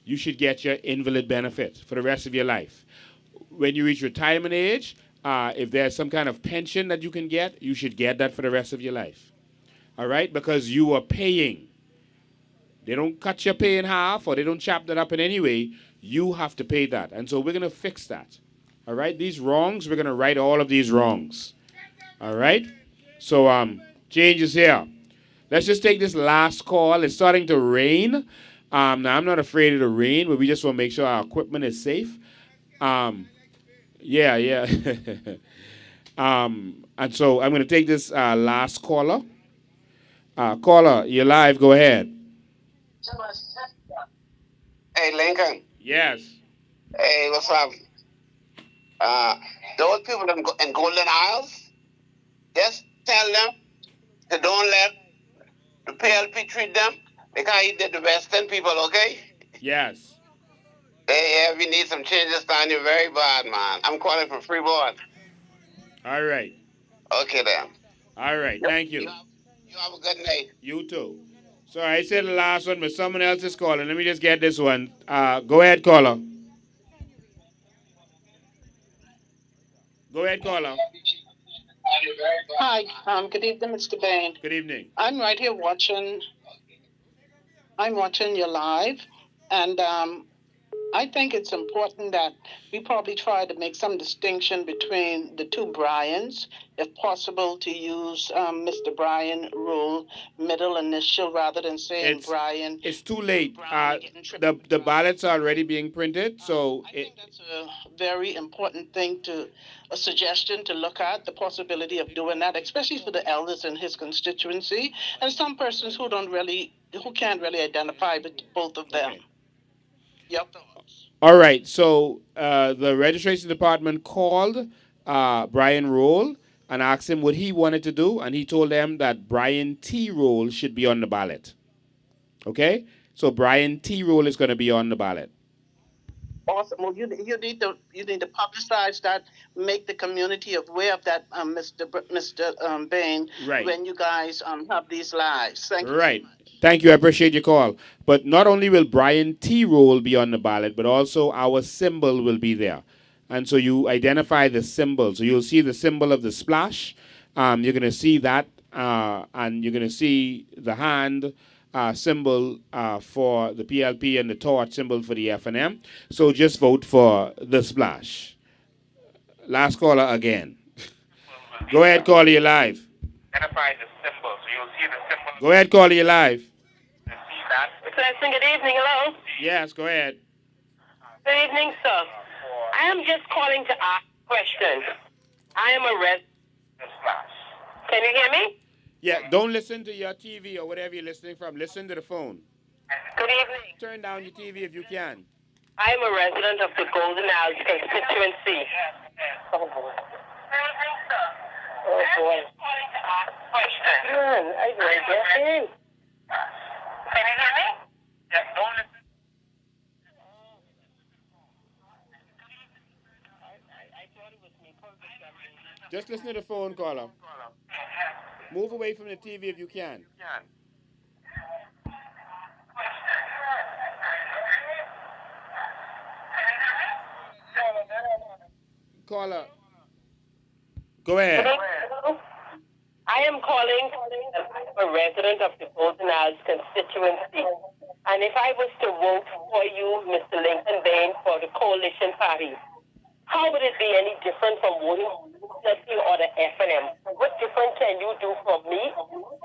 you should get your invalid benefit for the rest of your life. When you reach retirement age, if there's some kind of pension that you can get, you should get that for the rest of your life. All right? Because you are paying. They don't cut your pay in half or they don't chop that up in any way. You have to pay that. And so we're going to fix that. All right? These wrongs, we're going to right all of these wrongs. All right? So change is here. Let's just take this last call. It's starting to rain. Now, I'm not afraid of the rain, but we just want to make sure our equipment is safe. Yeah. And so I'm going to take this last caller. Caller, you're live. Go ahead. Hey, Lincoln. Yes. Hey, what's up? Those people in Golden Isles, just tell them to don't let the PLP treat them like how he did the Western people, okay? Yes. Hey, yeah, we need some changes down here very bad, man. I'm calling for free board. All right. Okay, then. All right. Thank you. You have a good night. You too. So I said the last one, but someone else is calling. Let me just get this one. Go ahead, caller. Go ahead, caller. Hi, good evening, Mr. Bain. Good evening. I'm right here watching you live, and I think it's important that we probably try to make some distinction between the two Bryans, if possible, to use Mr. Brian Rule, middle initial, rather than saying Brian. It's too late. The ballots are already being printed, so I think that's a very important thing a suggestion to look at, the possibility of doing that, especially for the elders in his constituency, and some persons who can't really identify with both of them. Okay. Yep. All right, so the registration department called Brian Roll and asked him what he wanted to do, and he told them that Brian T. Roll should be on the ballot. Okay? So Brian T. Roll is going to be on the ballot. Awesome. Well, you need to publicize that, make the community aware of that, Mr. Bain, Right. when you guys have these lives. Thank you. Right. Thank you. I appreciate your call. But not only will Brian T. Roll be on the ballot, but also our symbol will be there. And so you identify the symbol. So you'll see the symbol of the splash. You're going to see that, and you're going to see the hand symbol for the PLP and the torch symbol for the F&M. So just vote for the splash. Last caller again. Go ahead, caller, you're live. Identify the symbol, so you'll see the symbol. Go ahead, caller, you're live. See that? Good evening, hello. Yes, go ahead. Good evening, sir. I am just calling to ask a question. I am a resident. Can you hear me? Yeah, don't listen to your TV or whatever you're listening from. Listen to the phone. Good evening. Turn down your TV if you can. I am a resident of the Golden Isles constituency. Oh, boy. Good evening, sir. Oh, boy. I'm calling to ask a question. I didn't get in. Can you hear me? Yeah, don't listen. Just listen to the phone, caller. Move away from the TV if you can. Caller. Go ahead. I am calling. I'm a resident of the Golden Isles constituency. And if I was to vote for you, Mr. Lincoln Bain, for the coalition party, how would it be any different from voting PLP or the FNM. What different can you do for me,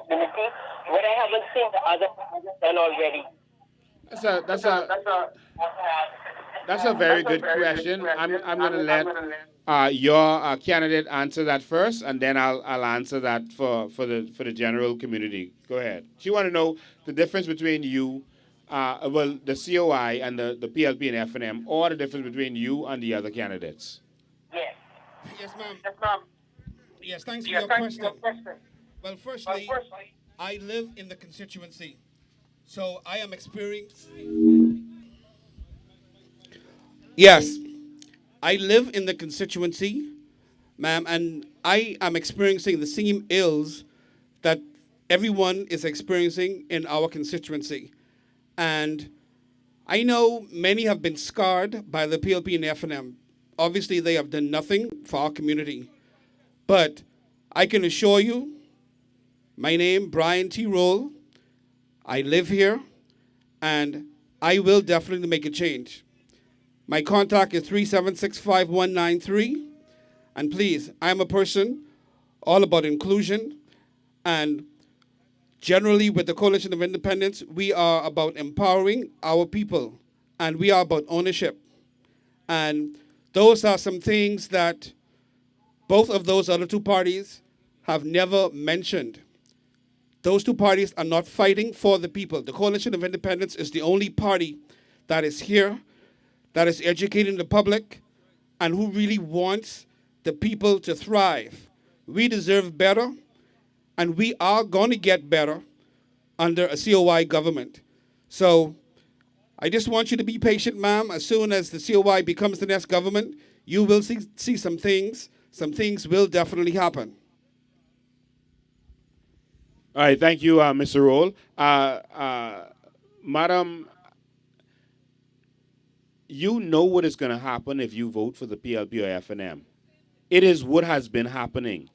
community, what I haven't seen the other done already? That's a that's a that's a very good question. I'm gonna let your candidate answer that first, and then I'll answer that for the general community. Go ahead. She want to know the difference between you, well, the COI and the PLP and FNM, or the difference between you and the other candidates. Yes. Yes, ma'am. Yes, ma'am. Yes, thanks for Yeah, your thank you for question. your question. Well, But firstly, firstly, I live in the constituency. So I am experiencing. Yes, I live in the constituency, ma'am, and I am experiencing the same ills that everyone is experiencing in our constituency. And I know many have been scarred by the PLP and FNM. Obviously, they have done nothing for our community. But I can assure you, my name, Brian T. Roll, I live here, and I will definitely make a change. My contact is 3765193. And please, I'm a person all about inclusion. And generally, with the Coalition of Independence, we are about empowering our people. And we are about ownership. And those are some things that both of those other two parties have never mentioned. Those two parties are not fighting for the people. The Coalition of Independence is the only party that is here, that is educating the public, and who really wants the people to thrive. We deserve better, and we are going to get better under a COI government. So I just want you to be patient, ma'am. As soon as the COI becomes the next government, you will see some things. Some things will definitely happen. All right, thank you, Mr. Roll. Madam, you know what is going to happen if you vote for the PLP or FNM. It is what has been happening,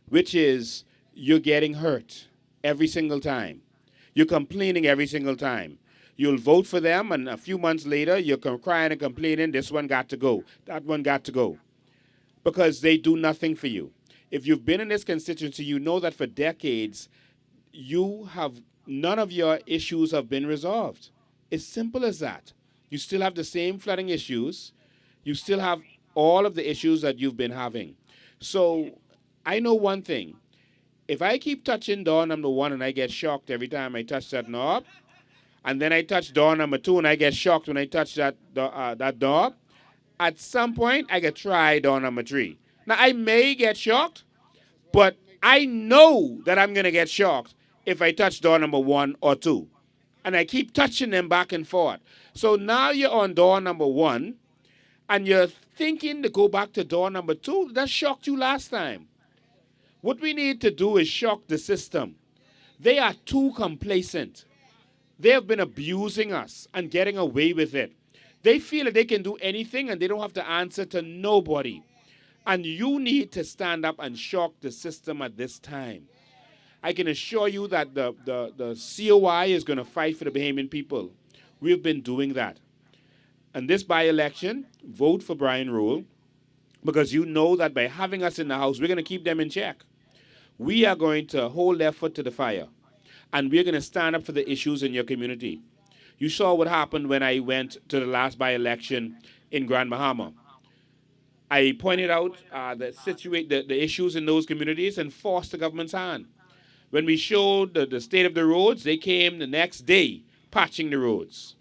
which is you're getting hurt every single time. You're complaining every single time. You'll vote for them, and a few months later, you're crying and complaining, this one got to go, that one got to go, because they do nothing for you. If you've been in this constituency, you know that for decades, none of your issues have been resolved. It's simple as that. You still have the same flooding issues. You still have all of the issues that you've been having. So I know one thing. If I keep touching door number 1 and I get shocked every time I touch that knob, and then I touch door number 2 and I get shocked when I touch that knob, at some point I get try door number 3. Now I may get shocked, but I know that I'm going to get shocked if I touch door number 1 or 2. And I keep touching them back and forth. So now you're on door number 1, and you're thinking to go back to door number 2. That shocked you last time. What we need to do is shock the system. They are too complacent. They have been abusing us and getting away with it. They feel that they can do anything and they don't have to answer to nobody. And you need to stand up and shock the system at this time. I can assure you that the COI is going to fight for the Bahamian people. We've been doing that. And this by-election, vote for Brian Rule, because you know that by having us in the House, we're going to keep them in check. We are going to hold their foot to the fire, and we're going to stand up for the issues in your community. You saw what happened when I went to the last by-election in Grand Bahama. I pointed out the issues in those communities and forced the government's hand. When we showed the state of the roads, they came the next day patching the roads.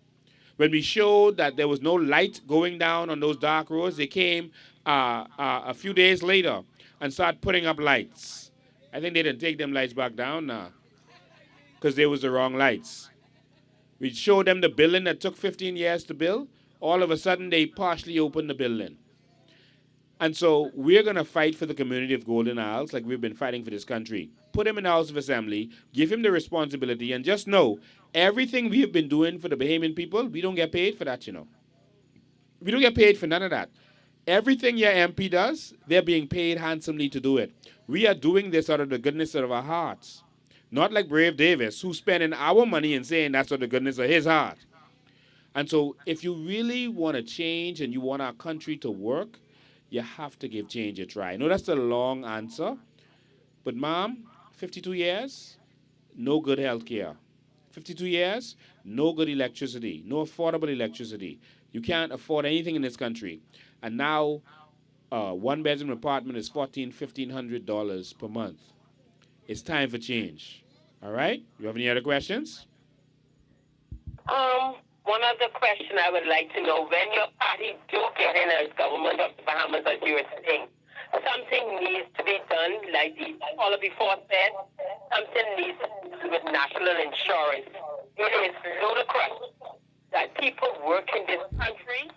When we showed that there was no light going down on those dark roads, they came a few days later and started putting up lights. I think they didn't take them lights back down now because they was the wrong lights. We showed them the building that took 15 years to build. All of a sudden, they partially opened the building. And so we're going to fight for the community of Golden Isles like we've been fighting for this country. Put him in the House of Assembly, give him the responsibility, and just know everything we have been doing for the Bahamian people, we don't get paid for that, you know. We don't get paid for none of that. Everything your MP does, they're being paid handsomely to do it. We are doing this out of the goodness of our hearts. Not like Brave Davis, who's spending our money and saying that's out of the goodness of his heart. And so if you really want to change and you want our country to work, You have to give change a try. I know that's a long answer, but mom, 52 years, no good health care. 52 years, no good electricity, no affordable electricity. You can't afford anything in this country. And now, one-bedroom apartment is $1,400 per month. It's time for change. All right? You have any other questions? One other question I would like to know: when your party do get in as government of the Bahamas, as you were saying, something needs to be done, like the caller before said, something needs to be done with national insurance. It is ludicrous that people work in this country,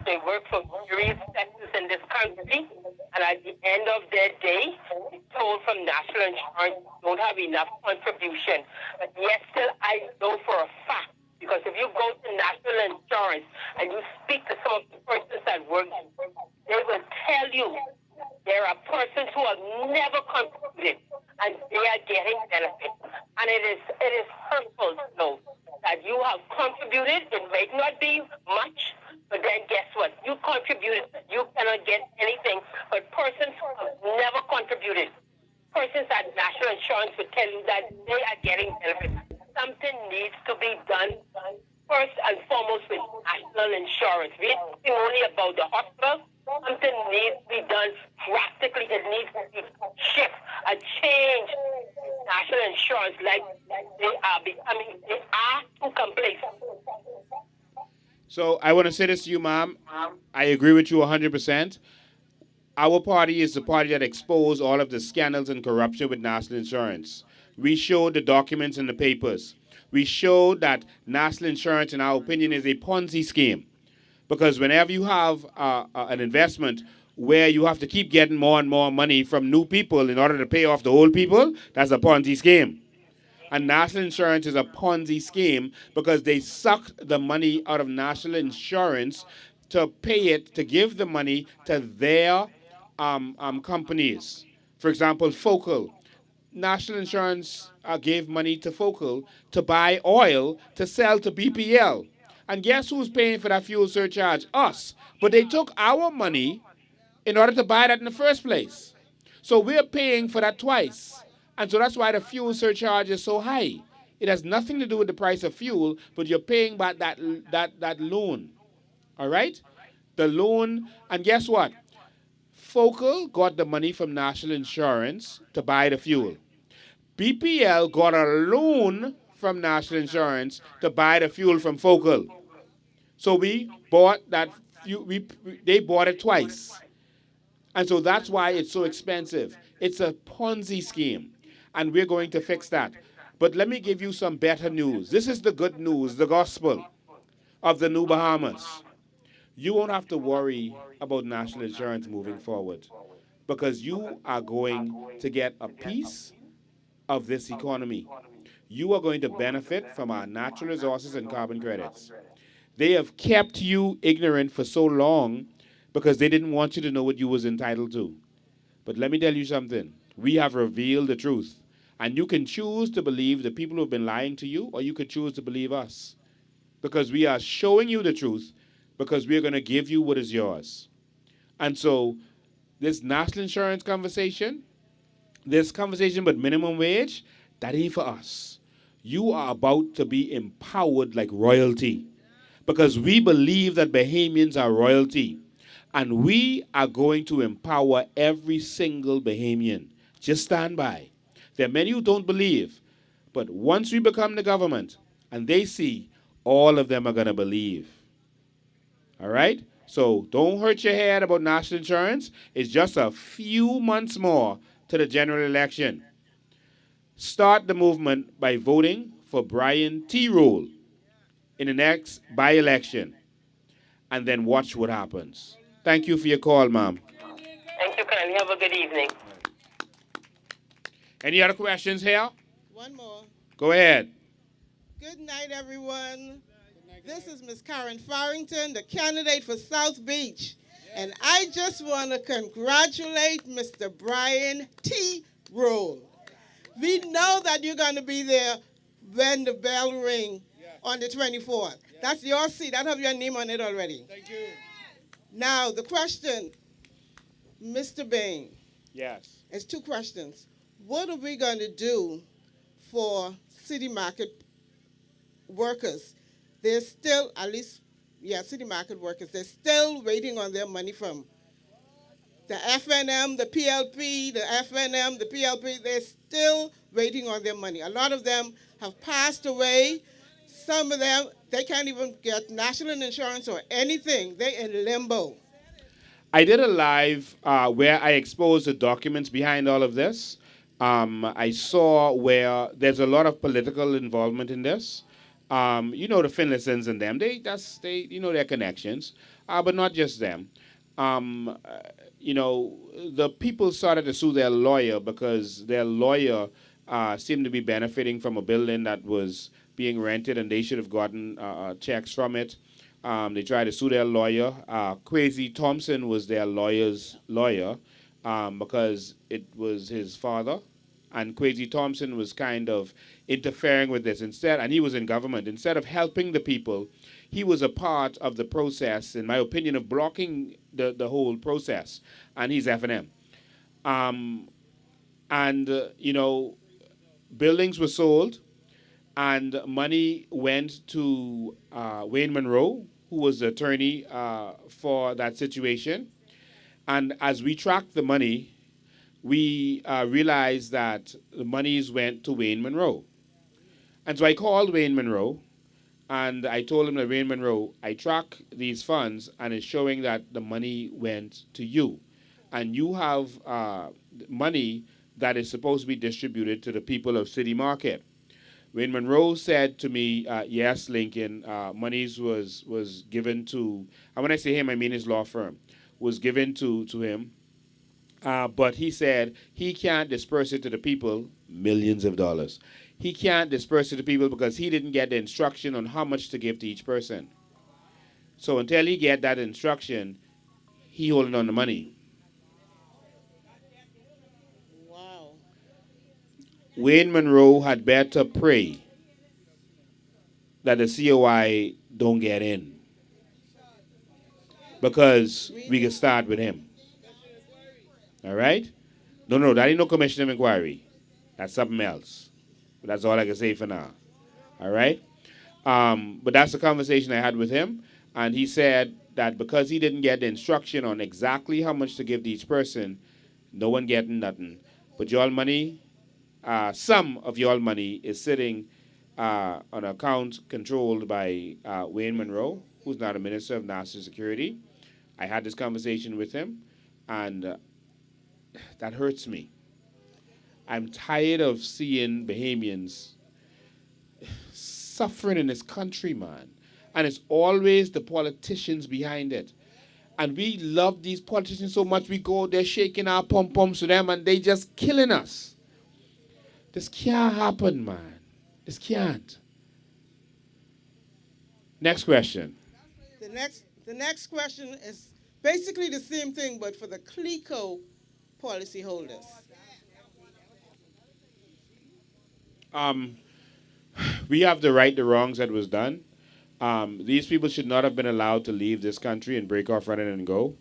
they work for various sectors in this country, and at the end of their day, they're told from national insurance don't have enough contribution. But yes, still I know for a fact, because if you go to national insurance and you speak to some of the persons that work, they will tell you there are persons who have never contributed and they are getting benefits. And it is hurtful to know that you have contributed. It may not be much, but then guess what? You contributed. You cannot get anything. But persons who have never contributed, persons at national insurance would tell you that they are getting benefits. Something needs to be done first and foremost with national insurance. We're talking only about the hospital. Something needs to be done drastically. It needs to be shift, a change in national insurance, like they are too complacent. So I want to say this to you, Mom. I agree with you 100%. Our party is the party that exposed all of the scandals and corruption with national insurance. We showed the documents in the papers. We showed that national insurance, in our opinion, is a Ponzi scheme. Because whenever you have an investment where you have to keep getting more and more money from new people in order to pay off the old people, that's a Ponzi scheme. And national insurance is a Ponzi scheme because they suck the money out of national insurance to pay it, to give the money to their companies. For example, Focal. National Insurance gave money to Focal to buy oil to sell to BPL. And guess who's paying for that fuel surcharge? Us. But they took our money in order to buy that in the first place. So we're paying for that twice. And so that's why the fuel surcharge is so high. It has nothing to do with the price of fuel, but you're paying back that loan. All right? The loan, and guess what? Focal got the money from National Insurance to buy the fuel. BPL got a loan from National Insurance to buy the fuel from Focal. So we bought that, they bought it twice. And so that's why it's so expensive. It's a Ponzi scheme. And we're going to fix that. But let me give you some better news. This is the good news, the gospel of the new Bahamas. You won't have to worry about national insurance moving forward because you are going to get a piece of this economy. You are going to benefit from our natural resources and carbon credits. They have kept you ignorant for so long because they didn't want you to know what you was entitled to. But let me tell you something. We have revealed the truth. And you can choose to believe the people who have been lying to you, or you could choose to believe us. Because we are showing you the truth, because we're going to give you what is yours. And so this national insurance conversation, this conversation about minimum wage, that ain't for us. You are about to be empowered like royalty. Because we believe that Bahamians are royalty. And we are going to empower every single Bahamian. Just stand by. There are many who don't believe. But once we become the government and they see, all of them are going to believe. All right? So don't hurt your head about national insurance. It's just a few months more to the general election. Start the movement by voting for Brian T. Rule in the next by-election. And then watch what happens. Thank you for your call, ma'am. Thank you, Connie. Have a good evening. Any other questions here? One more. Go ahead. Good night, everyone. This is Miss Karen Farrington, the candidate for South Beach. And I just want to congratulate Mr. Brian T. Rule. We know that you're going to be there when the bell rings on the 24th. That's your seat. I have your name on it already. Thank you. Now, the question, Mr. Bain, Yes. it's two questions. What are we going to do for city market workers? They're still, at least, yeah, city market workers, they're still waiting on their money from the FNM, the PLP, the FNM, the PLP. They're still waiting on their money. A lot of them have passed away. Some of them, they can't even get national insurance or anything. They're in limbo. I did a live where I exposed the documents behind all of this. I saw where there's a lot of political involvement in this. You know the Finlaysons and them. They you know their connections, but not just them. Um, uh, you know the people started to sue their lawyer because their lawyer seemed to be benefiting from a building that was being rented, and they should have gotten checks from it. They tried to sue their lawyer. Crazy Thompson was their lawyer's lawyer because it was his father. And Crazy Thompson was kind of interfering with this instead, and he was in government. Instead of helping the people, he was a part of the process, in my opinion, of blocking the whole process. And he's F&M. You know, buildings were sold, and money went to Wayne Monroe, who was the attorney for that situation. And as we tracked the money, we realized that the monies went to Wayne Monroe. And so I called Wayne Monroe, and I told him that Wayne Monroe, I track these funds, and it's showing that the money went to you. And you have money that is supposed to be distributed to the people of City Market. When Monroe said to me, yes, Lincoln, monies was given to, and when I say him, I mean his law firm, was given to him. But he said he can't disperse it to the people, millions of dollars. He can't disperse it to people because he didn't get the instruction on how much to give to each person. So until he get that instruction, he holding on the money. Wow. Wayne Monroe had better pray that the COI don't get in, because we can start with him. All right? No, that ain't no commission of inquiry. That's something else. But that's all I can say for now. All right? But that's the conversation I had with him. And he said that because he didn't get the instruction on exactly how much to give to each person, no one getting nothing. But your money, some of your money is sitting on an account controlled by Wayne Monroe, who's not a minister of national security. I had this conversation with him, and that hurts me. I'm tired of seeing Bahamians suffering in this country, man. And it's always the politicians behind it. And we love these politicians so much, we go there shaking our pom-poms to them, and they just killing us. This can't happen, man. This can't. Next question. The next question is basically the same thing, but for the CLECO policyholders. We have to right the wrongs that was done. These people should not have been allowed to leave this country and break off running and go.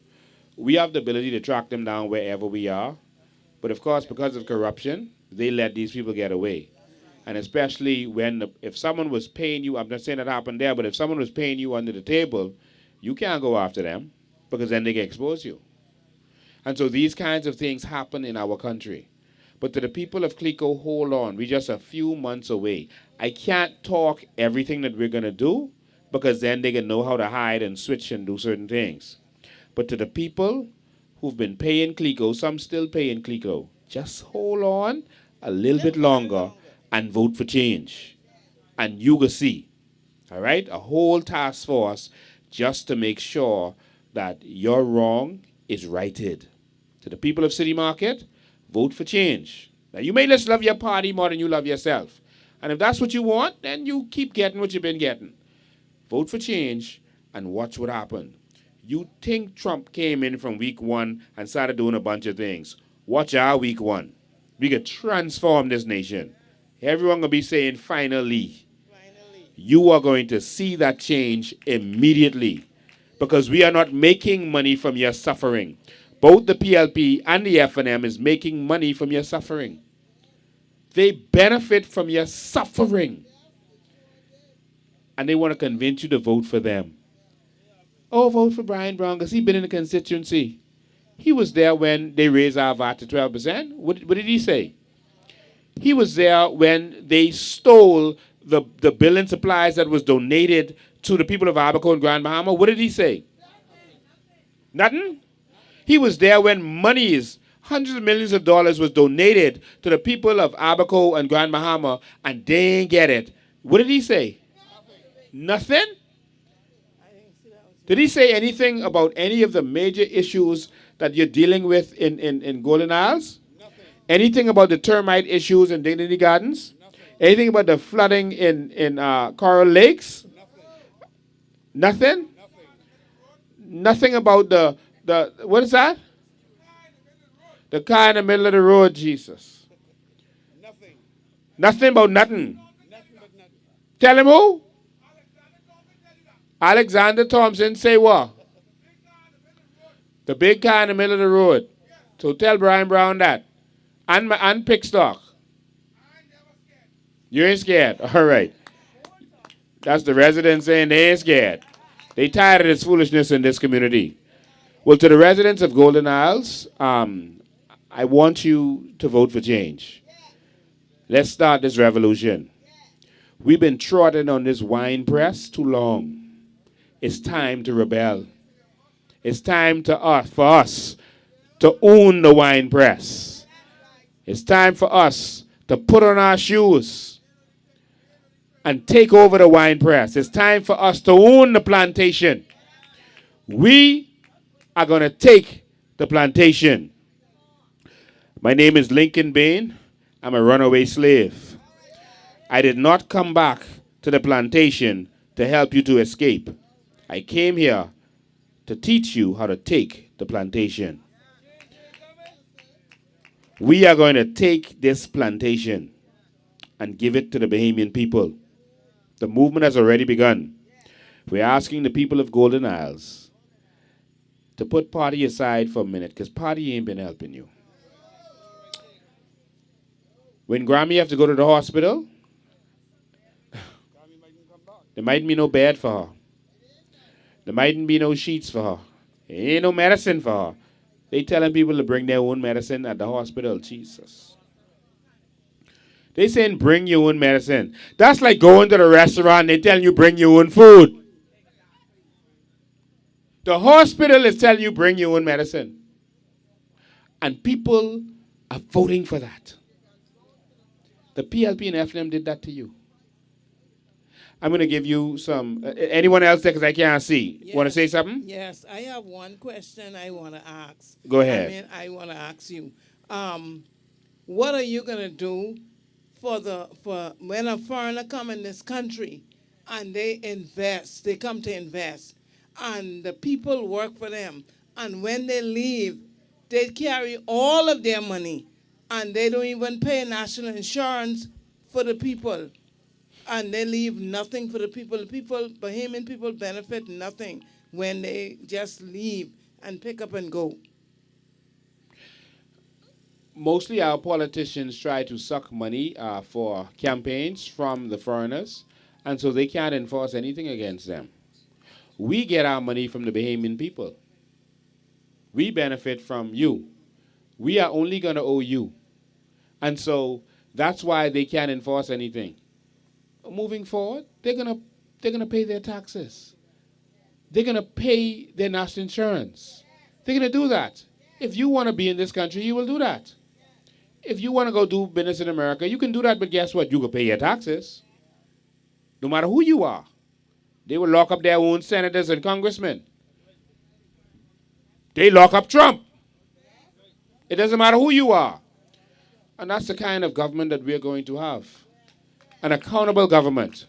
We have the ability to track them down wherever we are. But of course, because of corruption, they let these people get away. And especially if someone was paying you, I'm not saying that happened there, but if someone was paying you under the table, you can't go after them because then they can expose you. And so these kinds of things happen in our country. But to the people of CLECO, hold on. We're just a few months away. I can't talk everything that we're going to do because then they can know how to hide and switch and do certain things. But to the people who've been paying CLECO, some still paying CLECO, just hold on a little bit longer and vote for change. And you will see, all right, a whole task force just to make sure that your wrong is righted. To the people of City Market, vote for change. Now, you may just love your party more than you love yourself. And if that's what you want, then you keep getting what you've been getting. Vote for change and watch what happens. You think Trump came in from week one and started doing a bunch of things. Watch our week one. We could transform this nation. Everyone going to be saying, finally. You are going to see that change immediately. Because we are not making money from your suffering, both the PLP and the FNM is making money from your suffering. They benefit from your suffering. And they want to convince you to vote for them. Oh, vote for Brian Brown because he's been in the constituency. He was there when they raised our VAT to 12%. What did he say? He was there when they stole the building supplies that was donated to the people of Abaco and Grand Bahama. What did he say? Nothing? He was there when monies, hundreds of millions of dollars was donated to the people of Abaco and Grand Bahama and they didn't get it. What did he say? Nothing? Did he say anything about any of the major issues that you're dealing with in Golden Isles? Anything about the termite issues in Dignity Gardens? Anything about the flooding in Coral Lakes? Nothing? Nothing about the what is that? The car in the middle of the road, Jesus. Nothing about nothing. Tell him who? Alexander Thompson say what? The big car in the middle of the road. So tell Brian Brown that. And Pickstock. You ain't scared. All right. That's the residents saying they ain't scared. They tired of this foolishness in this community. Well, to the residents of Golden Isles, I want you to vote for change. Let's start this revolution. We've been trotting on this wine press too long. It's time to rebel. It's time for us to own the wine press. It's time for us to put on our shoes and take over the wine press. It's time for us to own the plantation. We are going to take the plantation. My name is Lincoln Bain. I'm a runaway slave. I did not come back to the plantation to help you to escape. I came here to teach you how to take the plantation. We are going to take this plantation and give it to the Bahamian people. The movement has already begun. We're asking the people of Golden Isles to put party aside for a minute because party ain't been helping you. When Grammy have to go to the hospital, there mightn't be no bed for her. There mightn't be no sheets for her. There ain't no medicine for her. They telling people to bring their own medicine at the hospital. Jesus. They saying bring your own medicine. That's like going to the restaurant. They telling you bring your own food. The hospital is telling you bring your own medicine. And people are voting for that. The PLP and FNM did that to you. I'm going to give you some. Anyone else there because I can't see? Yes. Want to say something? Yes, I have one question I want to ask. Go ahead. I want to ask you, what are you going to do for when a foreigner come in this country and they invest, they come to invest, and the people work for them, and when they leave, they carry all of their money, and they don't even pay national insurance for the people. And they leave nothing for the people. The people, Bahamian people, benefit nothing when they just leave and pick up and go. Mostly our politicians try to suck money for campaigns from the foreigners, and so they can't enforce anything against them. We get our money from the Bahamian people. We benefit from you. We are only going to owe you. And so that's why they can't enforce anything. Moving forward, they're gonna pay their taxes. They're gonna pay their national insurance. They're gonna do that. If you want to be in this country, you will do that. If you want to go do business in America, you can do that. But guess what? You can pay your taxes. No matter who you are, they will lock up their own senators and congressmen. They lock up Trump. It doesn't matter who you are, and that's the kind of government that we're going to have. An accountable government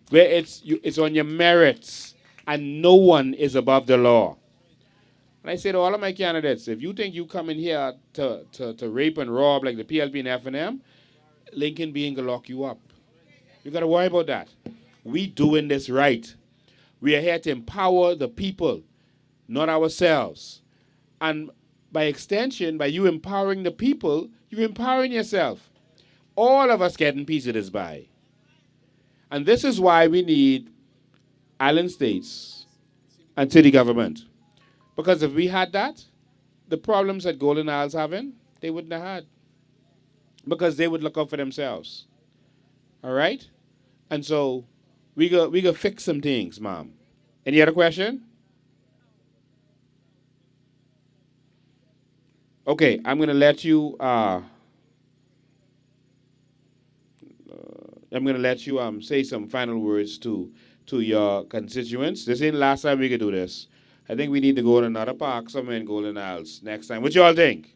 where it's on your merits and no one is above the law. And I say to all of my candidates, if you think you come in here to rape and rob like the PLP and FNM, Lincoln being going to lock you up. You got to worry about that. We doing this right. We are here to empower the people, not ourselves. And by extension, by you empowering the people, you're empowering yourself. All of us getting piece of this pie. And this is why we need island states and city government. Because if we had that, the problems that Golden Isles having, they wouldn't have had. Because they would look out for themselves. All right? And so we go fix some things, Mom. Any other question? Okay, I'm gonna let you say some final words to your constituents. This ain't the last time we could do this. I think we need to go to another park somewhere in Golden Isles next time. What y'all think?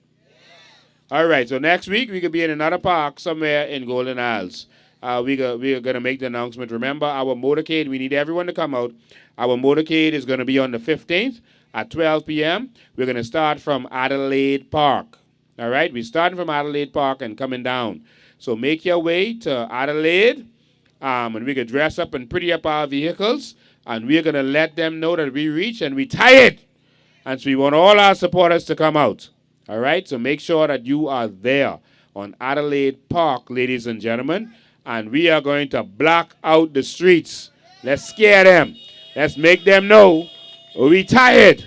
All right, so next week we could be in another park somewhere in Golden Isles. We are going to make the announcement. Remember, our motorcade, we need everyone to come out. Our motorcade is going to be on the 15th at 12 p.m. We're going to start from Adelaide Park. All right, we're starting from Adelaide Park and coming down. So make your way to Adelaide, and we can dress up and pretty up our vehicles, and we're going to let them know that we reach and we tired. And so we want all our supporters to come out. All right, so make sure that you are there on Adelaide Park, ladies and gentlemen, and we are going to block out the streets. Let's scare them. Let's make them know we tired.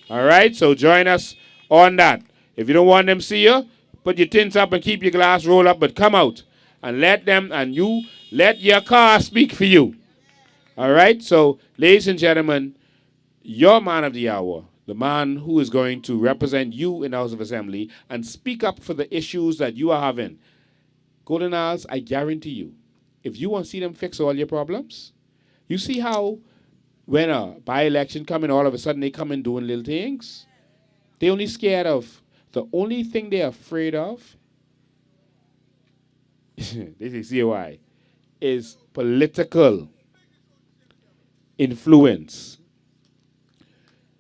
All right, so join us on that. If you don't want them to see you, put your tints up and keep your glass rolled up, but come out and let them, and you let your car speak for you. All right, so ladies and gentlemen, your man of the hour, the man who is going to represent you in the House of Assembly and speak up for the issues that you are having. Golden Isles, I guarantee you, if you want to see them fix all your problems, you see how when a by-election come in, all of a sudden they come in doing little things. They only scared of, the only thing they're afraid of, this is COI, is political influence.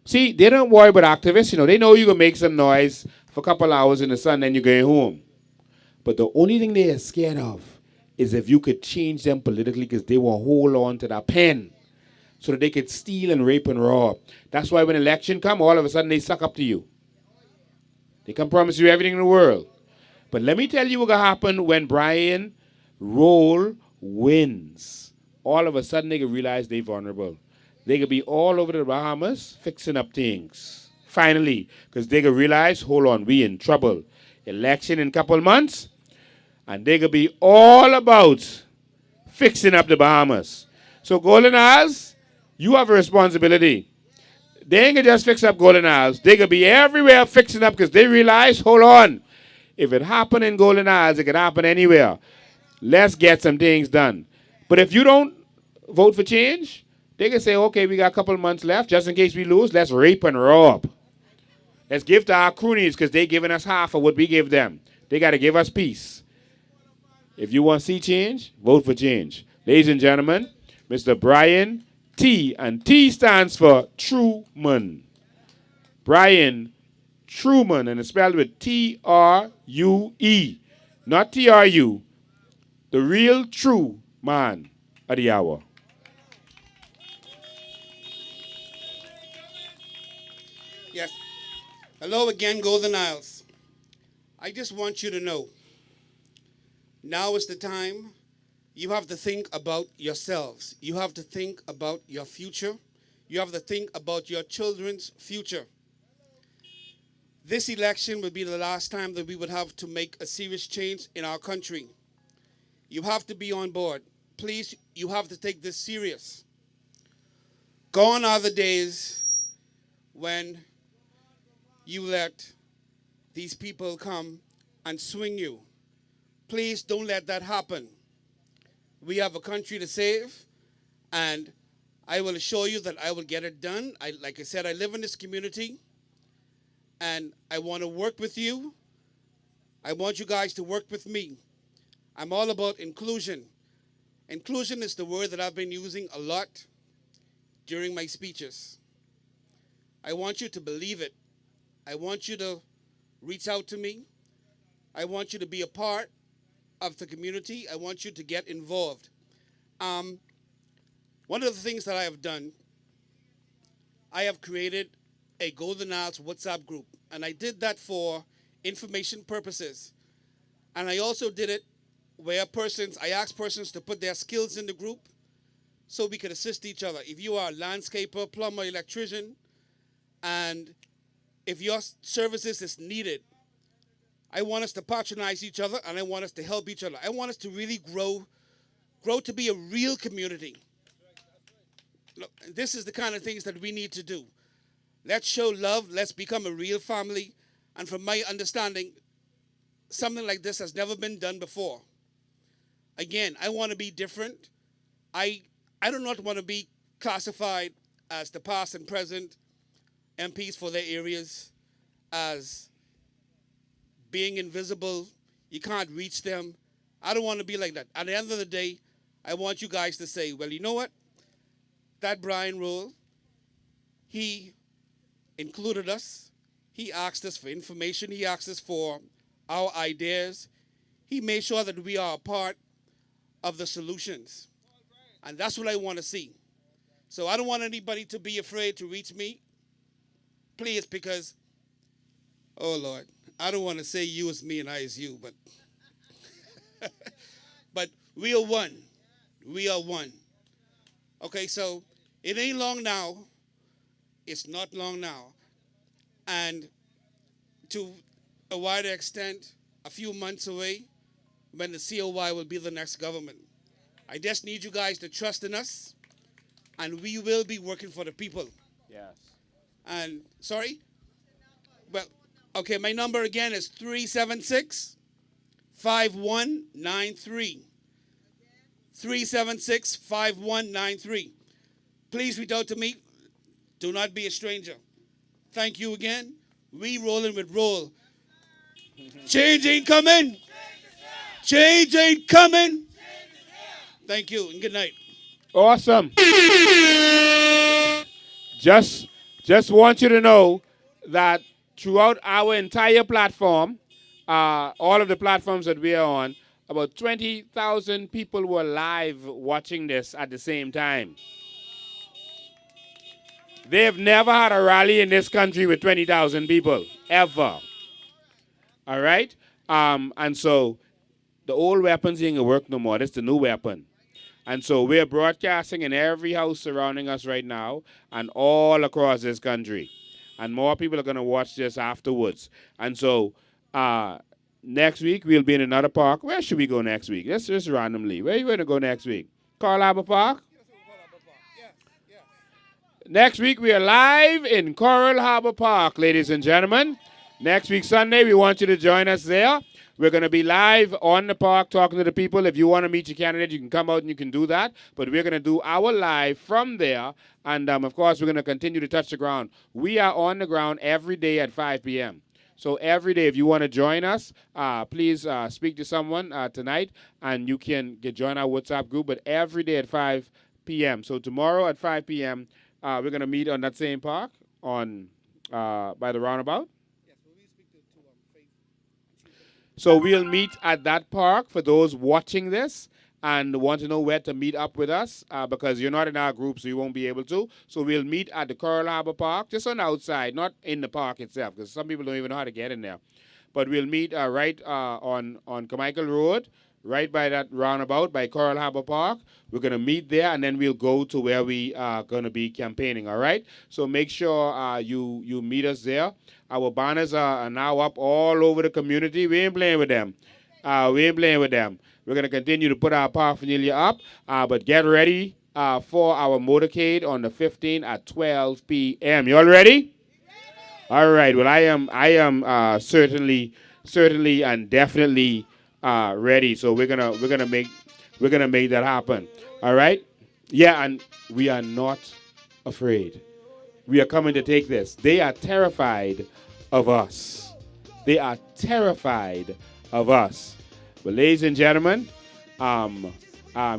See, they don't worry about activists. They know you can make some noise for a couple hours in the sun, then you're going home. But the only thing they are scared of is if you could change them politically, because they will hold on to that pen so that they could steal and rape and rob. That's why when election come, all of a sudden they suck up to you. They can promise you everything in the world. But let me tell you what's going to happen when Brian Roll wins. All of a sudden they can realize they're vulnerable. They could be all over the Bahamas fixing up things. Finally, because they could realize, hold on, we in trouble. Election in a couple months, and they could be all about fixing up the Bahamas. So Golden Isles, you have a responsibility. They ain't gonna just fix up Golden Isles. They could be everywhere fixing up because they realize, hold on, if it happened in Golden Isles, it could happen anywhere. Let's get some things done. But if you don't vote for change, they can say, okay, we got a couple months left. Just in case we lose, let's rape and rob. Let's give to our cronies because they're giving us half of what we give them. They got to give us peace. If you want to see change, vote for change. Ladies and gentlemen, Mr. Brian T. And T stands for Truman. Brian Truman, and it's spelled with T-R-U-E. Not T-R-U. The real true man of the hour. Yes. Hello again, Golden Isles. I just want you to know, now is the time. You have to think about yourselves. You have to think about your future. You have to think about your children's future. This election will be the last time that we would have to make a serious change in our country. You have to be on board. Please, you have to take this serious. Gone are the days when you let these people come and swing you. Please don't let that happen. We have a country to save, and I will assure you that I will get it done. Like I said, I live in this community, and I want to work with you. I want you guys to work with me. I'm all about inclusion. Inclusion is the word that I've been using a lot during my speeches. I want you to believe it. I want you to reach out to me. I want you to be a part of the community. I want you to get involved. One of the things that I have done, I have created a Golden Isles WhatsApp group. And I did that for information purposes. And I also did it where I asked persons to put their skills in the group so we could assist each other. If you are a landscaper, plumber, electrician, and if your services is needed, I want us to patronize each other, and I want us to help each other. I want us to really grow to be a real community. Look, this is the kind of things that we need to do. Let's show love. Let's become a real family. And from my understanding, something like this has never been done before. Again, I want to be different. I do not want to be classified as the past and present MPs for their areas, as being invisible. You can't reach them. I don't want to be like that. At the end of the day, I want you guys to say, well, you know what? That Brian Rule, he included us. He asked us for information. He asked us for our ideas. He made sure that we are a part of the solutions. And that's what I want to see. So I don't want anybody to be afraid to reach me. Please, because, oh Lord, I don't want to say you is me and I is you, but but we are one. We are one. Okay, so it ain't long now. It's not long now. And to a wider extent, a few months away, when the COY will be the next government. I just need you guys to trust in us, and we will be working for the people. Yes. And, sorry? Well, okay, my number again is 376-5193. 376-5193. Please reach out to me. Do not be a stranger. Thank you again. We rolling with roll. Change ain't coming. Change ain't coming. Thank you and good night. Awesome. Just want you to know that throughout our entire platform, all of the platforms that we are on, about 20,000 people were live watching this at the same time. They've never had a rally in this country with 20,000 people, ever. All right? And so the old weapons ain't gonna work no more. That's the new weapon. And so we're broadcasting in every house surrounding us right now and all across this country. And more people are going to watch this afterwards. And so next week we'll be in another park. Where should we go next week? Let's just randomly. Where are you going to go next week? Coral Harbor Park? Next week we are live in Coral Harbor Park, ladies and gentlemen. Next week Sunday, we want you to join us there. We're going to be live on the park talking to the people. If you want to meet your candidate, you can come out and you can do that. But we're going to do our live from there. And, of course, we're going to continue to touch the ground. We are on the ground every day at 5 p.m. So every day, if you want to join us, please speak to someone tonight. And you can join our WhatsApp group. But every day at 5 p.m. So tomorrow at 5 p.m., we're going to meet on that same park on by the roundabout. So we'll meet at that park for those watching this and want to know where to meet up with us because you're not in our group, so you won't be able to. So we'll meet at the Coral Harbor Park, just on the outside, not in the park itself, because some people don't even know how to get in there. But we'll meet right on Carmichael Road, right by that roundabout, by Coral Harbor Park. We're going to meet there, and then we'll go to where we are going to be campaigning, all right? So make sure you meet us there. Our banners are now up all over the community. We ain't playing with them. We ain't playing with them. We're going to continue to put our paraphernalia up, but get ready for our motorcade on the 15th at 12 p.m. You all ready? All right. Well, I am certainly and definitely ready. So we're gonna make that happen. All right. Yeah, and we are not afraid. We are coming to take this. They are terrified of us. They are terrified of us. But ladies and gentlemen, I'm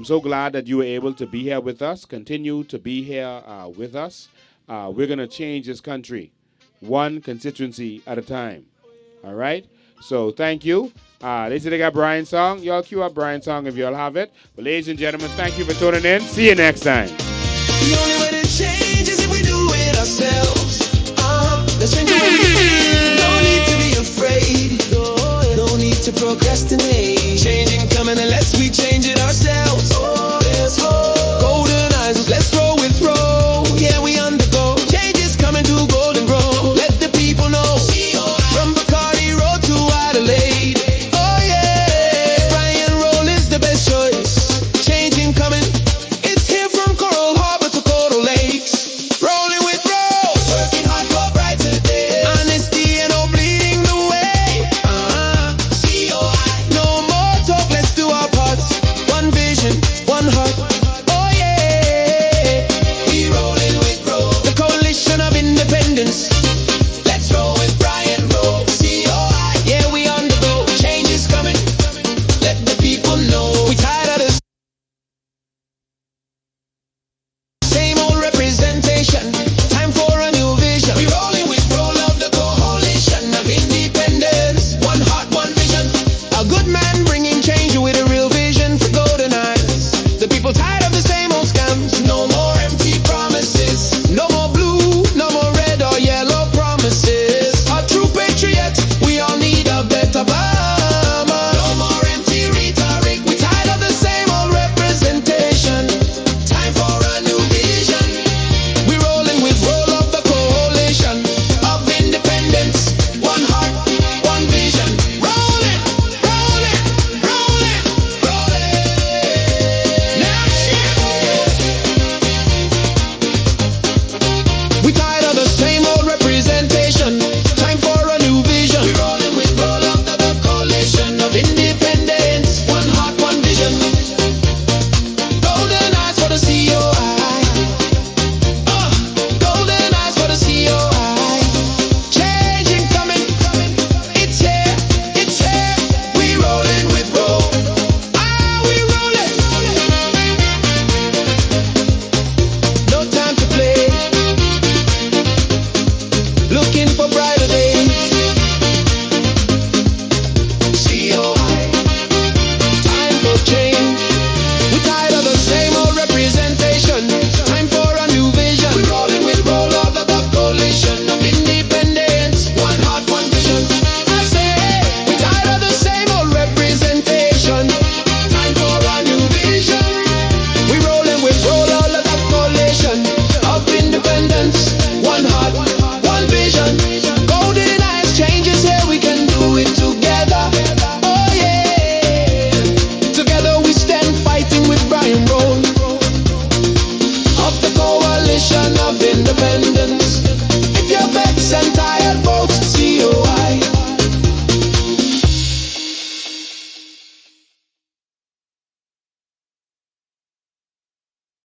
so glad that you were able to be here with us. Continue to be here with us. We're going to change this country one constituency at a time. All right? So thank you. They say they got Brian's song. Y'all cue up Brian's song if y'all have it. But ladies and gentlemen, thank you for tuning in. See you next time. The only way to change is if we do it ourselves. procrastinate.